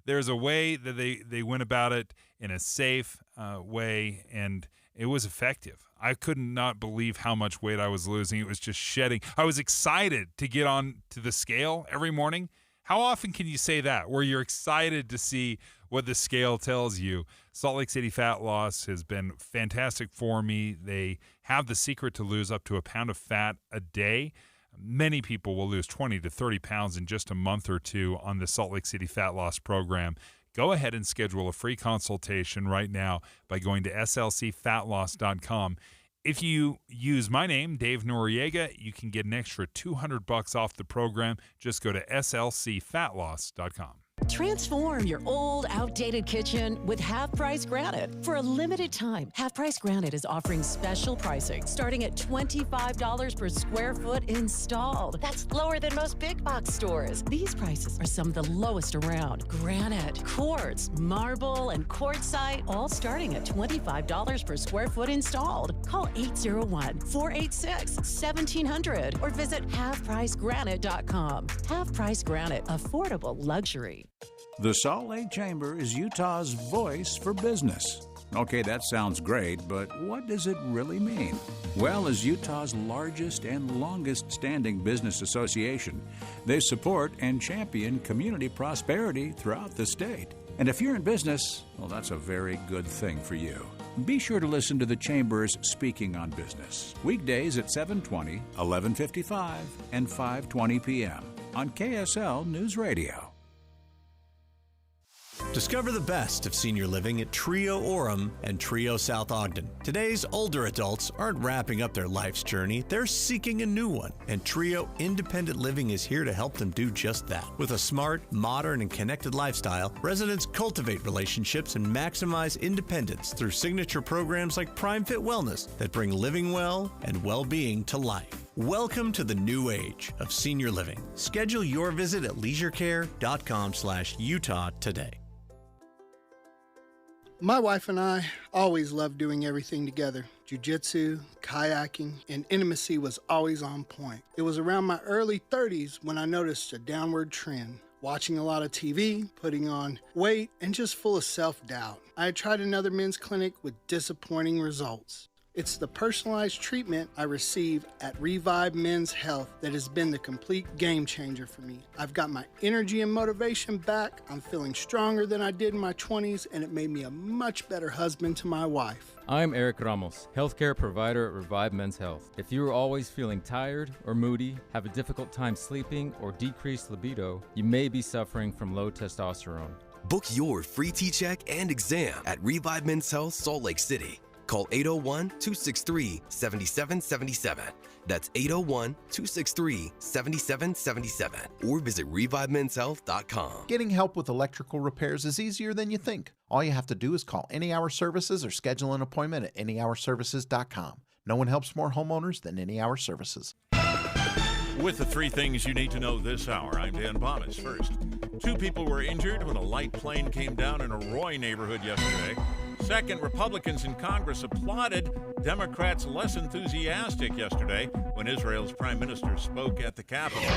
There's a way that they went about it in a safe way, and it was effective. I could not believe how much weight I was losing. It was just shedding. I was excited to get on to the scale every morning. How often can you say that, where you're excited to see what the scale tells you? Salt Lake City Fat Loss has been fantastic for me. They have the secret to lose up to a pound of fat a day. Many people will lose 20 to 30 pounds in just a month or two on the Salt Lake City Fat Loss program. Go ahead and schedule a free consultation right now by going to slcfatloss.com. If you use my name, Dave Noriega, you can get an extra $200 off the program. Just go to slcfatloss.com. Transform your old, outdated kitchen with Half Price Granite. For a limited time, Half Price Granite is offering special pricing starting at $25 per square foot installed. That's lower than most big box stores. These prices are some of the lowest around. Granite, quartz, marble, and quartzite, all starting at $25 per square foot installed. Call 801-486-1700 or visit halfpricegranite.com. Half Price Granite, affordable luxury. The Salt Lake Chamber is Utah's voice for business. Okay, that sounds great, but what does it really mean? Well, as Utah's largest and longest-standing business association, they support and champion community prosperity throughout the state. And if you're in business, well, that's a very good thing for you. Be sure to listen to the Chamber's Speaking on Business, weekdays at 7:20, 11:55, and 5:20 p.m. on KSL News Radio. Discover the best of senior living at Trio Orem and Trio South Ogden. Today's older adults aren't wrapping up their life's journey, they're seeking a new one. And Trio Independent Living is here to help them do just that. With a smart, modern, and connected lifestyle, residents cultivate relationships and maximize independence through signature programs like Prime Fit Wellness that bring living well and well-being to life. Welcome to the new age of senior living. Schedule your visit at leisurecare.com/Utah today. My wife and I always loved doing everything together. Jiu-jitsu, kayaking, and intimacy was always on point. It was around my early 30s when I noticed a downward trend. Watching a lot of TV, putting on weight, and just full of self-doubt. I had tried another men's clinic with disappointing results. It's the personalized treatment I receive at Revive Men's Health that has been the complete game changer for me. I've got my energy and motivation back. I'm feeling stronger than I did in my 20s, and it made me a much better husband to my wife. I'm Eric Ramos, healthcare provider at Revive Men's Health. If you are always feeling tired or moody, have a difficult time sleeping, or decreased libido, you may be suffering from low testosterone. Book your free T-check and exam at Revive Men's Health Salt Lake City. Call 801-263-7777. That's 801-263-7777. Or visit ReviveMen'sHealth.com. Getting help with electrical repairs is easier than you think. All you have to do is call Any Hour Services or schedule an appointment at anyhourservices.com. No one helps more homeowners than Any Hour Services. With the three things you need to know this hour, I'm Dan Bomis. First, 2 people were injured when a light plane came down in a Roy neighborhood yesterday. Second, Republicans in Congress applauded Democrats less enthusiastic yesterday when Israel's prime minister spoke at the Capitol.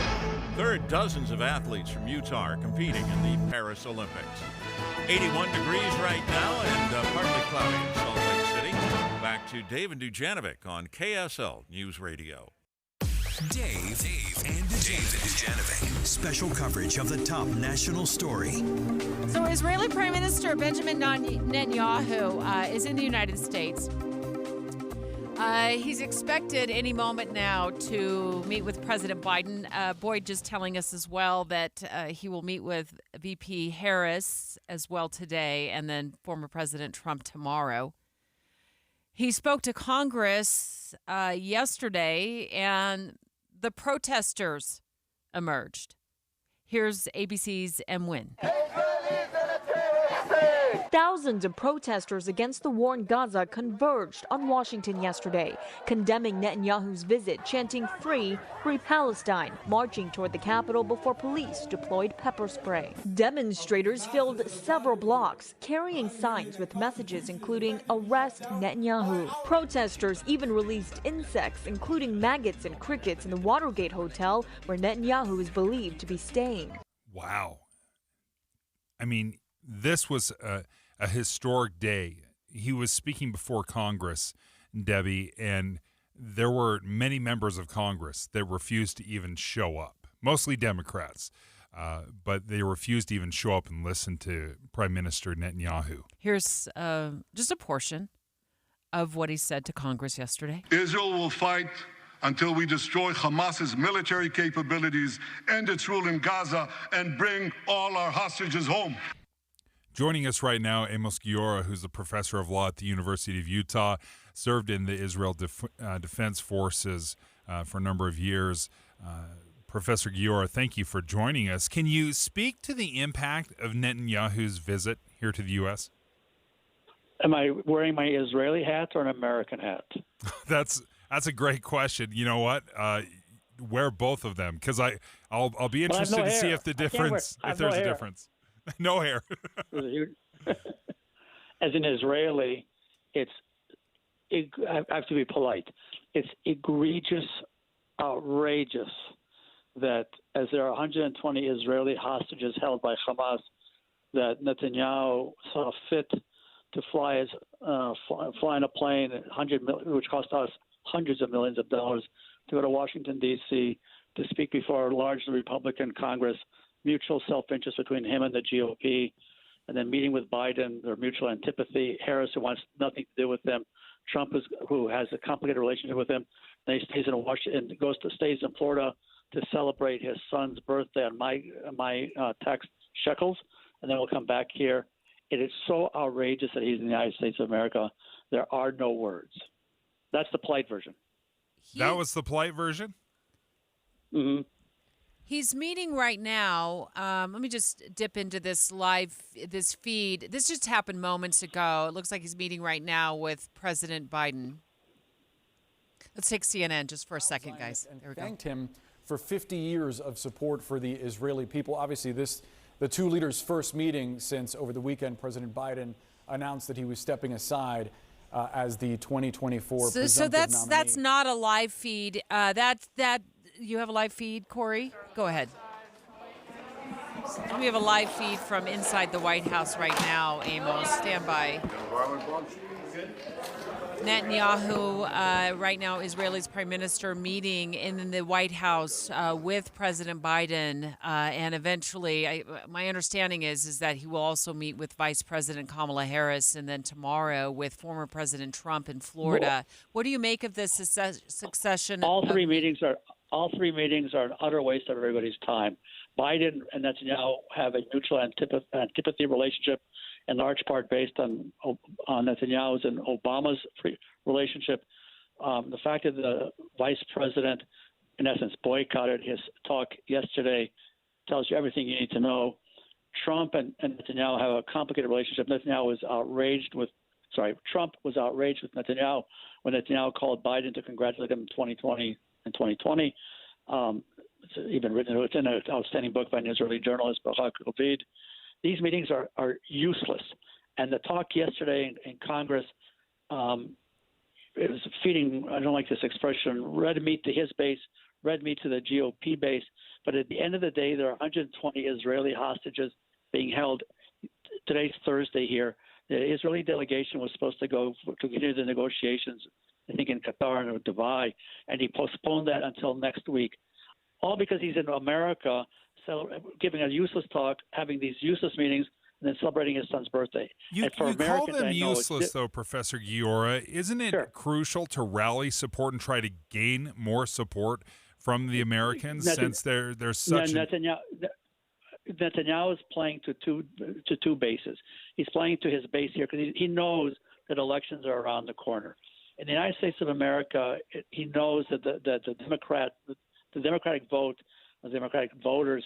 Third, dozens of athletes from Utah are competing in the Paris Olympics. 81 degrees right now and partly cloudy in Salt Lake City. Back to Dave and Dujanovic on KSL News Radio. Dave and Dujanovic. Special coverage of the top national story. So Israeli Prime Minister Benjamin Netanyahu is in the United States. He's expected any moment now to meet with President Biden. Boyd just telling us as well that he will meet with VP Harris as well today, and then former President Trump tomorrow. He spoke to Congress yesterday, and the protesters emerged. Here's ABC's M. Wynn. Thousands of protesters against the war in Gaza converged on Washington yesterday, condemning Netanyahu's visit, chanting "Free, Free Palestine," marching toward the Capitol before police deployed pepper spray. Demonstrators filled several blocks, carrying signs with messages including "Arrest Netanyahu." Protesters even released insects, including maggots and crickets, in the Watergate Hotel where Netanyahu is believed to be staying. Wow. I mean, this was a historic day. He was speaking before Congress, Debbie, and there were many members of Congress that refused to even show up, mostly Democrats, but they refused to even show up and listen to Prime Minister Netanyahu. Here's just a portion of what he said to Congress yesterday. Israel will fight until we destroy Hamas's military capabilities, end its rule in Gaza, and bring all our hostages home. Joining us right now, Amos Giora, who's a professor of law at the University of Utah, served in the Israel Defense Forces for a number of years. Professor Giora, thank you for joining us. Can you speak to the impact of Netanyahu's visit here to the U.S.? Am I wearing my Israeli hat or an American hat? That's a great question. You know what? Wear both of them, because I'll be interested to see if the difference, if there's a difference. No hair. As an Israeli, I have to be polite. It's egregious, outrageous that as there are 120 Israeli hostages held by Hamas, that Netanyahu saw fit to fly in a plane, which cost us hundreds of millions of dollars, to go to Washington, D.C., to speak before a large Republican Congress, mutual self-interest between him and the GOP, and then meeting with Biden, their mutual antipathy, Harris, who wants nothing to do with them, Trump, who has a complicated relationship with him, and he stays in Washington, stays in Florida to celebrate his son's birthday on my tax shekels, and then we'll come back here. It is so outrageous that he's in the United States of America. There are no words. That's the polite version. That was the polite version? Mm-hmm. He's meeting right now. Let me just dip into this feed. This just happened moments ago. It looks like he's meeting right now with President Biden. Let's take CNN just for a second, guys. There we go. Thanked him for 50 years of support for the Israeli people. Obviously, the two leaders' first meeting since over the weekend President Biden announced that he was stepping aside as the 2024 So that's not a live feed. You have a live feed, Corey? Go ahead. We have a live feed from inside the White House right now, Amos. Stand by. Netanyahu, right now, Israel's prime minister, meeting in the White House with President Biden, and eventually, my understanding is that he will also meet with Vice President Kamala Harris, and then tomorrow with former President Trump in Florida. What do you make of this succession? All three meetings are an utter waste of everybody's time. Biden and Netanyahu have a mutual antipathy relationship, in large part based on Netanyahu's and Obama's relationship. The fact that the vice president, in essence, boycotted his talk yesterday tells you everything you need to know. Trump and Netanyahu have a complicated relationship. Trump was outraged with Netanyahu when Netanyahu called Biden to congratulate him in 2020 and 2020. It's even written. It's in an outstanding book by an Israeli journalist, Barak Ovid. These meetings are useless. And the talk yesterday in Congress, it was feeding, I don't like this expression, red meat to his base, red meat to the GOP base. But at the end of the day, there are 120 Israeli hostages being held. Today's Thursday here. The Israeli delegation was supposed to go to continue the negotiations, I think in Qatar and Dubai, and he postponed that until next week. All because he's in America, so giving a useless talk, having these useless meetings, and then celebrating his son's birthday. You call them useless, though, Professor Giora. Isn't it crucial to rally support and try to gain more support from the Americans since there's such Netanyahu is playing to two bases. He's playing to his base here because he knows that elections are around the corner. In the United States of America, he knows that the Democratic vote, the Democratic voters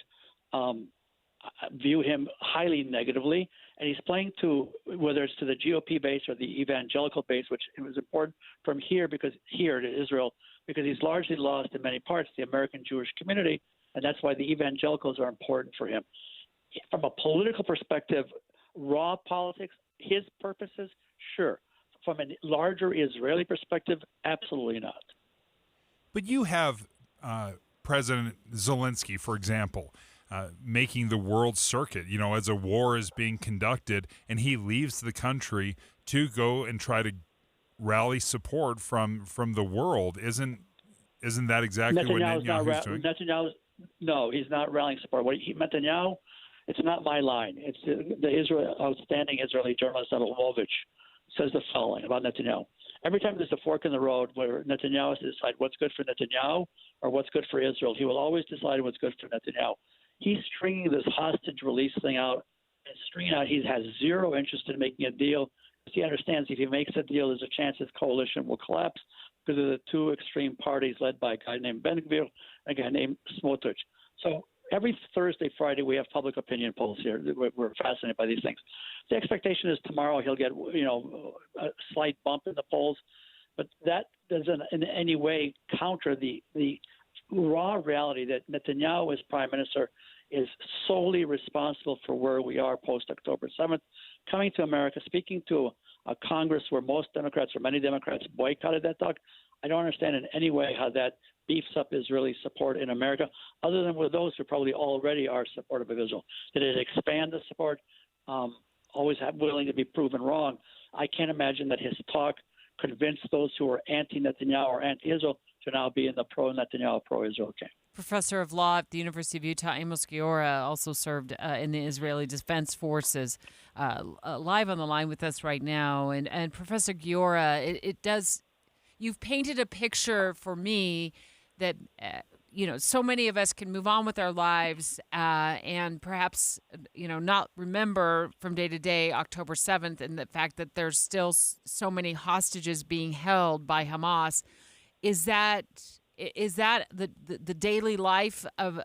view him highly negatively, and he's playing to, whether it's to the GOP base or the evangelical base, which it was important from here to Israel, because he's largely lost in many parts the American Jewish community, and that's why the evangelicals are important for him. From a political perspective, raw politics, his purposes, sure. From a larger Israeli perspective, absolutely not. But you have President Zelensky, for example, making the world circuit, as a war is being conducted, and he leaves the country to go and try to rally support from the world. Isn't that exactly what Netanyahu's doing? No, he's not rallying support. Netanyahu, it's not my line. It's the outstanding Israeli journalist Dujanovic says the following about Netanyahu. Every time there's a fork in the road where Netanyahu has to decide what's good for Netanyahu or what's good for Israel, he will always decide what's good for Netanyahu. He's stringing this hostage release thing out and stringing out. He has zero interest in making a deal. He understands if he makes a deal, there's a chance his coalition will collapse because of the two extreme parties led by a guy named Ben-Gvir and a guy named Smotrich. So every Thursday, Friday, we have public opinion polls here. We're fascinated by these things. The expectation is tomorrow he'll get, a slight bump in the polls, but that doesn't in any way counter the raw reality that Netanyahu as prime minister is solely responsible for where we are post-October 7th, coming to America, speaking to a Congress where most Democrats or many Democrats boycotted that talk. I don't understand in any way how that beefs up Israeli support in America, other than with those who probably already are supportive of Israel. Did it expand the support? Always willing to be proven wrong. I can't imagine that his talk convinced those who are anti-Netanyahu or anti-Israel to now be in the pro-Netanyahu, pro-Israel camp. Professor of law at the University of Utah, Amos Giora, also served in the Israeli Defense Forces, live on the line with us right now. And Professor Giora, you've painted a picture for me that, so many of us can move on with our lives and perhaps, not remember from day to day October 7th and the fact that there's still so many hostages being held by Hamas. Is that the daily life of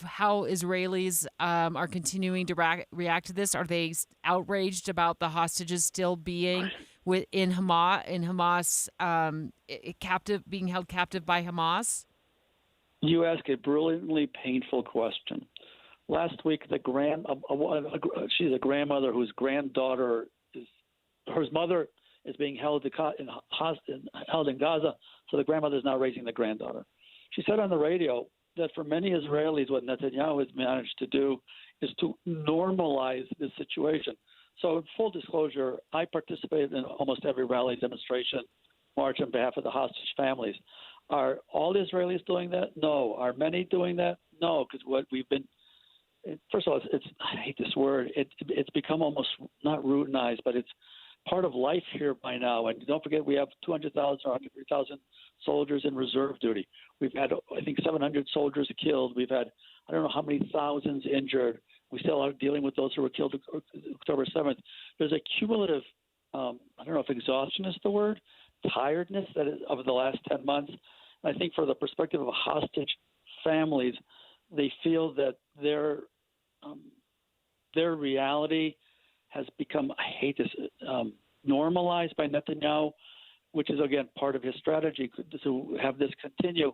how Israelis are continuing to react to this? Are they outraged about the hostages still being in Hamas being held captive by Hamas? You ask a brilliantly painful question. Last week, she's a grandmother whose granddaughter her mother is being held in Gaza, so the grandmother is now raising the granddaughter. She said on the radio that for many Israelis, what Netanyahu has managed to do is to normalize this situation. So, full disclosure, I participated in almost every rally, demonstration, march on behalf of the hostage families. Are all Israelis doing that? No. Are many doing that? No, because what we've been – first of all, it's I hate this word. It's become almost not routinized, but it's part of life here by now. And don't forget, we have 200,000 or 150,000 soldiers in reserve duty. We've had, I think, 700 soldiers killed. We've had I don't know how many thousands injured. We still are dealing with those who were killed October 7th. There's a cumulative, I don't know if exhaustion is the word, tiredness that is over the last 10 months. I think for the perspective of hostage families, they feel that their reality has become, I hate this, normalized by Netanyahu, which is, again, part of his strategy to have this continue.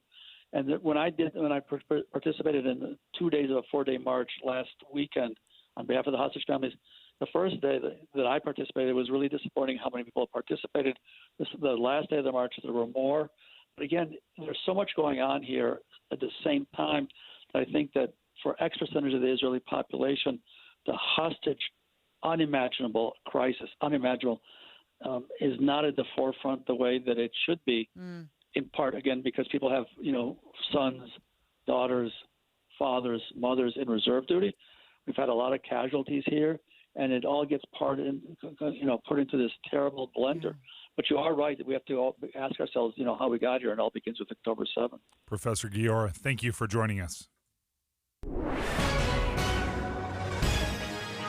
And when I participated in the 2 days of a 4-day march last weekend on behalf of the hostage families, the first day that I participated was really disappointing how many people participated. The last day of the march, there were more. But again, there's so much going on here at the same time that I think that for X percentage of the Israeli population, the hostage unimaginable crisis, is not at the forefront the way that it should be. In part, again, because people have, sons, daughters, fathers, mothers in reserve duty. We've had a lot of casualties here, and it all gets put into this terrible blender. But you are right that we have to all ask ourselves, how we got here, and it all begins with October 7th. Professor Giora, thank you for joining us.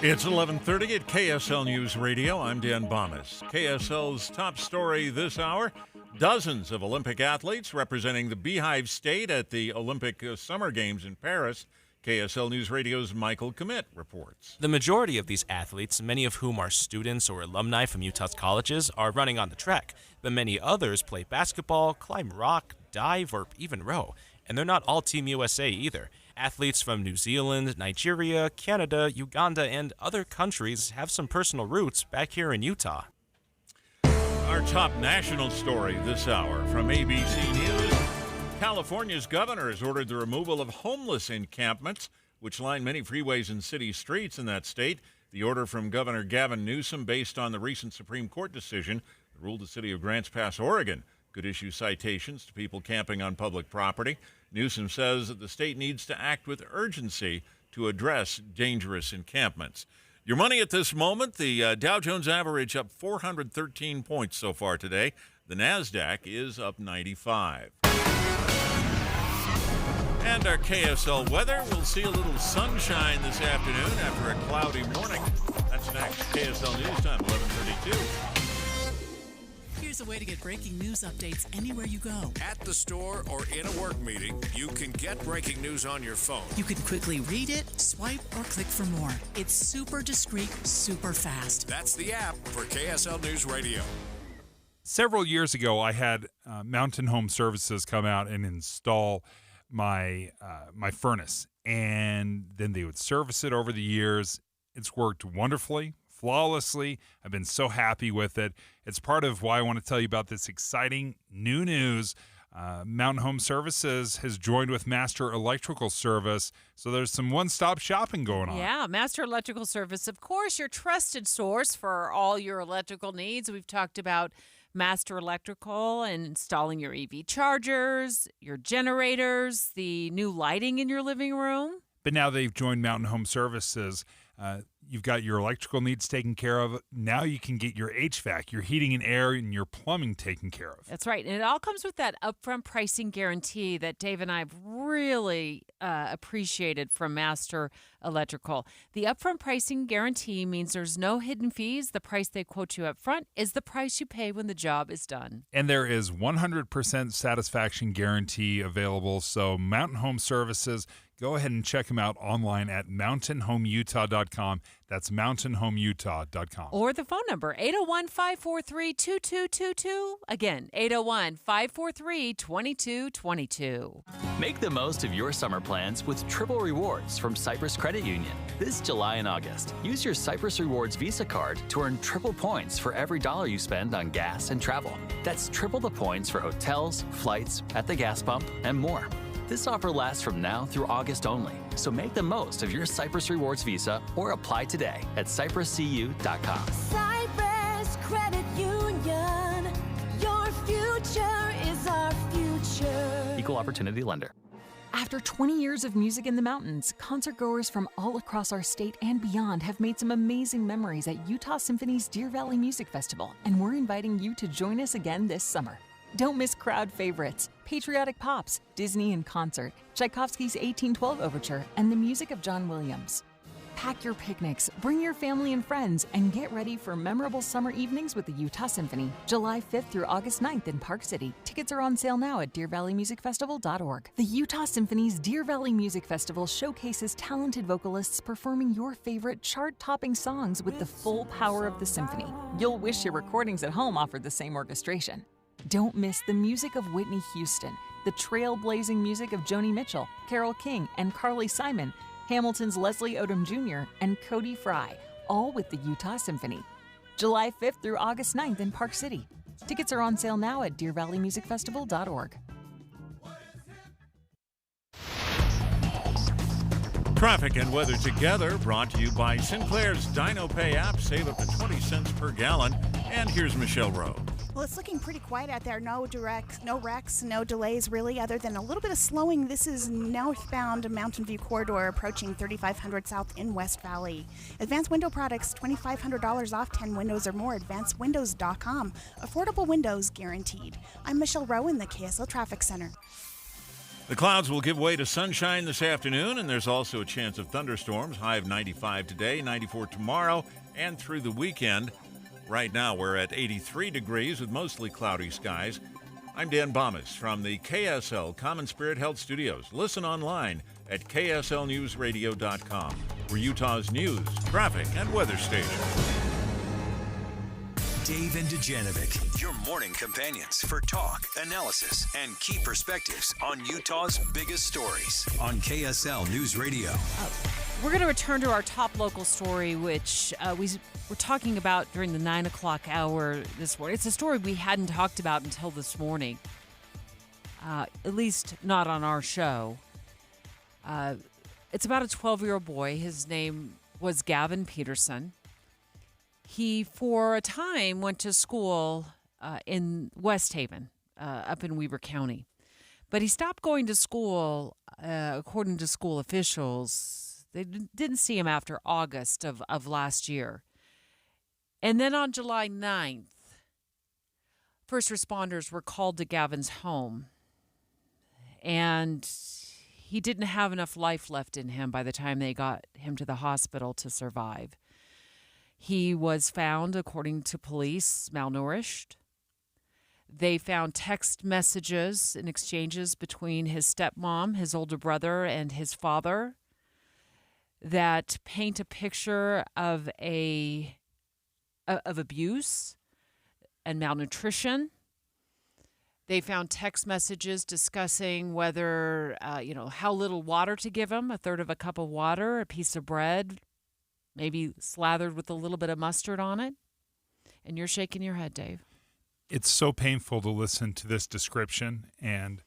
It's 11:30 at KSL News Radio. I'm Dan Bomis. KSL's top story this hour, dozens of Olympic athletes representing the Beehive State at the Olympic Summer Games in Paris. KSL News Radio's Michael Commit reports. The majority of these athletes, many of whom are students or alumni from Utah's colleges, are running on the track, but many others play basketball, climb rock, dive, or even row. And they're not all Team USA either. Athletes from New Zealand, Nigeria, Canada, Uganda, and other countries have some personal roots back here in Utah. Our top national story this hour from ABC News. California's governor has ordered the removal of homeless encampments, which line many freeways and city streets in that state. The order from Governor Gavin Newsom, based on the recent Supreme Court decision that ruled the city of Grants Pass, Oregon, could issue citations to people camping on public property. Newsom says that the state needs to act with urgency to address dangerous encampments. Your money at this moment, the Dow Jones average up 413 points so far today. The NASDAQ is up 95. And our KSL weather, we'll see a little sunshine this afternoon after a cloudy morning. That's next. KSL News Time, 11:32. Here's a way to get breaking news updates anywhere you go. At the store or in a work meeting, you can get breaking news on your phone. You can quickly read it, swipe, or click for more. It's super discreet, super fast. That's the app for KSL News Radio. Several years ago, I had Mountain Home Services come out and install my furnace, and then they would service it over the years. It's worked wonderfully, flawlessly. I've been so happy with it. It's part of why I want to tell you about this exciting new news. Mountain Home Services has joined with Master Electrical Service, so there's some one-stop shopping going on. Yeah, Master Electrical Service, of course, your trusted source for all your electrical needs. We've talked about Master Electrical and installing your EV chargers, your generators, the new lighting in your living room. But now they've joined Mountain Home Services. You've got your electrical needs taken care of. Now you can get your HVAC, your heating and air, and your plumbing taken care of. That's right. And it all comes with that upfront pricing guarantee that Dave and I have really appreciated from Master Electrical. The upfront pricing guarantee means there's no hidden fees. The price they quote you up front is the price you pay when the job is done. And there is 100% satisfaction guarantee available. So Mountain Home Services, go ahead and check them out online at mountainhomeutah.com. That's mountainhomeutah.com. Or the phone number, 801-543-2222. Again, 801-543-2222. Make the most of your summer plans with triple rewards from Cyprus Credit Union. This July and August, use your Cyprus Rewards Visa card to earn triple points for every $1 you spend on gas and travel. That's triple the points for hotels, flights, at the gas pump, and more. This offer lasts from now through August only, so make the most of your Cyprus Rewards Visa or apply today at cypruscu.com. Cyprus Credit Union. Your future is our future. Equal Opportunity Lender. After 20 years of music in the mountains, concertgoers from all across our state and beyond have made some amazing memories at Utah Symphony's Deer Valley Music Festival, and we're inviting you to join us again this summer. Don't miss crowd favorites, patriotic pops, Disney in concert, Tchaikovsky's 1812 Overture, and the music of John Williams. Pack your picnics, bring your family and friends, and get ready for memorable summer evenings with the Utah Symphony, July 5th through August 9th in Park City. Tickets are on sale now at DeerValleyMusicFestival.org. The Utah Symphony's Deer Valley Music Festival showcases talented vocalists performing your favorite chart-topping songs with the full power of the symphony. You'll wish your recordings at home offered the same orchestration. Don't miss the music of Whitney Houston, the trailblazing music of Joni Mitchell, Carole King, and Carly Simon, Hamilton's Leslie Odom Jr., and Cody Fry, all with the Utah Symphony. July 5th through August 9th in Park City. Tickets are on sale now at DeerValleyMusicFestival.org. Traffic and weather together brought to you by Sinclair's DinoPay app. Save up to 20 cents per gallon. And here's Michelle Rowe. Well, it's looking pretty quiet out there. No wrecks, no delays really, other than a little bit of slowing. This is northbound Mountain View Corridor approaching 3500 South in West Valley. Advanced Window Products, $2,500 off 10 windows or more. AdvancedWindows.com. Affordable windows guaranteed. I'm Michelle Rowe in the KSL Traffic Center. The clouds will give way to sunshine this afternoon, and there's also a chance of thunderstorms. High of 95 today, 94 tomorrow, and through the weekend. Right now, we're at 83 degrees with mostly cloudy skies. I'm Dan Bomas from the KSL Common Spirit Health Studios. Listen online at kslnewsradio.com for Utah's news, traffic, and weather station. Dave and Dujanovic, your morning companions for talk, analysis, and key perspectives on Utah's biggest stories on KSL News Radio. We're going to return to our top local story, which we were talking about during the 9 o'clock hour this morning. It's a story we hadn't talked about until this morning, at least not on our show. It's about a 12-year-old boy. His name was Gavin Peterson. He, for a time, went to school in West Haven, up in Weber County. But he stopped going to school, according to school officials. They didn't see him after August of last year. And then on July 9th, first responders were called to Gavin's home. And he didn't have enough life left in him by the time they got him to the hospital to survive. He was found, according to police, malnourished. They found text messages and exchanges between his stepmom, his older brother, and his father that paint a picture of abuse and malnutrition. They found text messages discussing whether, how little water to give him, a third of a cup of water, a piece of bread, maybe slathered with a little bit of mustard on it. And you're shaking your head, Dave. It's so painful to listen to this description. And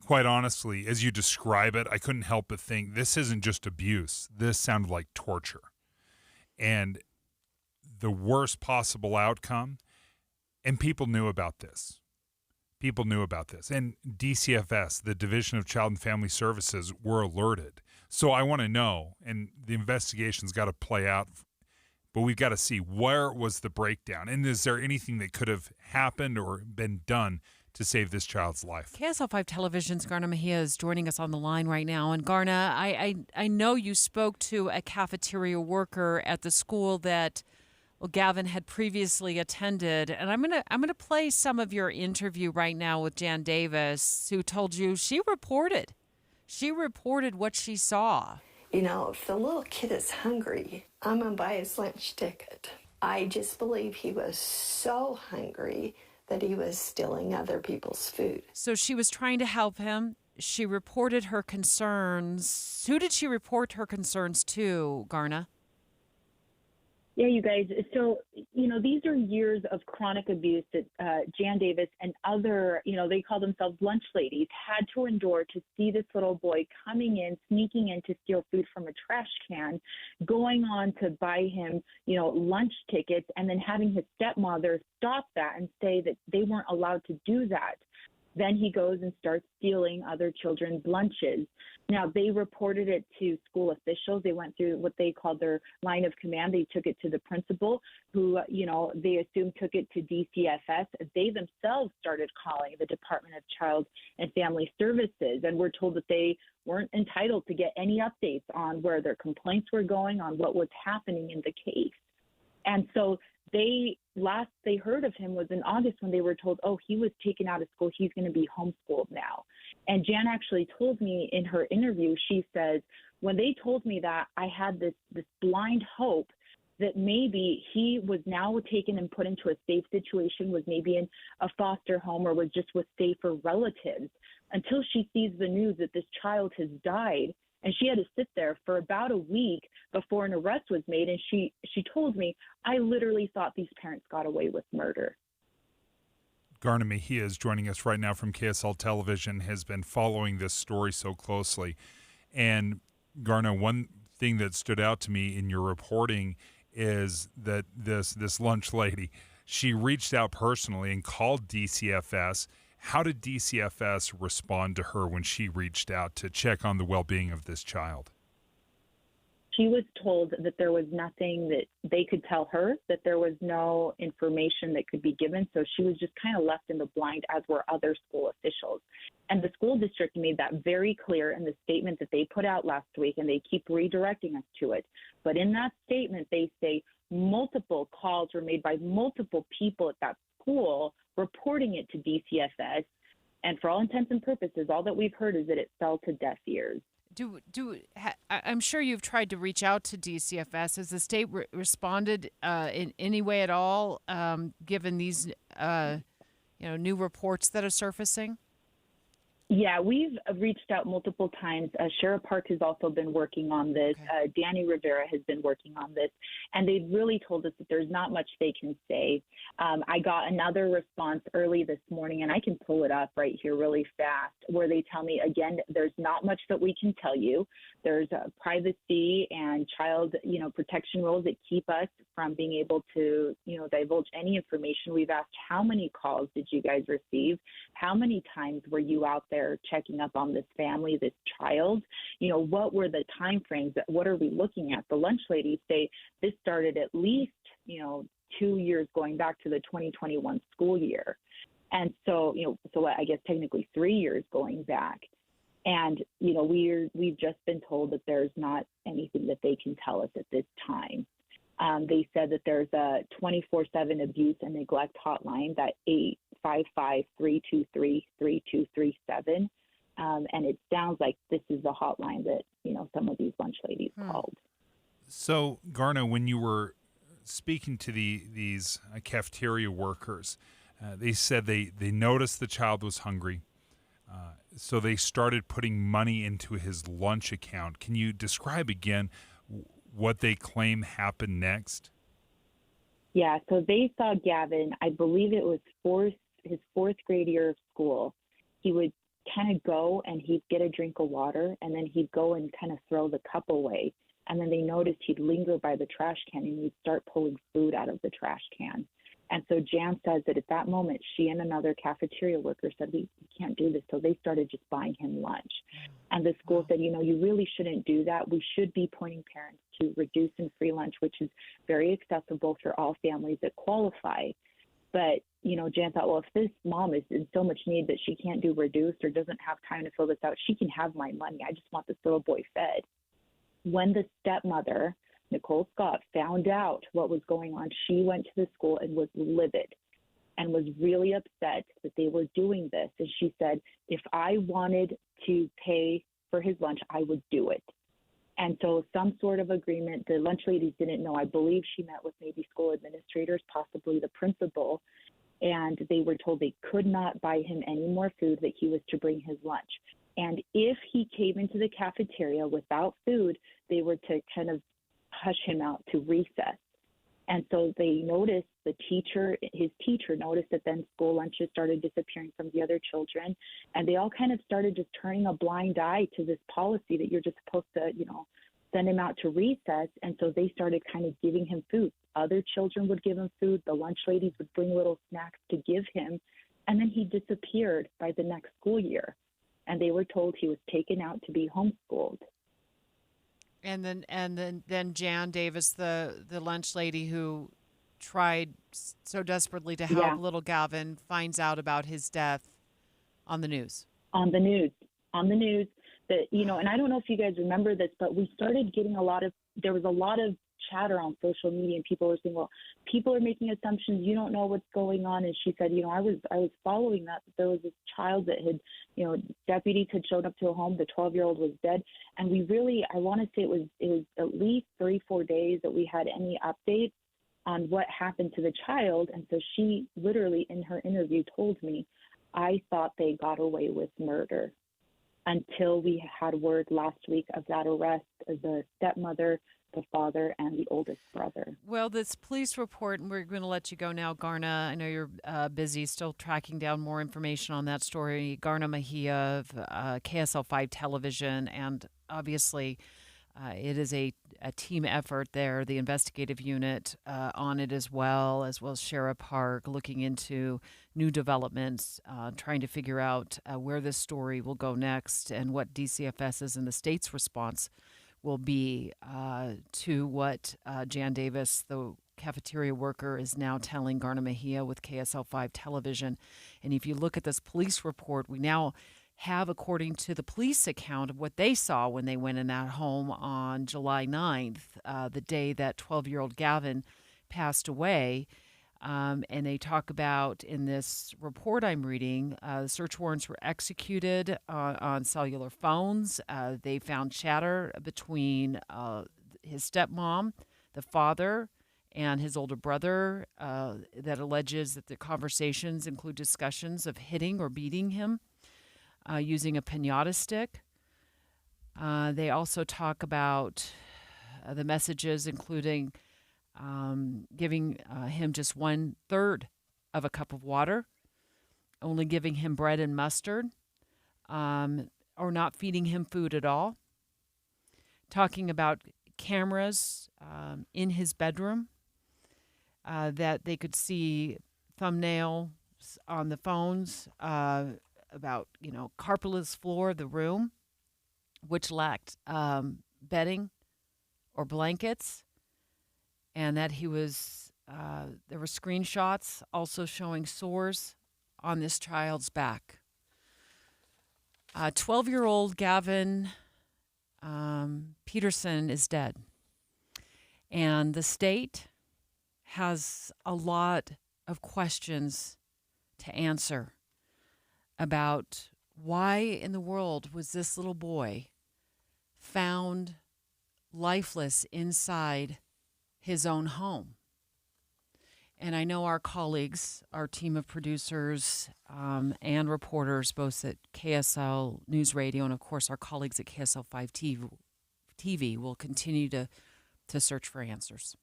quite honestly, as you describe it, I couldn't help but think this isn't just abuse. This sounded like torture. And the worst possible outcome. And people knew about this. And DCFS, the Division of Child and Family Services, were alerted. So I want to know, and the investigation's got to play out, but we've got to see where was the breakdown, and is there anything that could have happened or been done to save this child's life? KSL 5 Television's Garna Mejia is joining us on the line right now. And Garna, I know you spoke to a cafeteria worker at the school that Gavin had previously attended, and I'm gonna play some of your interview right now with Jan Davis, who told you she reported what she saw. You know, if the little kid is hungry, I'm gonna buy his lunch ticket. I just believe he was so hungry that he was stealing other people's food. So she was trying to help him. She reported her concerns. Who did she report her concerns to, Garna? Yeah, you guys. So, these are years of chronic abuse that Jan Davis and other, they call themselves lunch ladies, had to endure to see this little boy coming in, sneaking in to steal food from a trash can, going on to buy him, lunch tickets, and then having his stepmother stop that and say that they weren't allowed to do that. Then he goes and starts stealing other children's lunches. Now, they reported it to school officials. They went through what they called their line of command. They took it to the principal, who, they assumed took it to DCFS. They themselves started calling the Department of Child and Family Services, and were told that they weren't entitled to get any updates on where their complaints were going, on what was happening in the case. And so last they heard of him was in August, when they were told, oh, he was taken out of school. He's going to be homeschooled now. And Jan actually told me in her interview, she says, when they told me that, I had this blind hope that maybe he was now taken and put into a safe situation, was maybe in a foster home, or was just with safer relatives, until she sees the news that this child has died. And she had to sit there for about a week before an arrest was made. And she told me, I literally thought these parents got away with murder. Garna Mejia is joining us right now from KSL Television, has been following this story so closely. And Garna, one thing that stood out to me in your reporting is that this lunch lady, she reached out personally and called DCFS. How did DCFS respond to her when she reached out to check on the well-being of this child? She was told that there was nothing that they could tell her, that there was no information that could be given. So she was just kind of left in the blind, as were other school officials. And the school district made that very clear in the statement that they put out last week, and they keep redirecting us to it. But in that statement, they say multiple calls were made by multiple people at that school reporting it to DCFS, and for all intents and purposes, all that we've heard is that it fell to deaf ears. I'm sure you've tried to reach out to DCFS. Has the state responded in any way at all, given these new reports that are surfacing? Yeah, we've reached out multiple times. Sheriff Park has also been working on this. Okay. Danny Rivera has been working on this. And they've really told us that there's not much they can say. I got another response early this morning, and I can pull it up right here really fast, where they tell me, again, there's not much that we can tell you. There's privacy and child, protection rules that keep us from being able to, divulge any information. We've asked, how many calls did you guys receive? How many times were you out there checking up on this family, this child? What were the time frames? What are we looking at? The lunch ladies say this started at least, 2 years going back to the 2021 school year. And so, so I guess technically 3 years going back. And, we've just been told that there's not anything that they can tell us at this time. They said that there's a 24/7 abuse and neglect hotline, that 855-323-3237. And it sounds like this is the hotline that, some of these lunch ladies called. So, Garna, when you were speaking to these cafeteria workers, they said they noticed the child was hungry. So they started putting money into his lunch account. Can you describe again what they claim happened next? Yeah, so they saw Gavin, I believe it was his fourth grade year of school. He would kind of go and he'd get a drink of water, and then he'd go and kind of throw the cup away. And then they noticed he'd linger by the trash can, and he'd start pulling food out of the trash can. And so Jan says that at that moment, she and another cafeteria worker said, we can't do this. So they started just buying him lunch. And the school said, you really shouldn't do that. We should be pointing parents to reduced and free lunch, which is very accessible for all families that qualify. But, Jan thought, well, if this mom is in so much need that she can't do reduced or doesn't have time to fill this out, she can have my money. I just want this little boy fed. When the stepmother, Nicole Scott, found out what was going on, she went to the school and was livid and was really upset that they were doing this. And she said, if I wanted to pay for his lunch, I would do it. And so some sort of agreement, the lunch ladies didn't know. I believe she met with maybe school administrators, possibly the principal, and they were told they could not buy him any more food, that he was to bring his lunch. And if he came into the cafeteria without food, they were to kind of hush him out to recess. And so they noticed his teacher noticed that then school lunches started disappearing from the other children. And they all kind of started just turning a blind eye to this policy that you're just supposed to, send him out to recess. And so they started kind of giving him food. Other children would give him food. The lunch ladies would bring little snacks to give him. And then he disappeared by the next school year. And they were told he was taken out to be homeschooled. And then Jan Davis, the lunch lady who tried so desperately to help little Gavin, finds out about his death on the news. On the news. That, and I don't know if you guys remember this, but we started getting there was a lot of chatter on social media, and people were saying, well, people are making assumptions. You don't know what's going on. And she said, I was following that. There was this child that had, deputies had showed up to a home. The 12-year-old was dead. And I want to say it was at least 3-4 days that we had any updates on what happened to the child. And so she literally in her interview told me, I thought they got away with murder until we had word last week of that arrest of the stepmother, the father, and the oldest brother. Well, this police report, and we're going to let you go now, Garna. I know you're busy still tracking down more information on that story. Garna Mejia of KSL5 Television, and obviously it is a team effort there, the investigative unit on it as well as Sheriff Park, looking into new developments, trying to figure out where this story will go next and what DCFS's and the state's response will be to what Jan Davis, the cafeteria worker, is now telling Garna Mejia with KSL5 Television. And if you look at this police report, we now have, according to the police account of what they saw when they went in that home on July 9th, the day that 12-year-old Gavin passed away. And they talk about in this report I'm reading, search warrants were executed on cellular phones. They found chatter between his stepmom, the father, and his older brother that alleges that the conversations include discussions of hitting or beating him using a piñata stick. They also talk about the messages, including giving him just 1/3 of a cup of water, only giving him bread and mustard, or not feeding him food at all. Talking about cameras in his bedroom, that they could see thumbnails on the phones about, carpetless floor of the room, which lacked bedding or blankets. And that he was, there were screenshots also showing sores on this child's back. 12-year-old Gavin Peterson is dead. And the state has a lot of questions to answer about why in the world was this little boy found lifeless inside his own home. And I know our colleagues, our team of producers and reporters, both at KSL News Radio and, of course, our colleagues at KSL5 TV will continue to search for answers.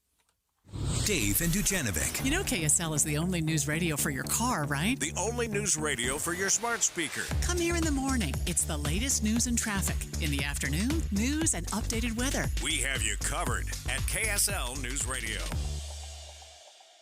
Dave and Dujanovic. You know KSL is the only news radio for your car, right? The only news radio for your smart speaker. Come here in the morning. It's the latest news and traffic. In the afternoon, news and updated weather. We have you covered at KSL News Radio.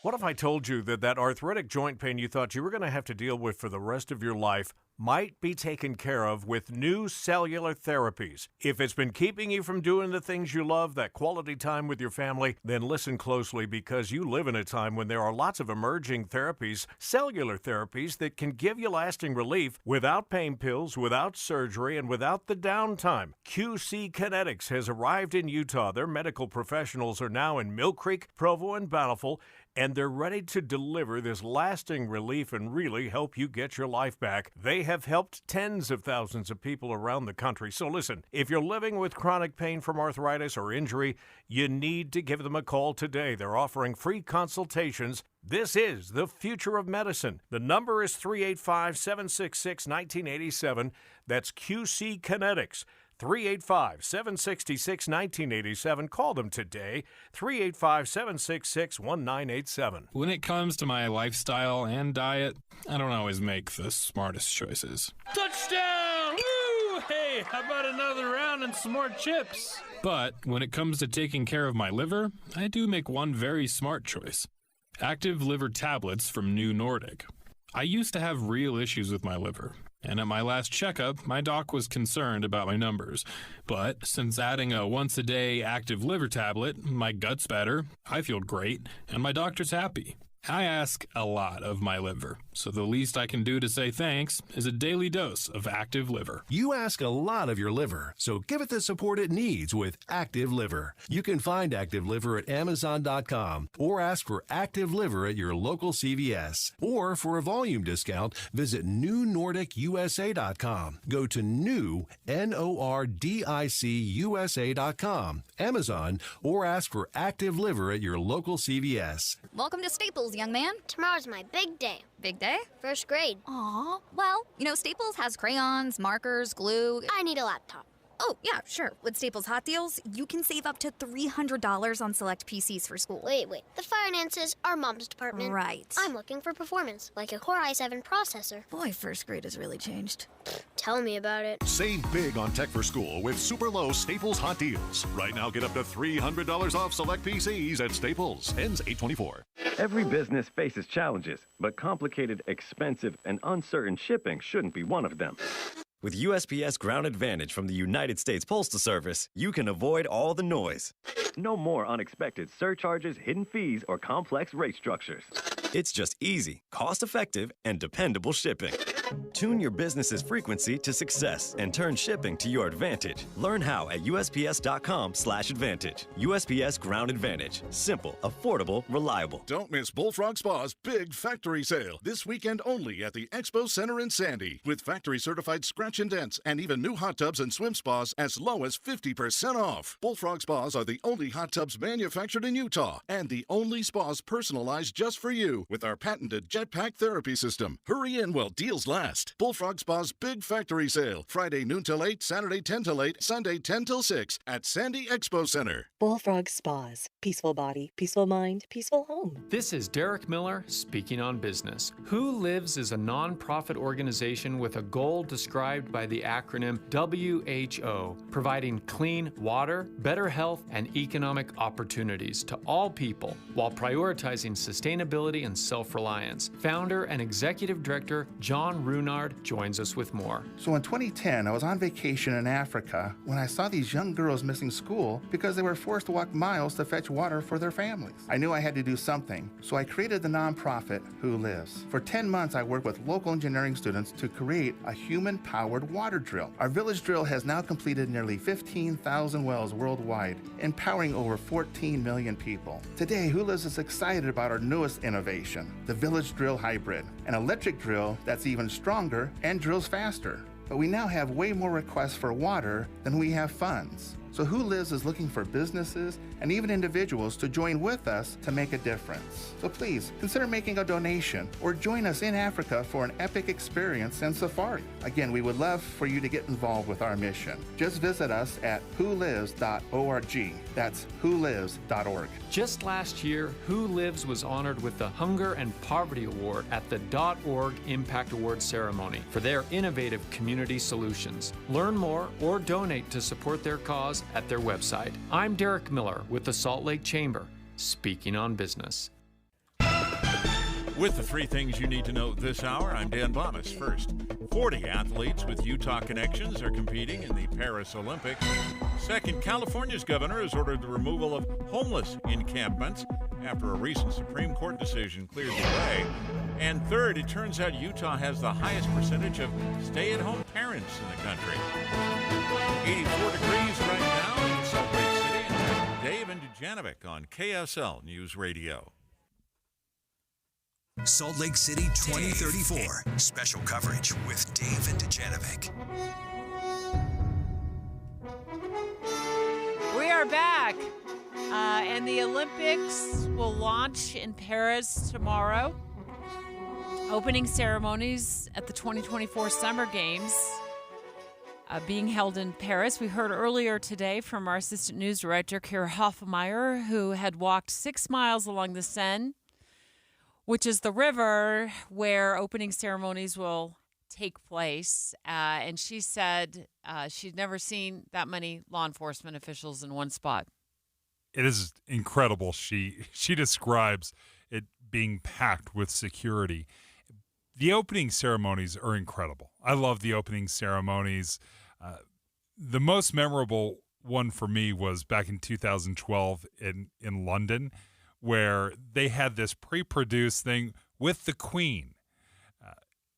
What if I told you that arthritic joint pain you thought you were going to have to deal with for the rest of your life might be taken care of with new cellular therapies? If it's been keeping you from doing the things you love, that quality time with your family, then listen closely, because you live in a time when there are lots of emerging therapies, cellular therapies, that can give you lasting relief without pain pills, without surgery, and without the downtime. QC Kinetics has arrived in Utah. Their medical professionals are now in Mill Creek, Provo, and Bountiful, and they're ready to deliver this lasting relief and really help you get your life back. They have helped tens of thousands of people around the country. So listen, if you're living with chronic pain from arthritis or injury, you need to give them a call today. They're offering free consultations. This is the future of medicine. The number is 385-766-1987. That's QC Kinetics. 385-766-1987. Call them today, 385-766-1987. When it comes to my lifestyle and diet, I don't always make the smartest choices. Touchdown! Woo! Hey, how about another round and some more chips? But when it comes to taking care of my liver, I do make one very smart choice. Active liver tablets from New Nordic. I used to have real issues with my liver, and at my last checkup, my doc was concerned about my numbers. But since adding a once-a-day active liver tablet, my gut's better, I feel great, and my doctor's happy. I ask a lot of my liver, so the least I can do to say thanks is a daily dose of Active Liver. You ask a lot of your liver, so give it the support it needs with Active Liver. You can find Active Liver at Amazon.com or ask for Active Liver at your local CVS. Or for a volume discount, visit NewNordicUSA.com. Go to new, NORDICUSA.com, Amazon, or ask for Active Liver at your local CVS. Welcome to Staples, young man. Tomorrow's my big day. Big day? First grade. Aw. Well, Staples has crayons, markers, glue. I need a laptop. Oh, yeah, sure. With Staples Hot Deals, you can save up to $300 on select PCs for school. Wait. The finances are Mom's department. Right. I'm looking for performance, like a Core i7 processor. Boy, first grade has really changed. Tell me about it. Save big on tech for school with super low Staples Hot Deals. Right now, get up to $300 off select PCs at Staples. Ends 8/24. Every business faces challenges, but complicated, expensive, and uncertain shipping shouldn't be one of them. With USPS Ground Advantage from the United States Postal Service, you can avoid all the noise. No more unexpected surcharges, hidden fees, or complex rate structures. It's just easy, cost-effective, and dependable shipping. Tune your business's frequency to success and turn shipping to your advantage. Learn how at USPS.com/advantage. USPS Ground Advantage. Simple, affordable, reliable. Don't miss Bullfrog Spa's big factory sale this weekend only at the Expo Center in Sandy. With factory-certified scratch and dents and even new hot tubs and swim spas as low as 50% off. Bullfrog Spas are the only hot tubs manufactured in Utah and the only spas personalized just for you with our patented Jetpack therapy system. Hurry in while deals last. Bullfrog Spa's big factory sale. Friday noon till 8, Saturday 10 till 8, Sunday 10 till 6 at Sandy Expo Center. Bullfrog Spas. Peaceful body, peaceful mind, peaceful home. This is Derek Miller speaking on business. Who Lives is a nonprofit organization with a goal described by the acronym WHO, providing clean water, better health, and economic opportunities to all people while prioritizing sustainability and self-reliance. Founder and Executive Director John Runard joins us with more. So in 2010, I was on vacation in Africa when I saw these young girls missing school because they were forced to walk miles to fetch water for their families. I knew I had to do something, so I created the nonprofit Who Lives. For 10 months, I worked with local engineering students to create a human-powered water drill. Our village drill has now completed nearly 15,000 wells worldwide, empowering over 14 million people. Today, Who Lives is excited about our newest innovation, the Village Drill Hybrid, an electric drill that's even stronger and drills faster. But we now have way more requests for water than we have funds. So Who Lives is looking for businesses and even individuals to join with us to make a difference. So please consider making a donation or join us in Africa for an epic experience and safari. Again, we would love for you to get involved with our mission. Just visit us at wholives.org. That's wholives.org. Just last year, Who Lives was honored with the Hunger and Poverty Award at the .org Impact Award ceremony for their innovative community solutions. Learn more or donate to support their cause at their website. I'm Derek Miller with the Salt Lake Chamber, speaking on business. With the three things you need to know this hour, I'm Dan Bomas. First, 40 athletes with Utah connections are competing in the Paris Olympics. Second, California's governor has ordered the removal of homeless encampments after a recent Supreme Court decision cleared the way. And third, it turns out Utah has the highest percentage of stay-at-home parents in the country. 84 degrees right now in Salt Lake City. And Dave and Dujanovic on KSL News Radio. Salt Lake City 2034. Special coverage with Dave and Dujanovic. We are back. And the Olympics will launch in Paris tomorrow. Opening ceremonies at the 2024 Summer Games. being held in Paris. We heard earlier today from our assistant news director, Kira Hoffmeyer, who had walked 6 miles along the Seine, which is the river where opening ceremonies will take place. And she said she'd never seen that many law enforcement officials in one spot. It is incredible. She describes it being packed with security. The opening ceremonies are incredible. I love the opening ceremonies. The most memorable one for me was back in 2012 in London, where they had this pre-produced thing with the Queen.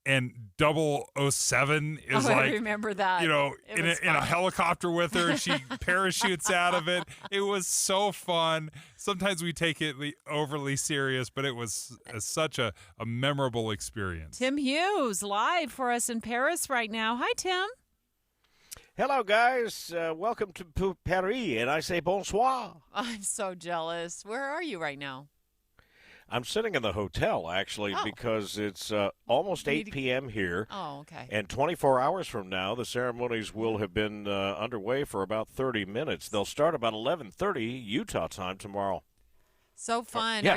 And 007 is I remember that. You know, in a helicopter with her. She parachutes out of it. It was so fun. Sometimes we take it overly serious, but it was such a memorable experience. Tim Hughes live for us in Paris right now. Hi, Tim. Hello, guys. Welcome to Paris, and I say bonsoir. I'm so jealous. Where are you right now? I'm sitting in the hotel, actually, because it's almost 8 p.m. here. Oh, okay. And 24 hours from now, the ceremonies will have been underway for about 30 minutes. They'll start about 11:30 Utah time tomorrow. So fun. Yeah,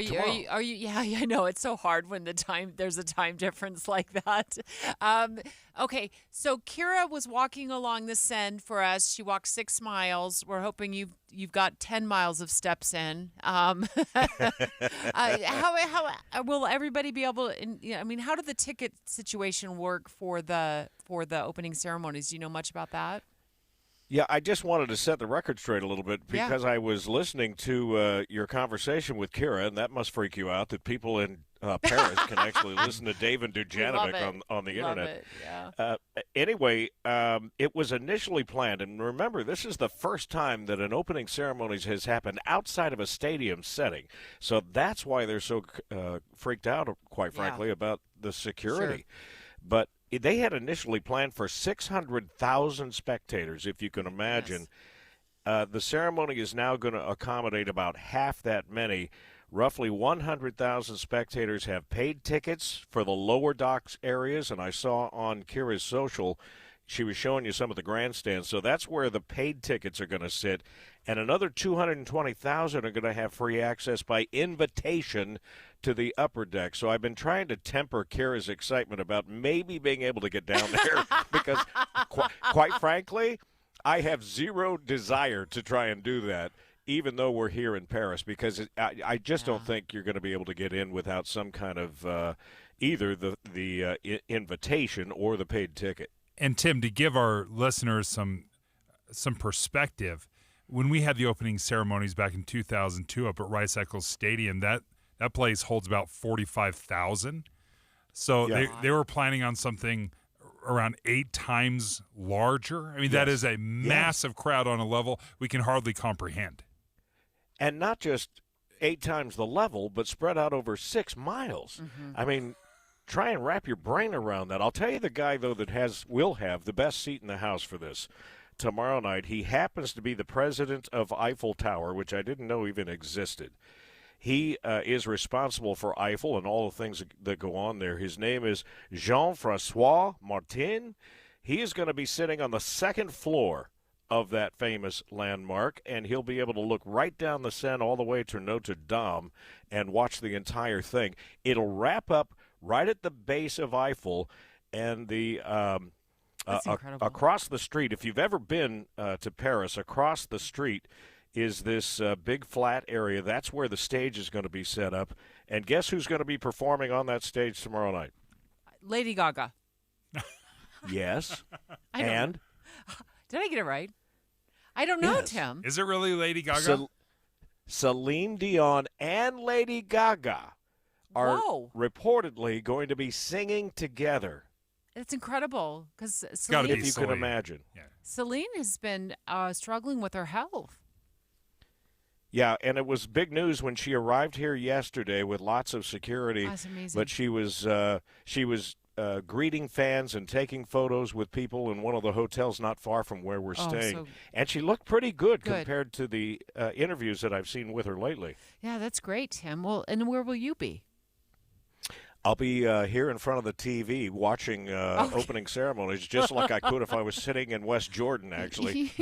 are you? Yeah, I know it's so hard when there's a time difference like that. Okay, so Kira was walking along the Seine for us. She walked 6 miles. We're hoping you've got 10 miles of steps in. How will everybody be able? How did the ticket situation work for the opening ceremonies? Do you know much about that? Yeah, I just wanted to set the record straight a little bit because I was listening to your conversation with Kira, and that must freak you out that people in Paris can actually listen to Dave and Dujanovic on the internet. It. Yeah. Anyway, it was initially planned, and remember, this is the first time that an opening ceremonies has happened outside of a stadium setting. So that's why they're so freaked out, quite frankly, about the security. Sure. But they had initially planned for 600,000 spectators, if you can imagine. Yes. The ceremony is now going to accommodate about half that many. Roughly 100,000 spectators have paid tickets for the lower docks areas, and I saw on Kira's social, she was showing you some of the grandstands. So that's where the paid tickets are going to sit. And another 220,000 are going to have free access by invitation to the upper deck. So I've been trying to temper Kira's excitement about maybe being able to get down there because, quite frankly, I have zero desire to try and do that, even though we're here in Paris, because I just don't think you're going to be able to get in without some kind of either the invitation or the paid ticket. And, Tim, to give our listeners some perspective, when we had the opening ceremonies back in 2002 up at Rice Eccles Stadium, that place holds about 45,000. So they were planning on something around 8 times larger. I mean, that is a massive crowd on a level we can hardly comprehend. And not just 8 times the level, but spread out over 6 miles. Mm-hmm. I mean, try and wrap your brain around that. I'll tell you the guy, though, that will have the best seat in the house for this tomorrow night. He happens to be the president of Eiffel Tower, which I didn't know even existed. He is responsible for Eiffel and all the things that go on there. His name is Jean-François Martin. He is going to be sitting on the second floor of that famous landmark, and he'll be able to look right down the Seine all the way to Notre Dame and watch the entire thing. It'll wrap up right at the base of Eiffel, and the across the street, if you've ever been to Paris, across the street is this big flat area. That's where the stage is going to be set up. And guess who's going to be performing on that stage tomorrow night? Lady Gaga. Yes. And? Did I get it right? I don't know, Tim. Is it really Lady Gaga? Celine Dion and Lady Gaga are reportedly going to be singing together. It's incredible because Celine, if you can imagine. Yeah. Celine has been struggling with her health. Yeah, and it was big news when she arrived here yesterday with lots of security. That's amazing. But she was greeting fans and taking photos with people in one of the hotels not far from where we're staying. And she looked pretty good compared to the interviews that I've seen with her lately. Yeah, that's great, Tim. Well, and where will you be? I'll be here in front of the TV watching opening ceremonies, just like I could if I was sitting in West Jordan, actually.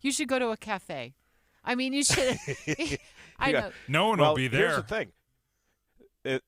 You should go to a cafe. I mean, you should. I know. No one will be there. Here's the thing.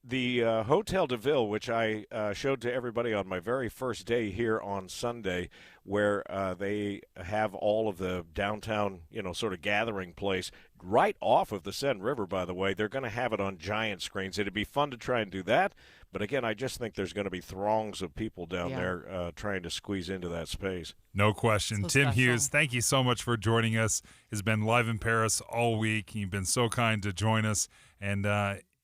The Hotel de Ville, which I showed to everybody on my very first day here on Sunday, where they have all of the downtown, sort of gathering place right off of the Seine River, by the way. They're going to have it on giant screens. It'd be fun to try and do that. But again, I just think there's going to be throngs of people down there trying to squeeze into that space. No question. So Tim special. Hughes, thank you so much for joining us. Has been live in Paris all week. You've been so kind to join us. And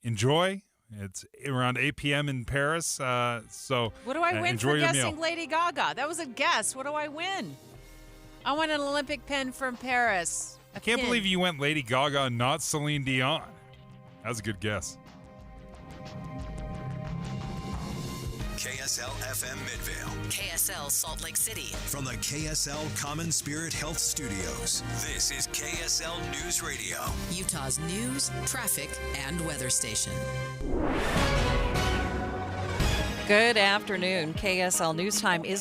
enjoy. It's around 8 p.m. in Paris. So what do I win enjoy for your guessing meal. Lady Gaga? That was a guess. What do I win? I won an Olympic pin from Paris. I can't believe you went Lady Gaga and not Celine Dion. That was a good guess. KSL FM Midvale. KSL Salt Lake City. From the KSL Common Spirit Health Studios, this is KSL News Radio. Utah's news, traffic, and weather station. Good afternoon. KSL News Time is